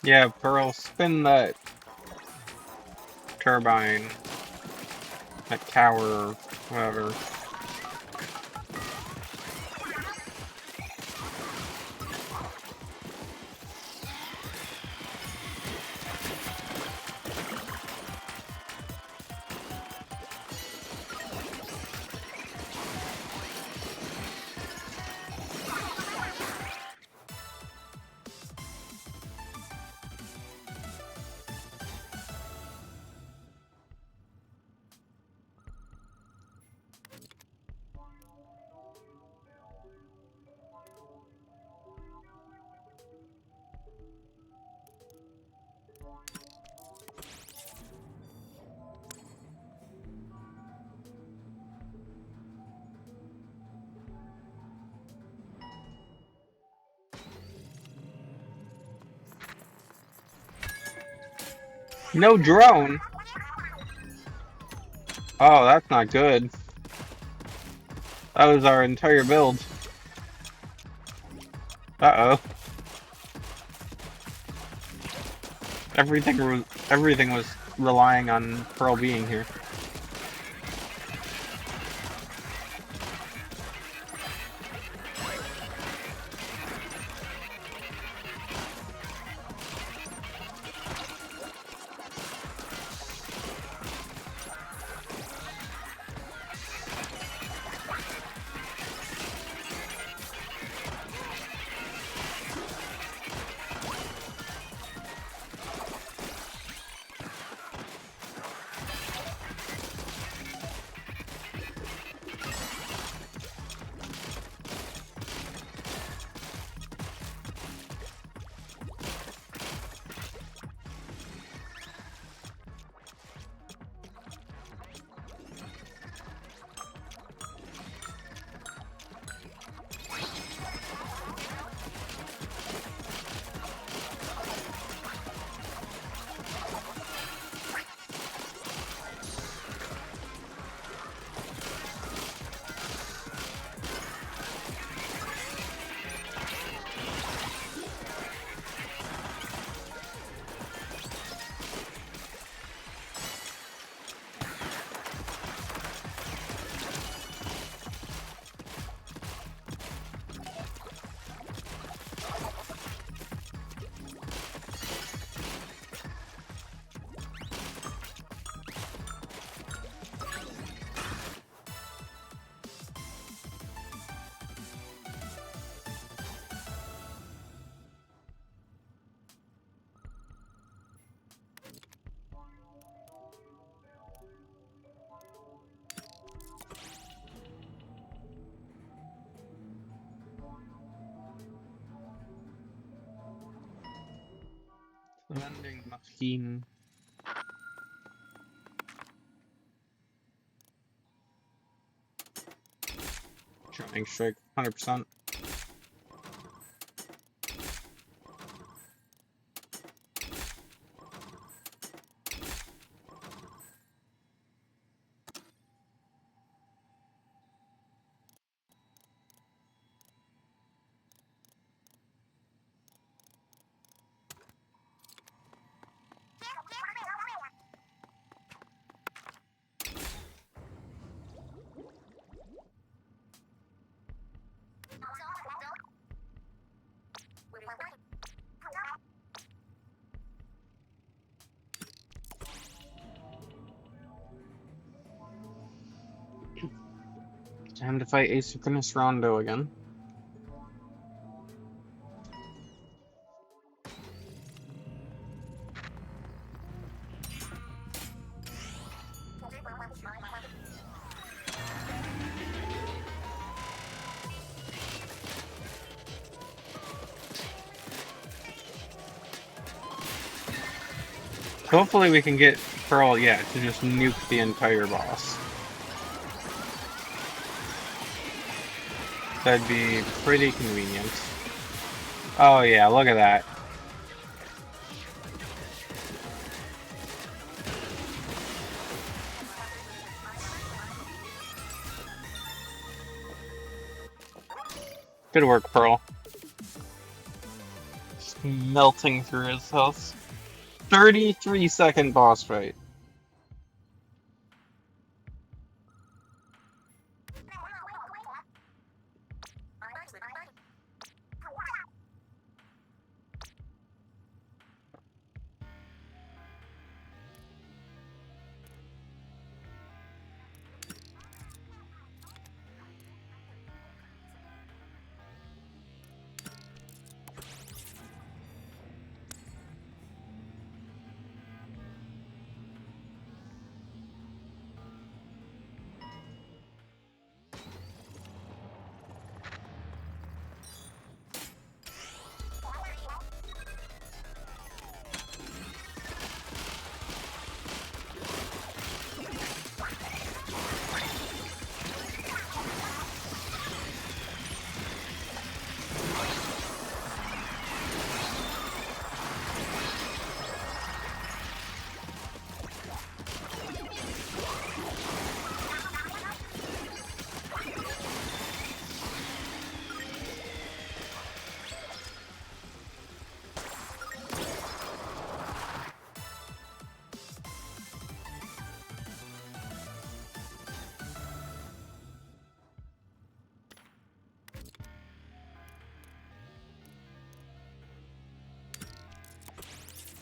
S7: Yeah, Pearl, spin that turbine, that tower, or whatever. No drone? Oh, that's not good. That was our entire build. Uh-oh. Everything was relying on Pearl being here. Vending machine. Shining strike, 100%. Time to fight Asynchronous Rondo again. Hopefully we can get Pearl, yeah, to just nuke the entire boss. That'd be pretty convenient. Oh yeah, look at that. Good work, Pearl. Just melting through his health. 33-second boss fight.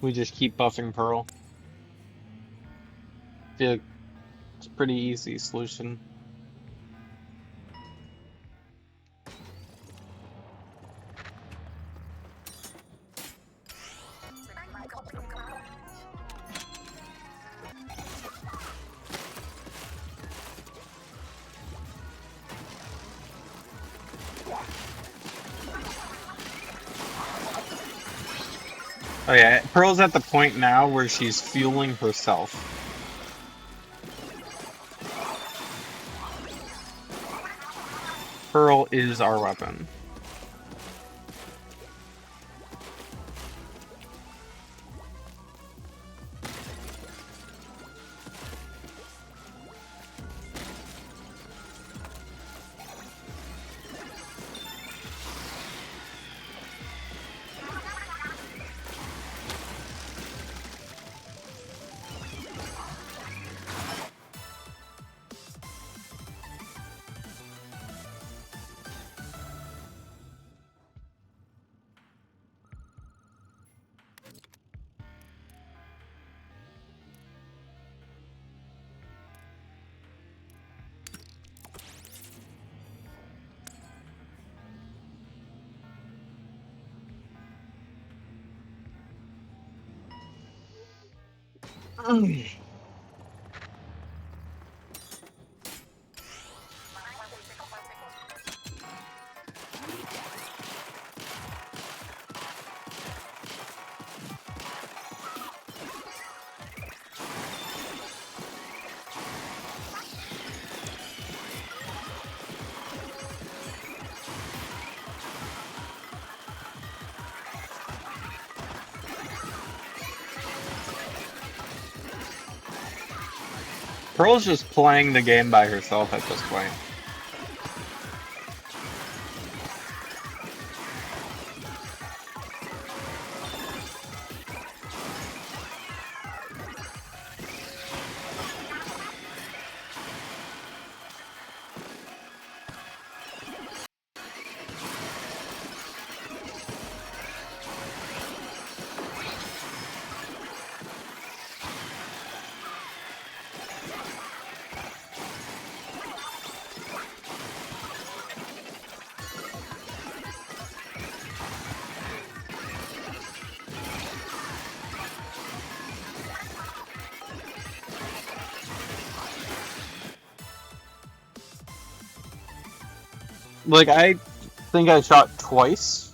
S7: We just keep buffing Pearl. Feel like it's a pretty easy solution. Oh yeah, Pearl's at the point now where she's fueling herself. Pearl is our weapon. Pearl's just playing the game by herself at this point. Like, I think I shot twice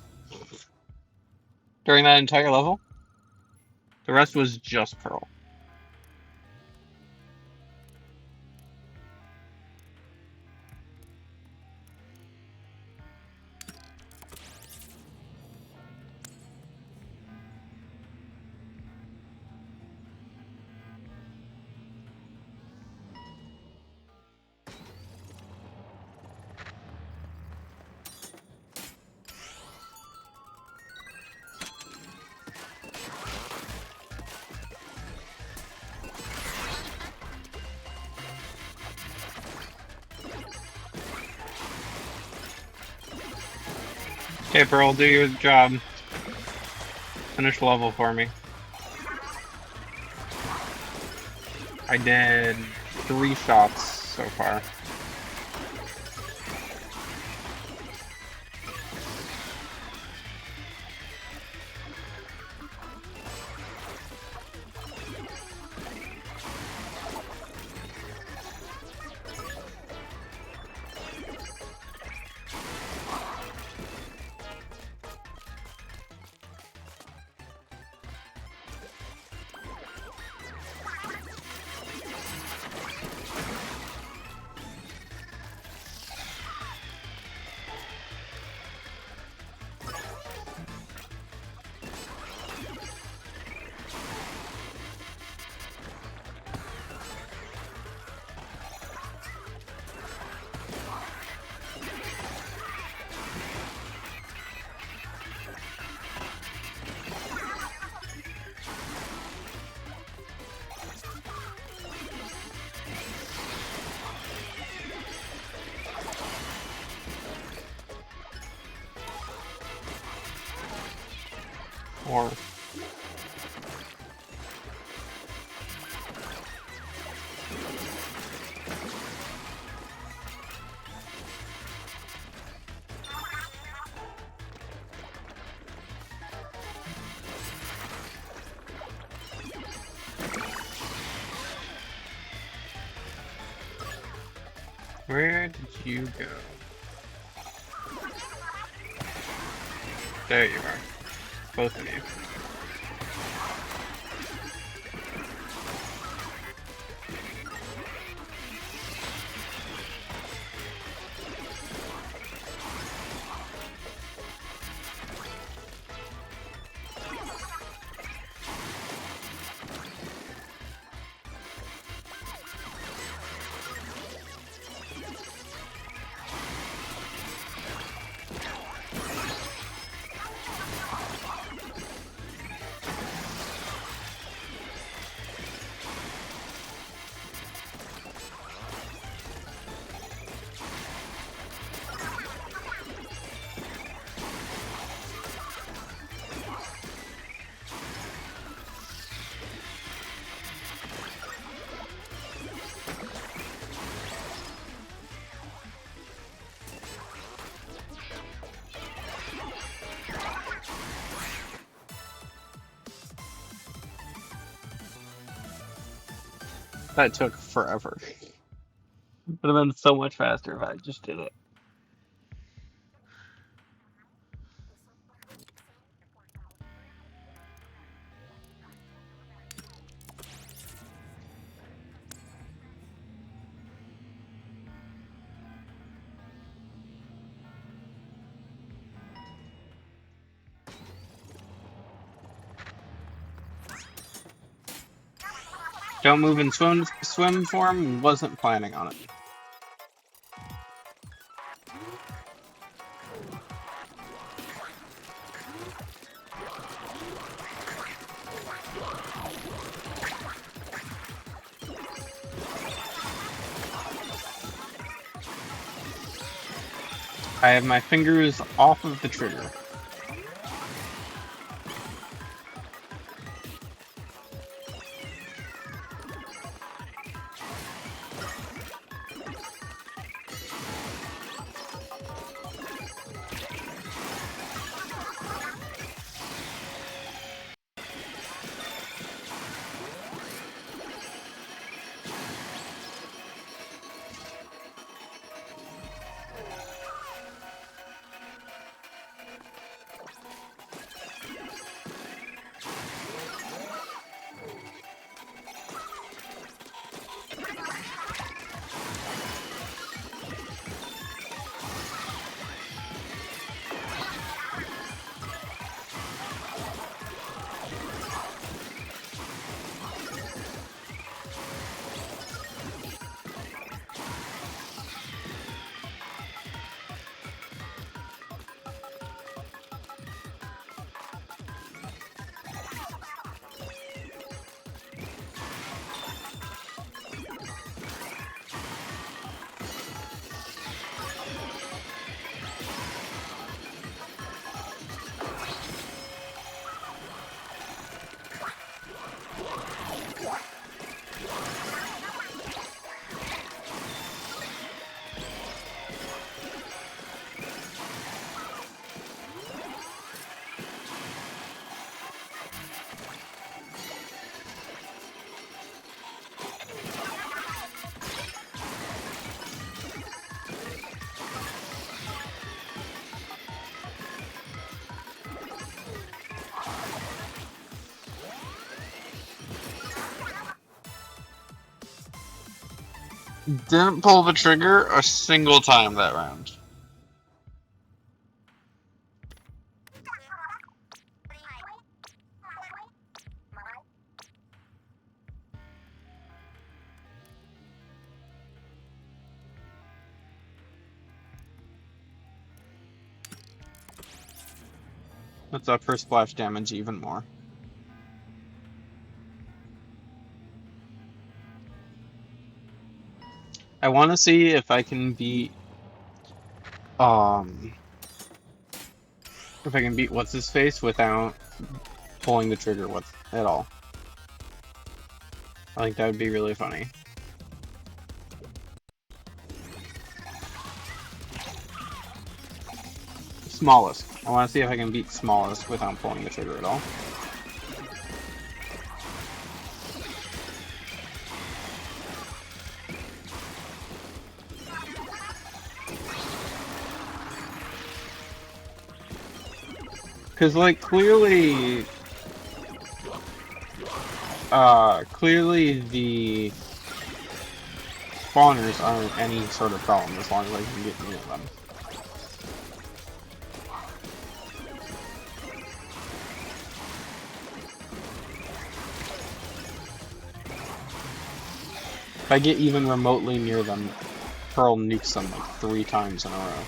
S7: during that entire level. The rest was just Pearl. Okay, Pearl, do your job. Finish the level for me. I did 3 shots so far. Or where did you go? There you are. Both of you. That took forever. Would have been so much faster if I just did it. Don't move in swim form. Wasn't planning on it. I have my fingers off of the trigger. Didn't pull the trigger a single time that round. Let's up her splash damage even more. I want to see if I can beat what's his face without pulling the trigger at all. I think that would be really funny. Smallest. I want to see if I can beat Smallest without pulling the trigger at all. Because, like, clearly the spawners aren't any sort of problem as long as I can get near them. If I get even remotely near them, Pearl nukes them like 3 times in a row.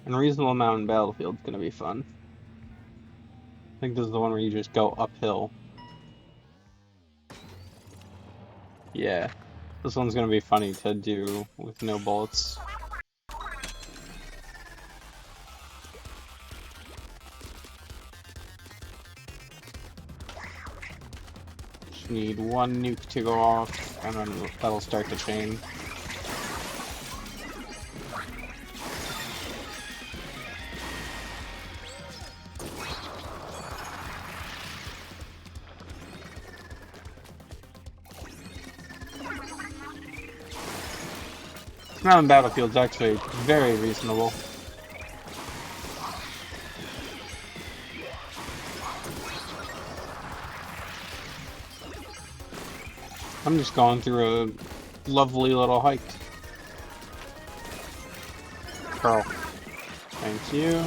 S7: Unreasonable Mountain Battlefield's gonna be fun. I think this is the one where you just go uphill. Yeah. This one's gonna be funny to do with no bullets. Just need 1 nuke to go off, and then that'll start the chain. Mountain Battlefield's actually very reasonable. I'm just going through a lovely little hike. Pearl. Thank you.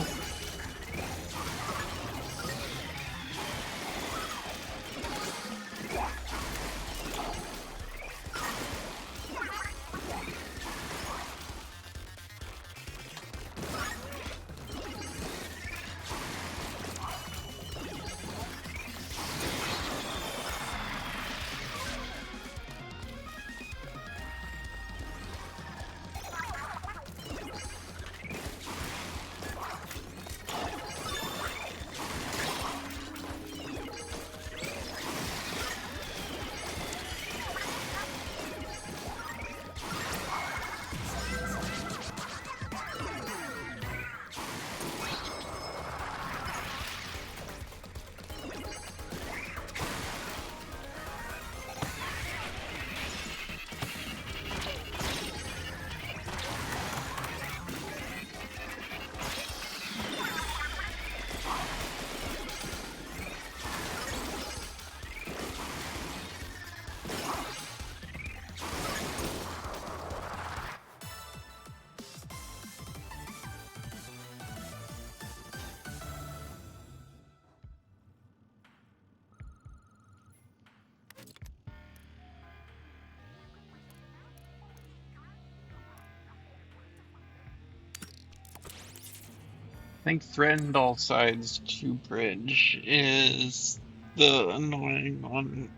S7: think threatened all sides to bridge is the annoying one.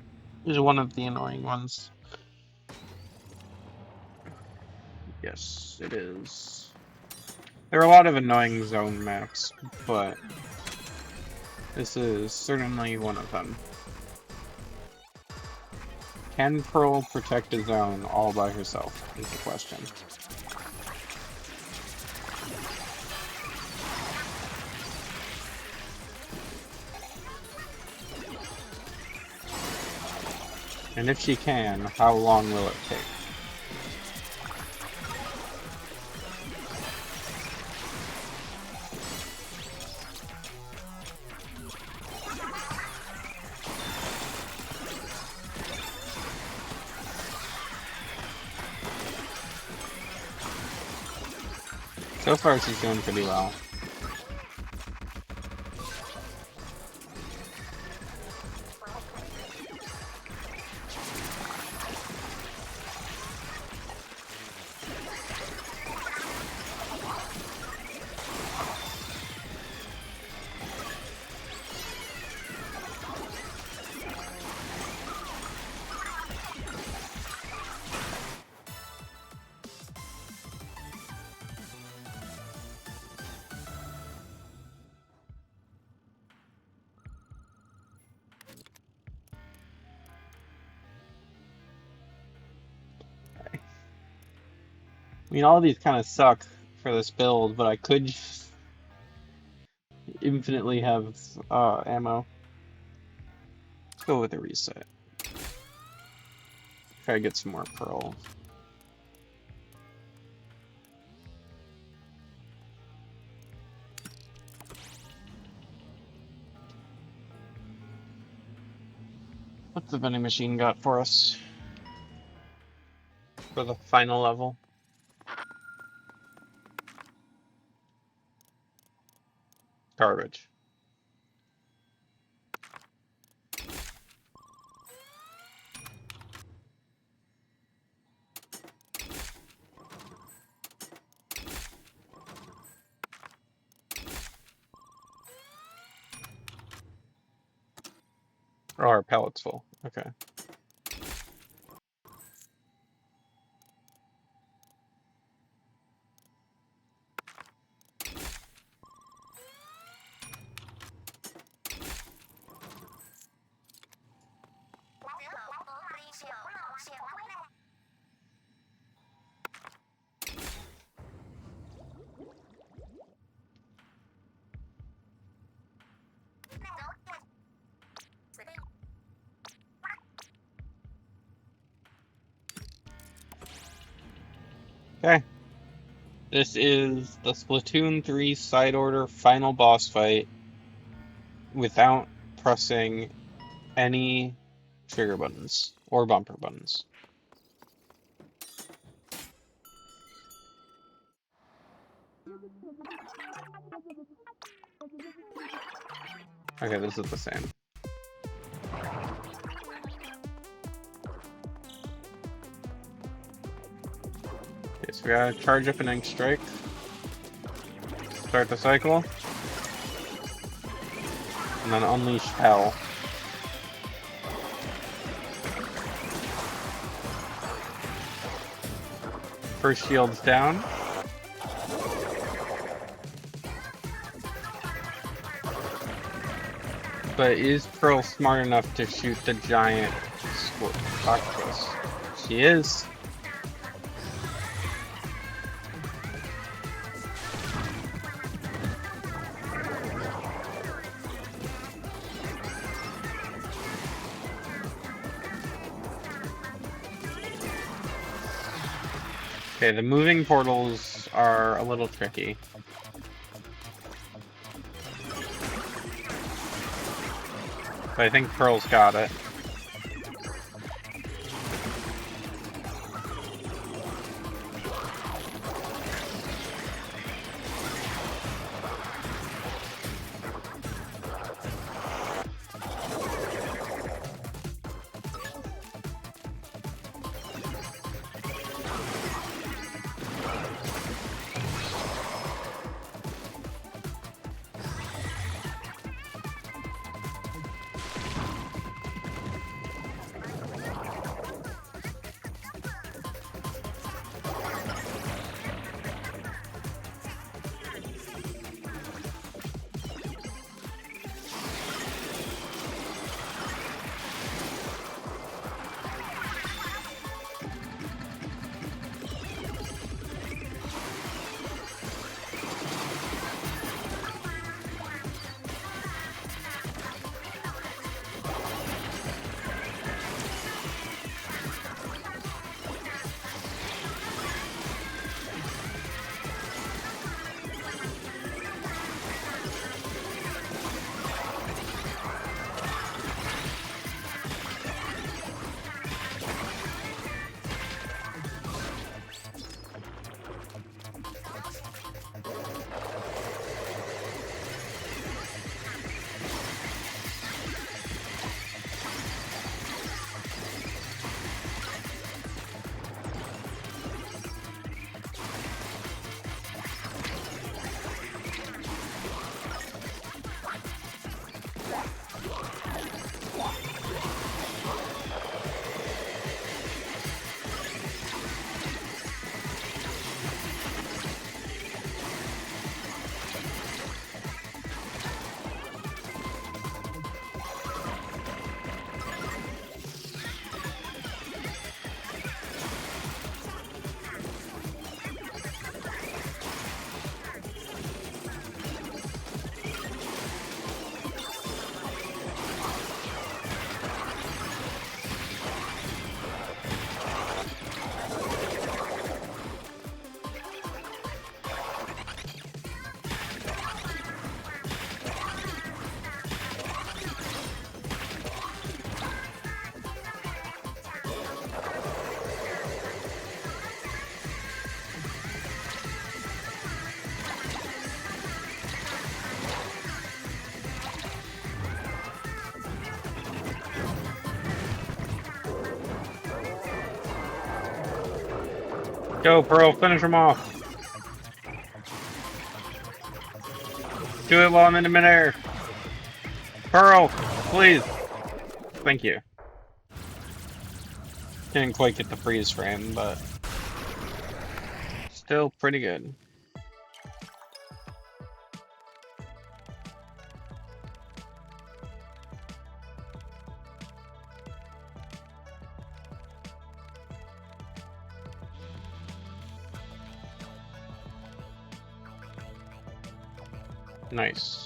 S7: Is one of the annoying ones. Yes, it is. There are a lot of annoying zone maps, but this is certainly one of them. Can Pearl protect a zone all by herself is the question. And if she can, how long will it take? So far, she's doing pretty well. I mean, all of these kind of suck for this build, but I could just infinitely have ammo. Let's go with a reset. Try to get some more pearl. What's the vending machine got for us? For the final level? Garbage. Oh, our pallet's full. Okay. Okay. This is the Splatoon 3 side order final boss fight without pressing any trigger buttons or bumper buttons. Okay, this is the same. Okay, so we gotta charge up an Ink Strike. Start the cycle. And then unleash hell. First shield's down. But is Pearl smart enough to shoot the giant octopus? She is. Okay, the moving portals are a little tricky. But I think Pearl's got it. Go, Pearl, finish him off. Do it while I'm in the midair. Pearl, please. Thank you. Didn't quite get the freeze frame, but still pretty good. Nice.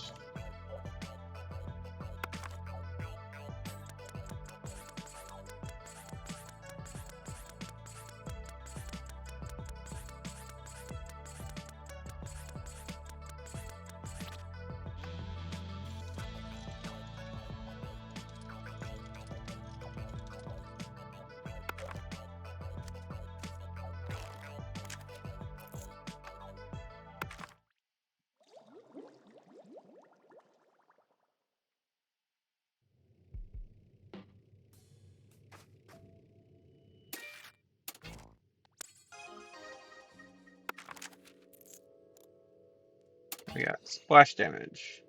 S7: We got splash damage.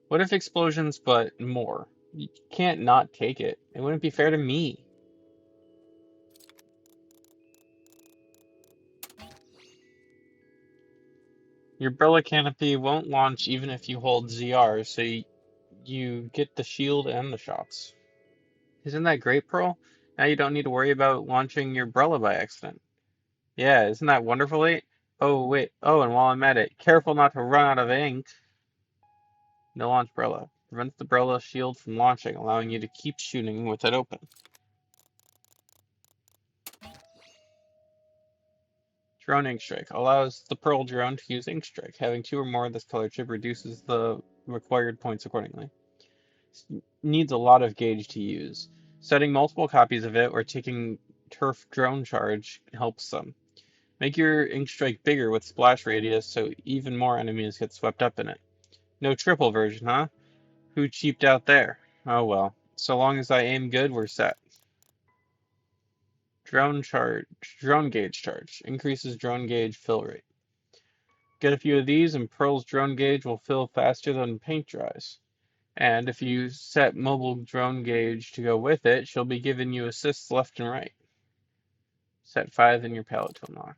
S7: What if explosions, but more? You can't not take it. It wouldn't be fair to me. Your Umbrella Canopy won't launch even if you hold ZR, so you get the shield and the shots. Isn't that great, Pearl? Now you don't need to worry about launching your Umbrella by accident. Yeah, isn't that wonderful, 8? Oh, wait. Oh, and while I'm at it, careful not to run out of ink. No launch Umbrella. Prevents the Umbrella shield from launching, allowing you to keep shooting with it open. Drone Ink Strike allows the Pearl drone to use Ink Strike. Having 2 or more of this color chip reduces the required points accordingly. Needs a lot of gauge to use. Setting multiple copies of it or taking Turf Drone Charge helps some. Make your Ink Strike bigger with splash radius so even more enemies get swept up in it. No triple version, huh? Who cheaped out there? Oh well. So long as I aim good, we're set. Drone gauge charge. Increases drone gauge fill rate. Get a few of these and Pearl's drone gauge will fill faster than paint dries. And if you set mobile drone gauge to go with it, she'll be giving you assists left and right. Set 5 in your palette to unlock.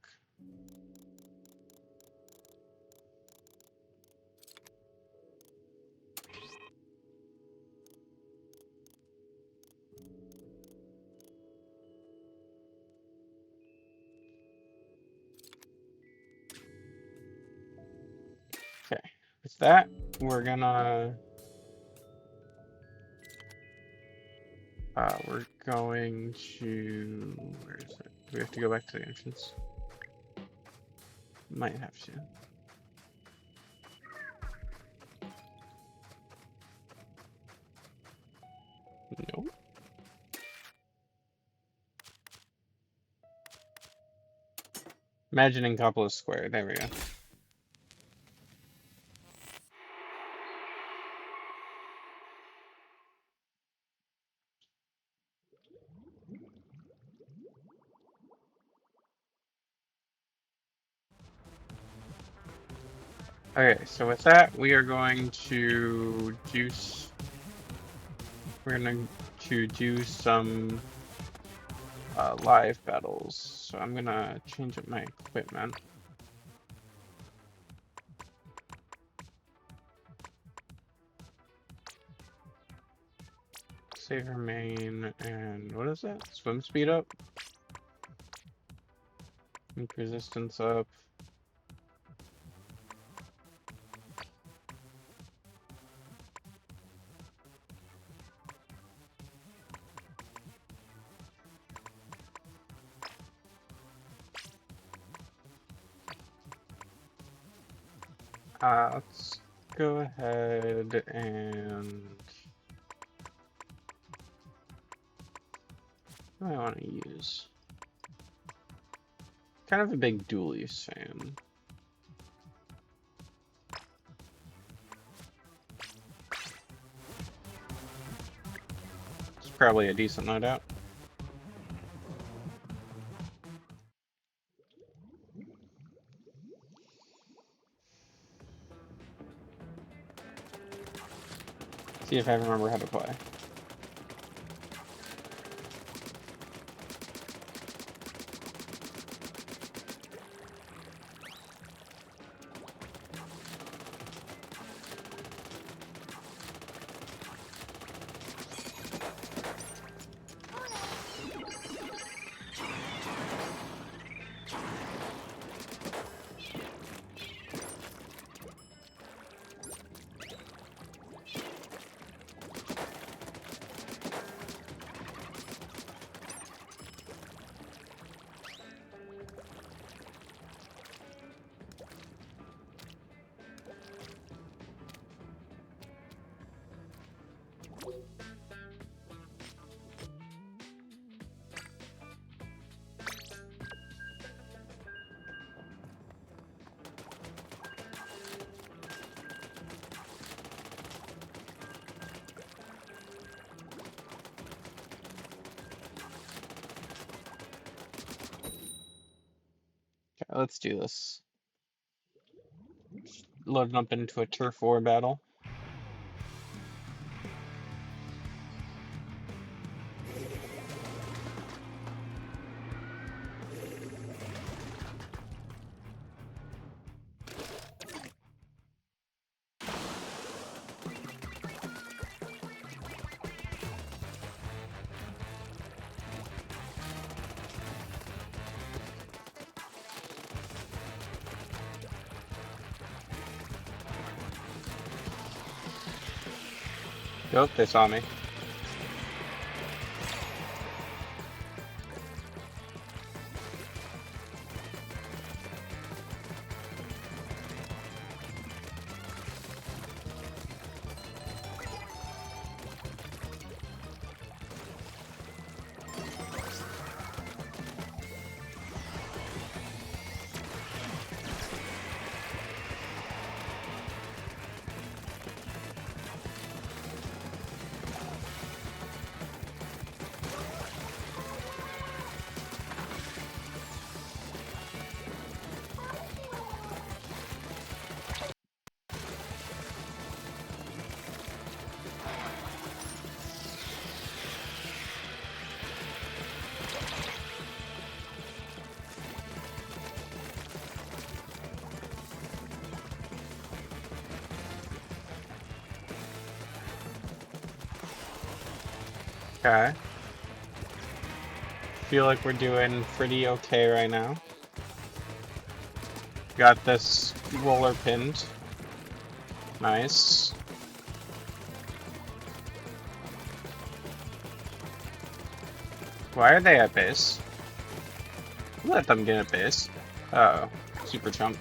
S7: Okay, with that, we're going to where is it? Do we have to go back to the entrance? Might have to. Nope. Imagining Coppola Square, there we go. Okay, so with that, we are going to do some live battles. So I'm gonna change up my equipment. Save her main and what is that? Swim speed up. Ink resistance up. Let's go ahead and what do I want to use? Kind of a big dual use fan. It's probably a decent loadout. See if I remember how to play. Okay, let's do this. Loading up into a turf war battle. Nope, they saw me. Okay. Feel like we're doing pretty okay right now. Got this roller pinned. Nice. Why are they at base? Let them get at base. Oh, super chump.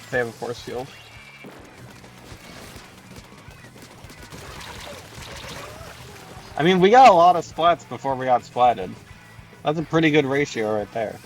S7: They have a force field. I mean, we got a lot of splats before we got splatted. That's a pretty good ratio right there.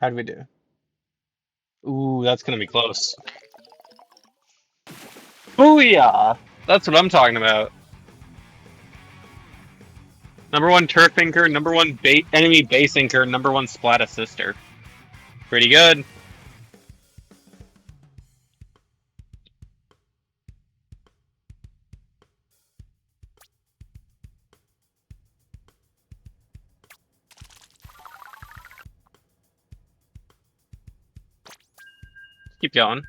S7: How'd we do? Ooh, that's gonna be close. Booyah! That's what I'm talking about. #1 turf inker, #1 enemy base inker, #1 splat assister. Pretty good. Keep going.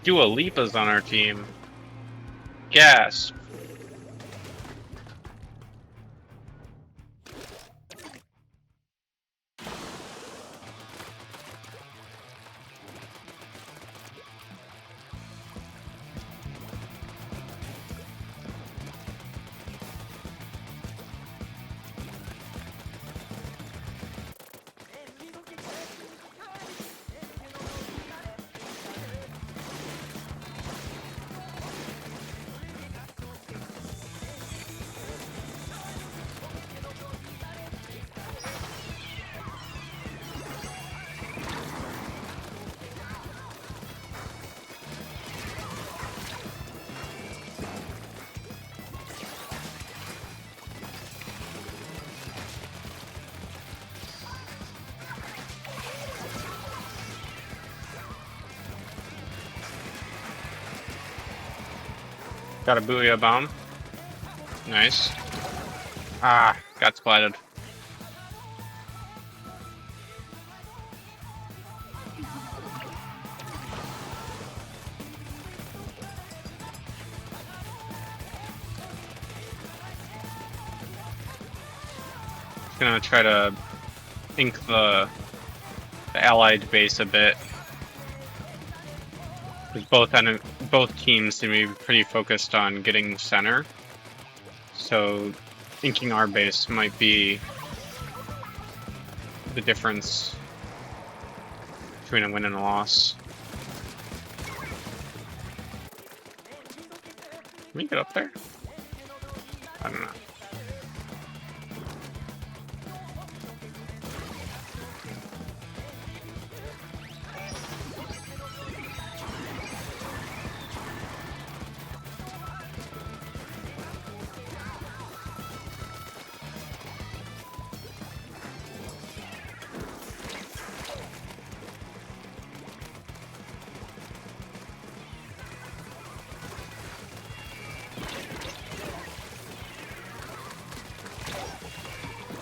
S7: Dua Lipa's on our team. Gas. Got a Booyah bomb. Nice. Ah, got splatted. Gonna try to ink the allied base a bit. Because both teams seem to be pretty focused on getting center. So inking our base might be the difference between a win and a loss. Can we get up there? I don't know.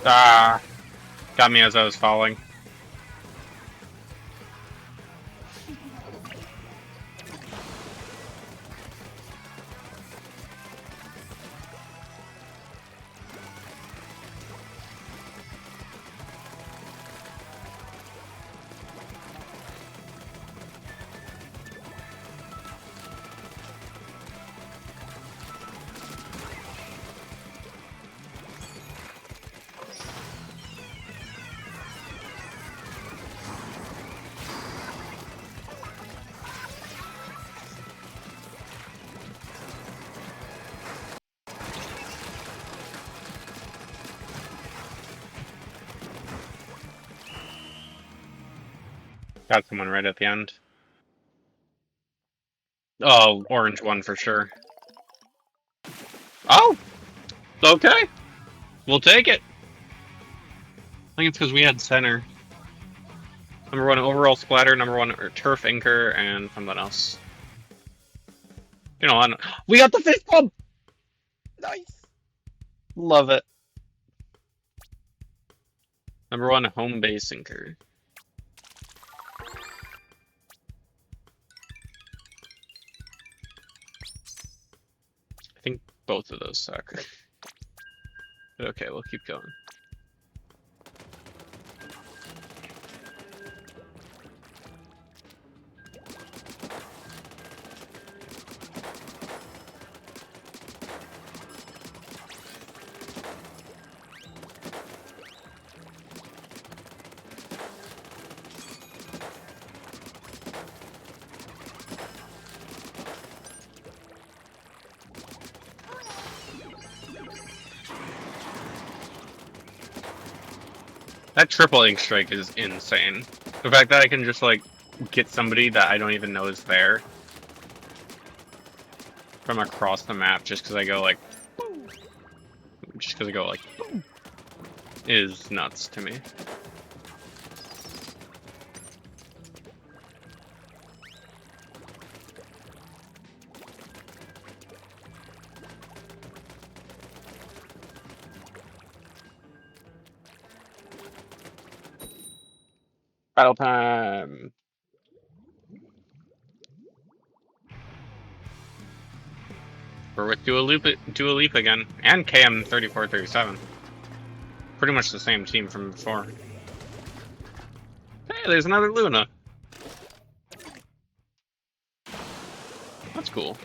S7: Ah, got me as I was falling. Got someone right at the end. Oh, orange one for sure. Oh! Okay! We'll take it! I think it's because we had center. Number 1 overall splatter, number 1 turf inker, and something else. You know, we got the fist bump! Nice! Love it. Number 1 home base inker. I think both of those suck. But okay, we'll keep going. That triple ink strike is insane. The fact that I can just like get somebody that I don't even know is there from across the map just because I go like is nuts to me. Battle time. We're with Dua Lipa again, and KM3437. Pretty much the same team from before. Hey, there's another Luna. That's cool.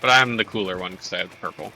S7: But I'm the cooler one because I have the purple.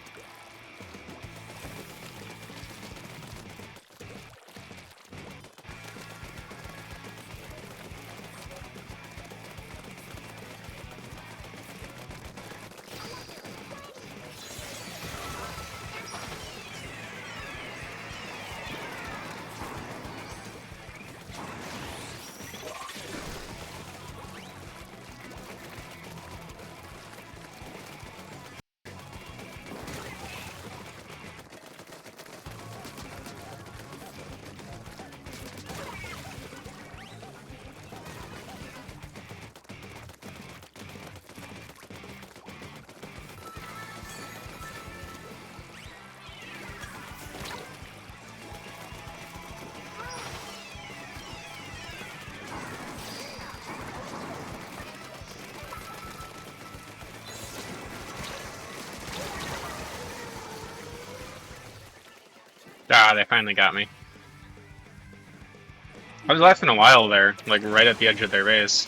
S7: Ah, they finally got me. I was lasting a while there, like right at the edge of their base.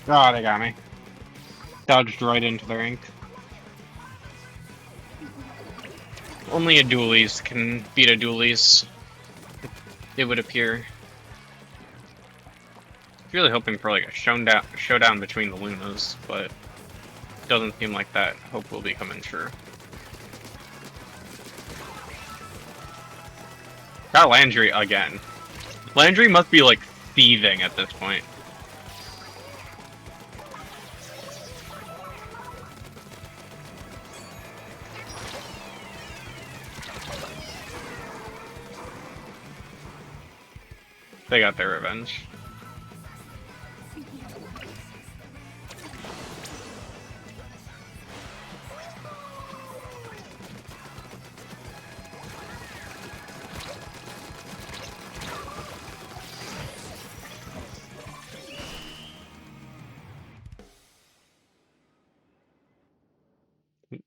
S7: Oh, they got me. Dodged right into their ink. Only a dualies can beat a dualies, it would appear. Really hoping for like a showdown between the Lunas, but it doesn't seem like that hope will be coming true. Got Landry again. Landry must be like thieving at this point. They got their revenge.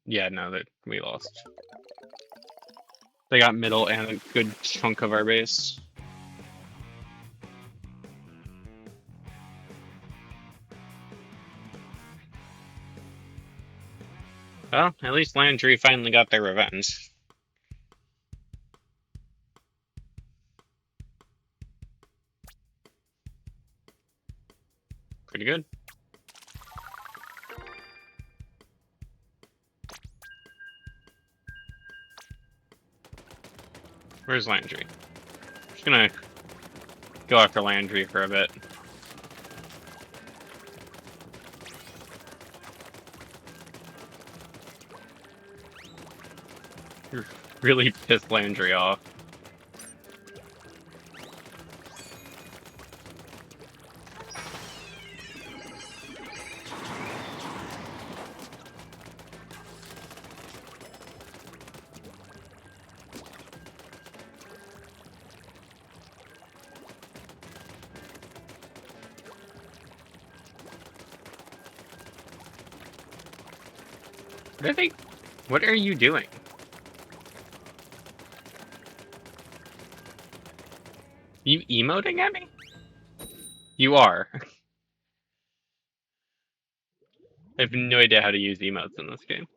S7: Yeah, no, that we lost. They got middle and a good chunk of our base.
S1: Well, at least Landry finally got their revenge. Pretty good. Where's Landry? Just gonna go after Landry for a bit. You're really pissed Landry off. What are they? What are you doing? You emoting at me? You are. I have no idea how to use emotes in this game.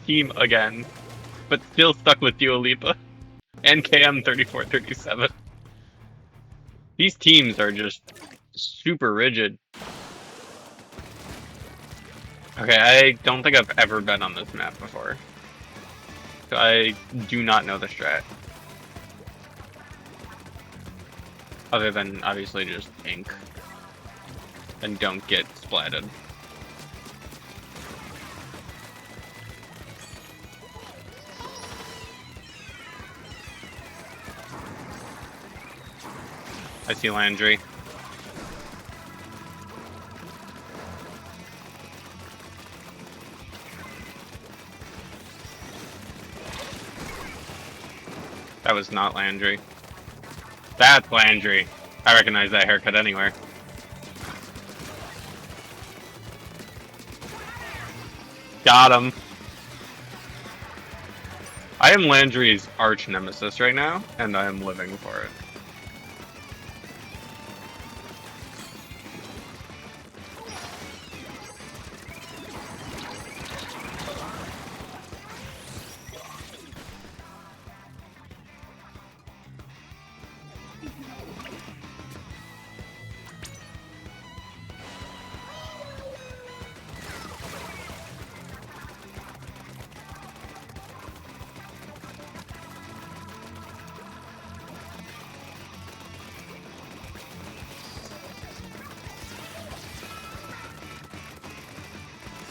S1: Team again, but still stuck with Dua Lipa and KM3437. These teams are just super rigid. Okay, I don't think I've ever been on this map before. So I do not know the strat. Other than, obviously, just ink. And don't get splatted. I see Landry. That was not Landry. That's Landry. I recognize that haircut anywhere. Got him. I am Landry's arch nemesis right now, and I am living for it.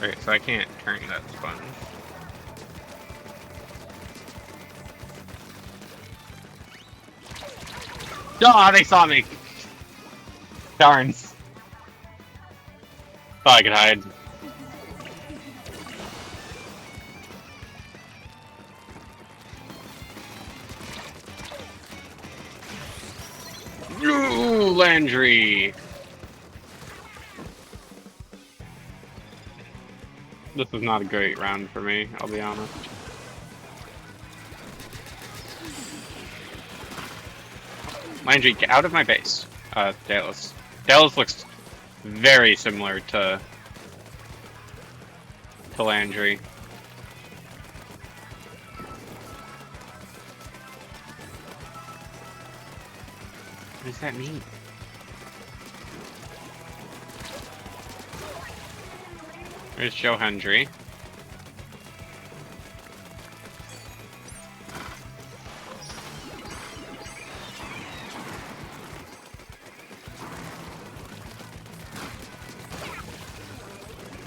S1: Okay, so I can't turn that sponge. Oh, they saw me! Darns. Thought I could hide. Ooh, Landry! This is not a great round for me, I'll be honest. Landry, get out of my base. Dallas. Dallas looks very similar to Landry. What does that mean? There's Joe Hendry.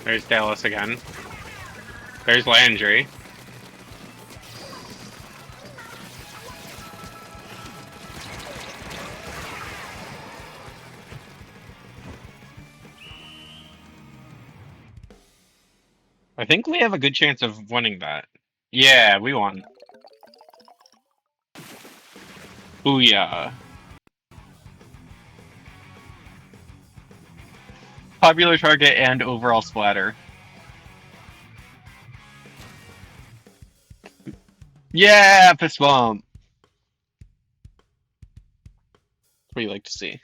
S1: There's Dallas again. There's Landry. I think we have a good chance of winning that. Yeah, we won. Booyah. Popular target and overall splatter. Yeah, fist bump. That's what you like to see.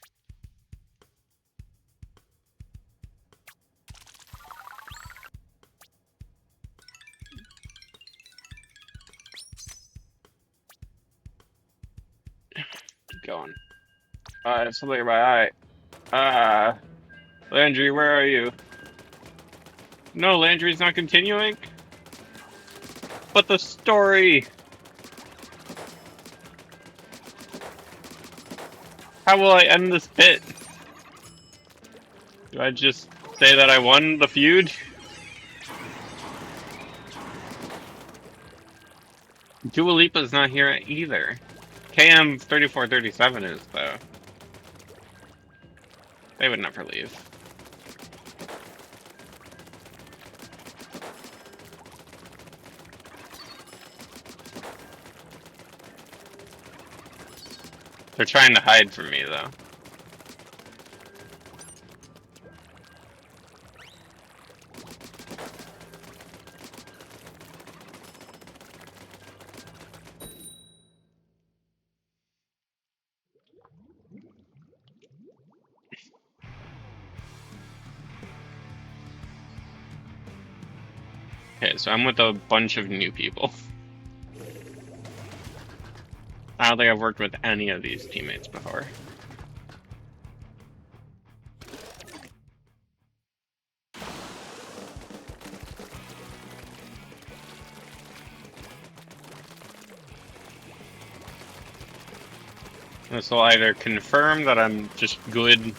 S1: going? I have something in my eye. Landry, where are you? No, Landry's not continuing. But the story. How will I end this bit? Do I just say that I won the feud? Dua Lipa's not here either. KM3437 is, though. They would never leave. They're trying to hide from me, though. Okay, so I'm with a bunch of new people. I don't think I've worked with any of these teammates before. This will either confirm that I'm just good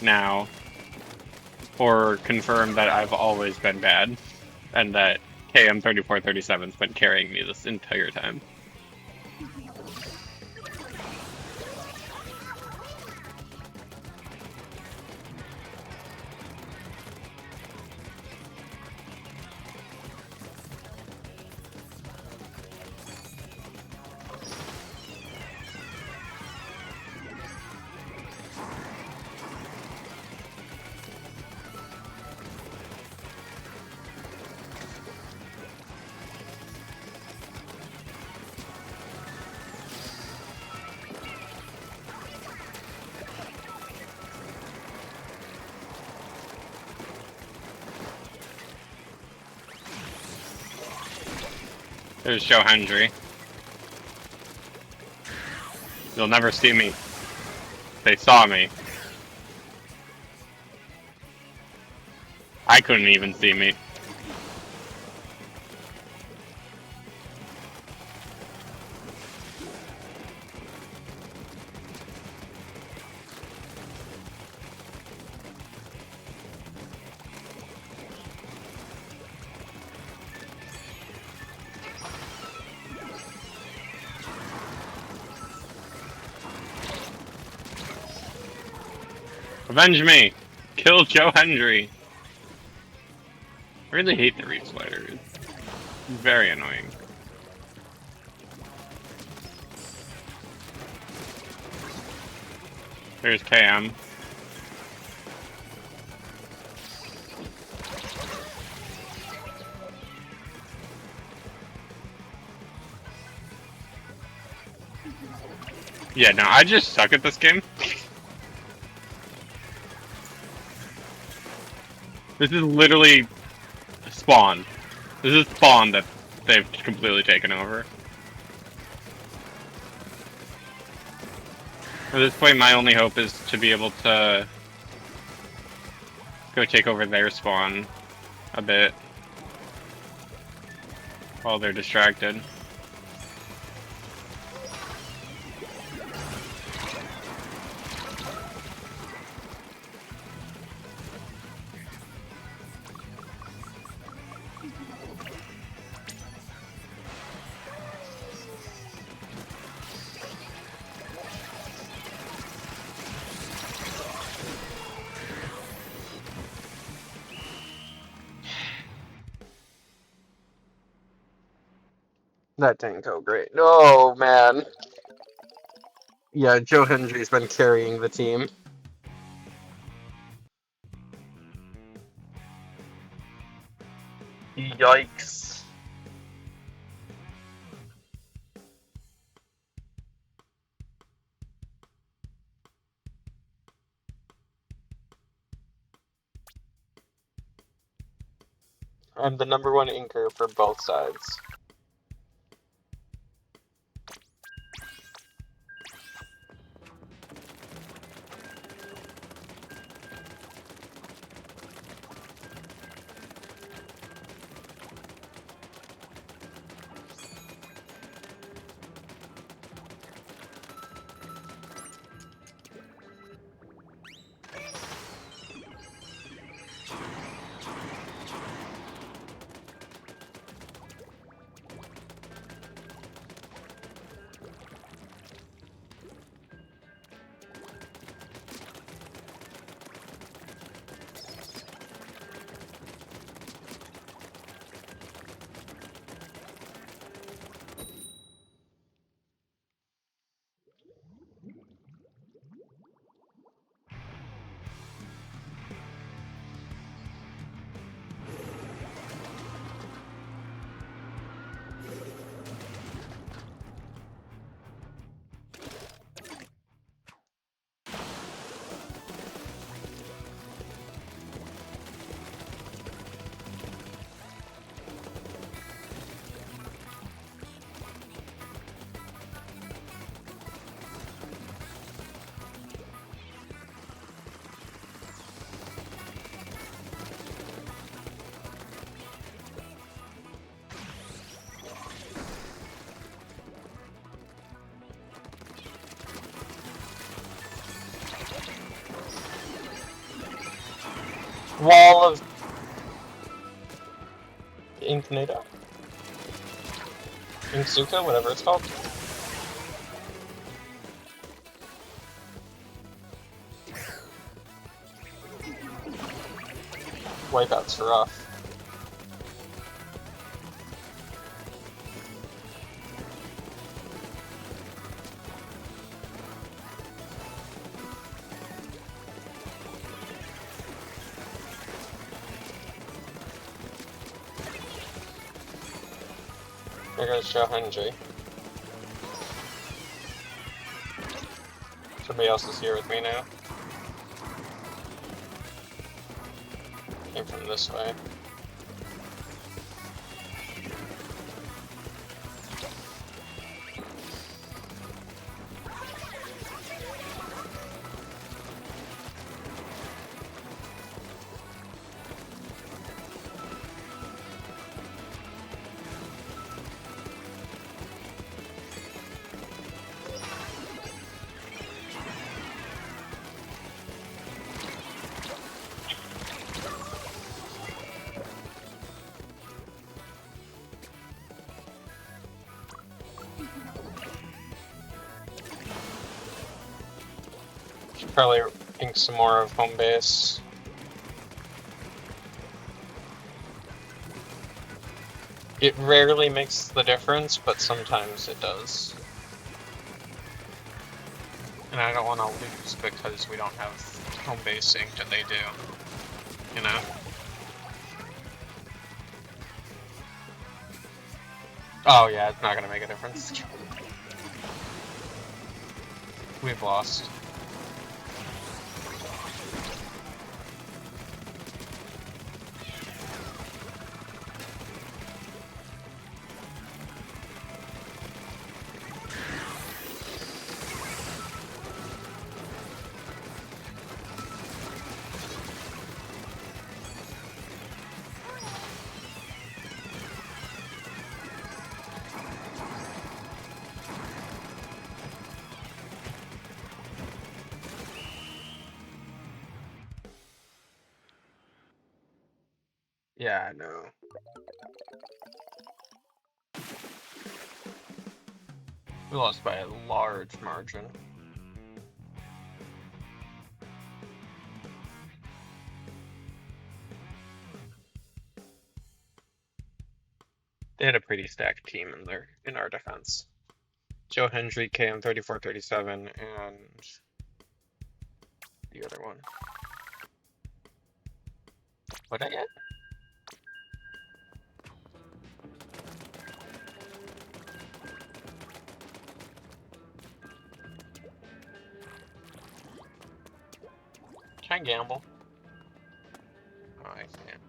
S1: now, or confirm that I've always been bad, and that KM3437's been carrying me this entire time. There's Joe Hendry. You'll never see me. They saw me. I couldn't even see me. Avenge me! Kill Joe Hendry! I really hate the Reef Slider. It's very annoying. There's KM. Yeah, no, I just suck at this game. This is literally Spawn. This is Spawn that they've completely taken over. At this point, my only hope is to be able to go take over their spawn a bit while they're distracted.
S6: That didn't go great. Oh, man. Yeah, Joe Hendry's been carrying the team. Yikes. I'm the #1 inker for both sides. Wall of Inknado? Inksuka, whatever it's called. Wipeout's rough. There goes Shohenji. Somebody else is here with me now. Came from this way. Should probably ink some more of home base. It rarely makes the difference, but sometimes it does. And I don't want to lose because we don't have home base inked and they do. You know? Oh yeah, it's not gonna make a difference. We've lost. Yeah, I know. We lost by a large margin. They had a pretty stacked team in our defense. Joe Hendry, KM 3437, and the other one. What'd I get? Can I gamble? Oh, I can't.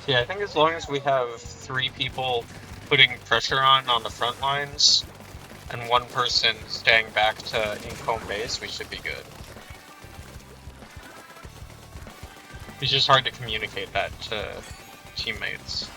S6: Yeah, I think as long as we have 3 people putting pressure on the front lines, and 1 person staying back to ink home base, we should be good. It's just hard to communicate that to teammates.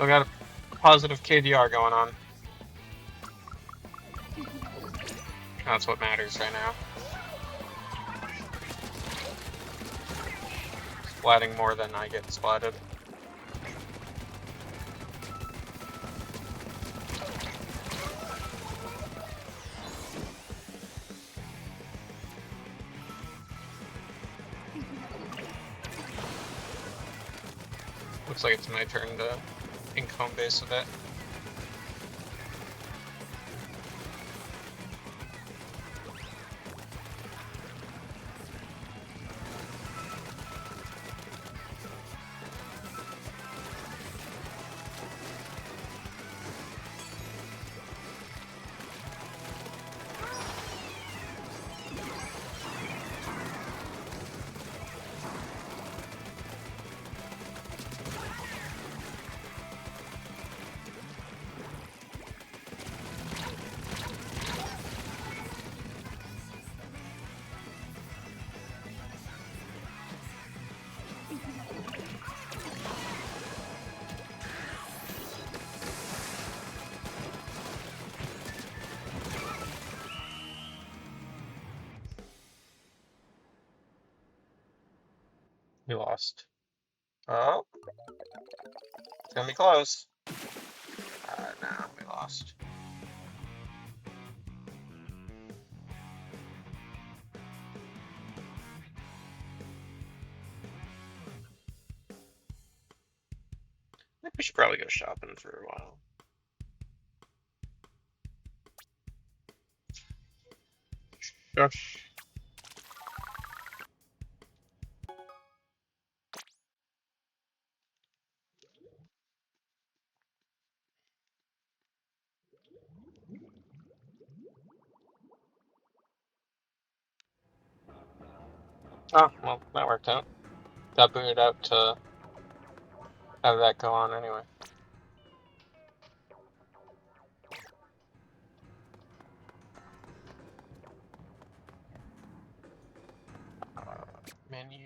S7: Still got a positive KDR going on. That's what matters right now. Splatting more than I get splatted. Looks like it's my turn to ink home base a bit. We lost. Oh, it's gonna be close. No, we lost. I think we should probably go shopping for a while. Shush. Oh, well, that worked out. Got booted out to have that go on anyway. Menu.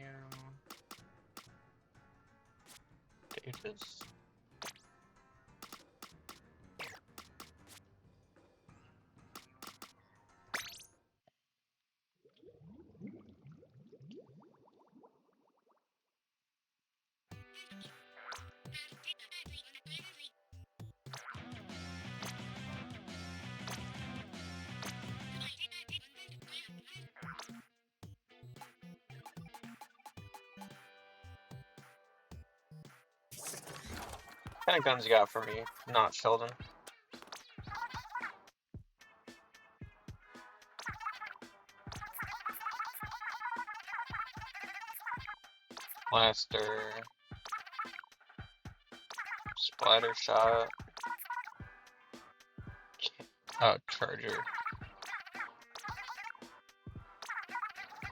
S7: Status. What kind of guns you got for me? Not Sheldon. Blaster. Splatter shot. Charger.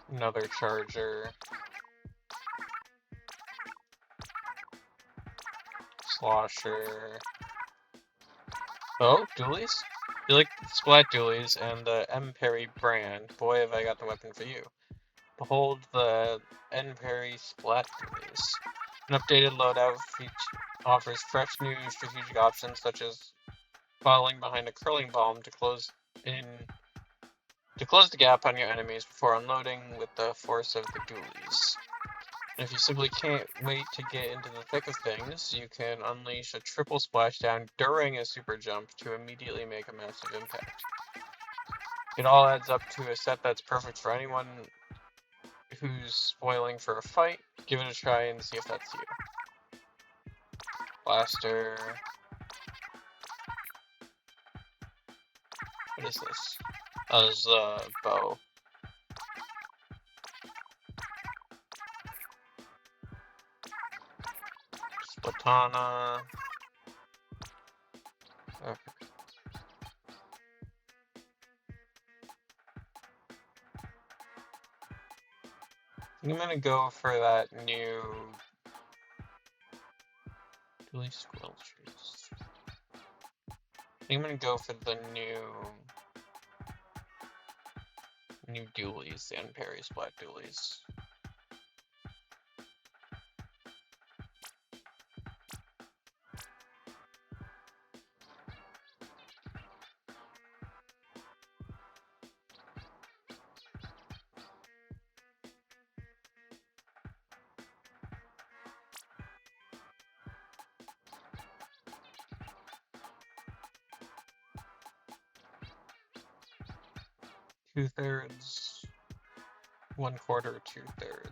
S7: Another charger. Slosher. Oh, dualies? You like splat dualies and the M. Perry brand. Boy, have I got the weapon for you. Behold the N. Perry splat dualies. An updated loadout offers fresh new strategic options such as following behind a curling bomb to close the gap on your enemies before unloading with the force of the dualies. And if you simply can't wait to get into the thick of things, you can unleash a triple splashdown during a super jump to immediately make a massive impact. It all adds up to a set that's perfect for anyone who's spoiling for a fight. Give it a try and see if that's you. Blaster. What is this? Oh, this is a bow. Splatana. Okay. I'm gonna go for that new Dually Squirrel Trees. I'm gonna go for the new dualies, the N. Perry splat dualies.
S6: 2/3, 1/4, 2/3.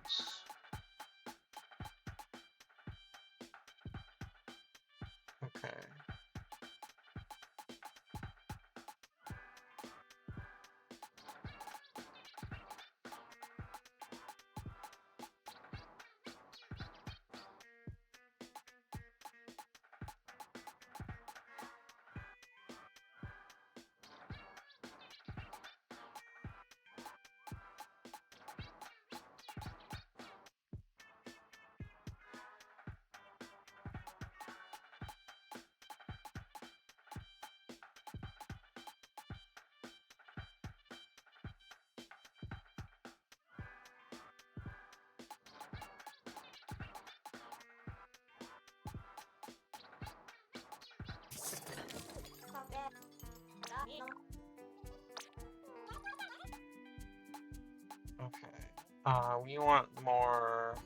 S6: Okay. Okay. We want more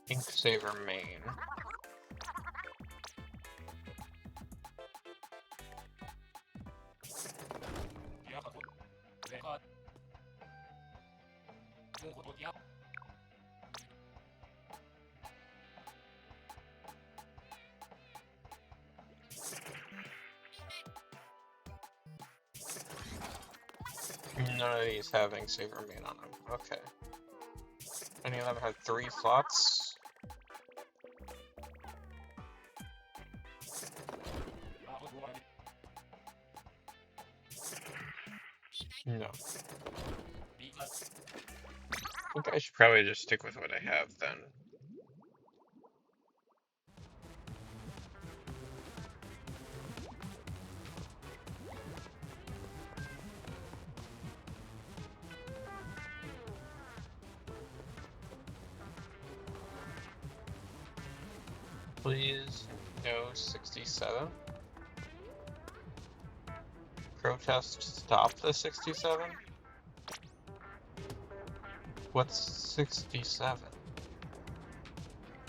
S6: Inksaver main. None of these have Inksaver main on them. Okay. Any of them have 3 slots? No. I think I should probably just stick with what I have then. Please, no 67. Protest stop the 67? What's 67?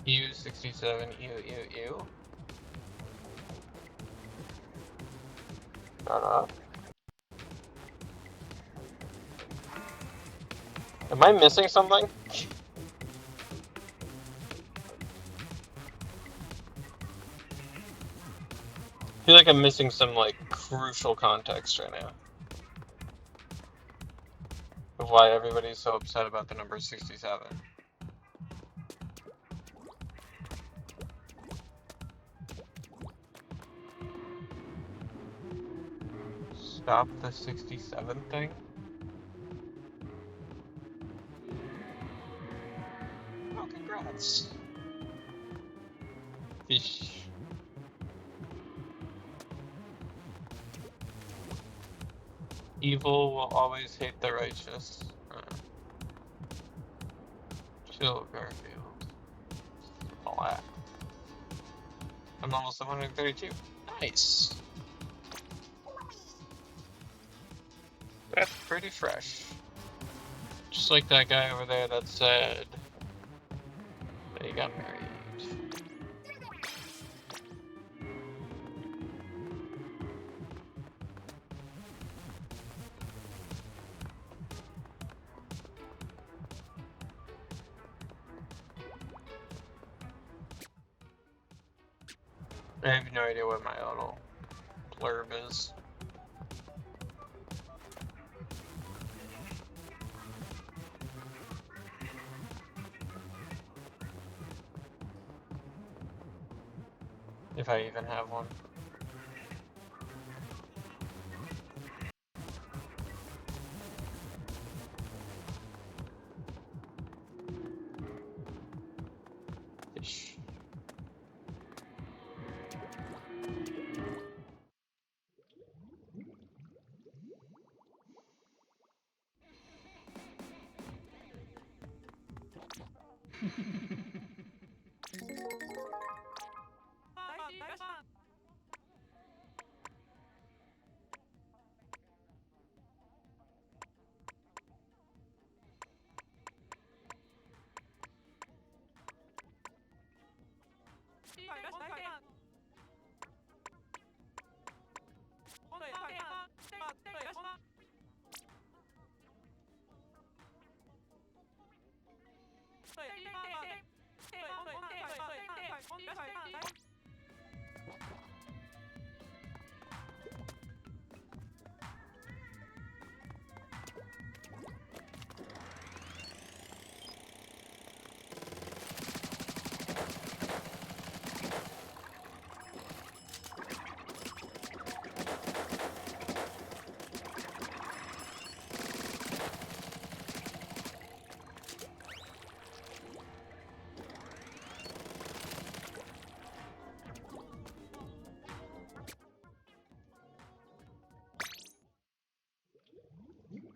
S6: U67, U. Shut up. Am I missing something? I feel like I'm missing some, like, crucial context right now. Of why everybody's so upset about the number 67. Stop the 67 thing? Oh, congrats. Eesh. Evil will always hate the righteous. Chill, Garfield. Black. I'm almost 132. Nice. That's pretty fresh. Just like that guy over there that said that he got married. I have no idea what my little blurb is. If I even have one. Ish.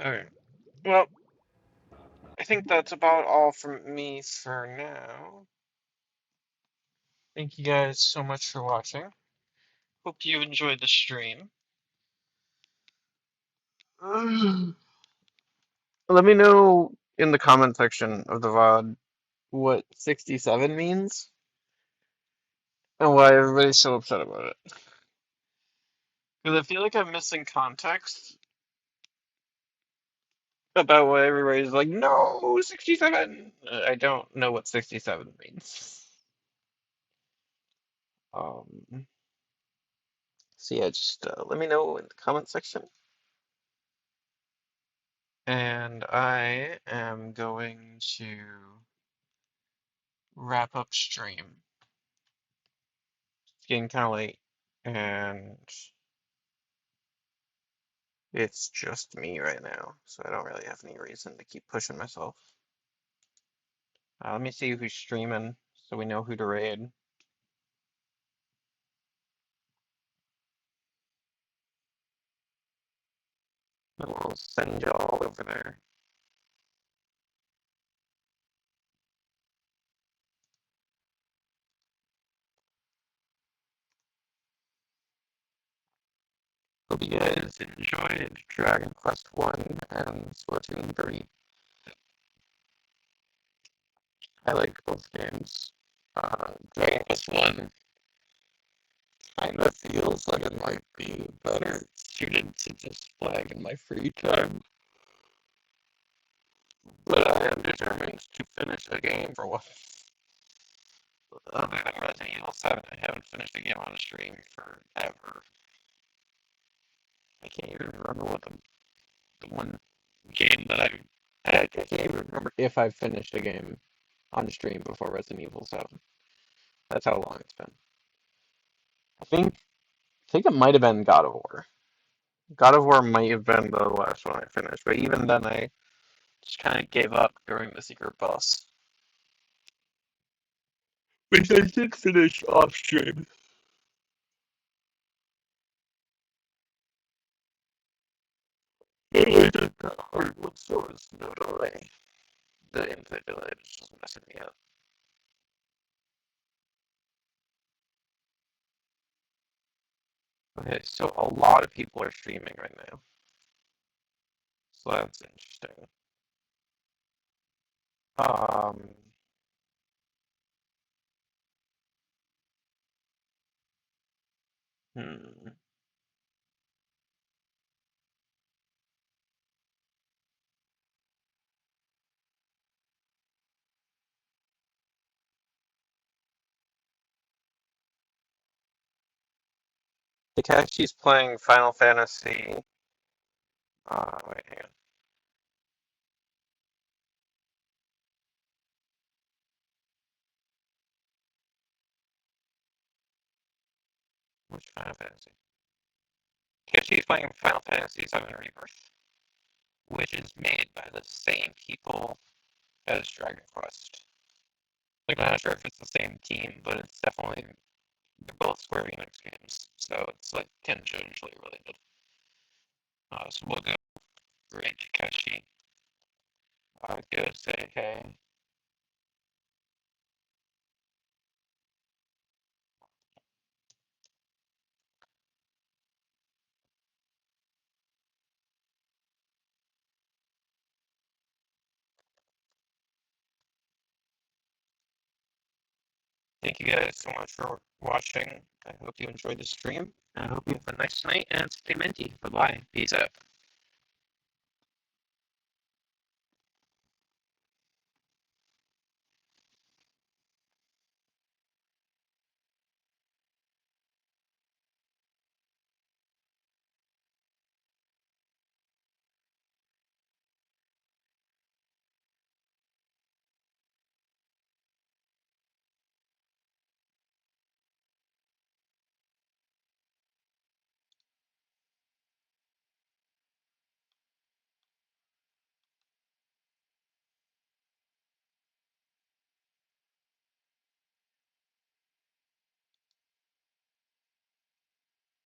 S7: Okay. Well, I think that's about all from me for now. Thank you guys so much for watching. Hope you enjoyed the stream. Let me know in the comment section of the VOD what 67 means and why everybody's so upset about it. Because I feel like I'm missing context about why everybody's like, no, 67! I don't know what 67 means. So yeah, just let me know in the comment section. And I am going to wrap up stream. It's getting kind of late, and it's just me right now, so I don't really have any reason to keep pushing myself. Let me see who's streaming so we know who to raid. And we'll send y'all over there. Hope you guys enjoyed Dragon Quest 1 and Splatoon 3. I like both games. Dragon Quest 1 kind of feels like it might be better suited to just playing in my free time. But I am determined to finish a game for once. Other than Resident Evil 7, I haven't finished a game on a stream forever. I can't even remember what the one game that I can't even remember if I've finished a game on stream before Resident Evil 7. That's how long it's been. I think it might have been God of War. God of War might have been the last one I finished, but even then I just kind of gave up during the secret boss. Which I did finish off stream. I did that hard one, so there's no delay. The infinite delay is just messing me up. Okay, so a lot of people are streaming right now. So that's interesting. Hmm. Takashi's playing Final Fantasy. Wait, hang on. Which Final Fantasy? Takashi's playing Final Fantasy VII Rebirth, which is made by the same people as Dragon Quest. Like, I'm not sure if it's the same team, but it's definitely, they're both Square Enix games, so it's like tangentially related. So we'll go raid Takeshi. Go say hey. Thank you guys so much for watching. I hope you enjoyed the stream. I hope you have a nice night and stay minty. Bye bye. Peace out.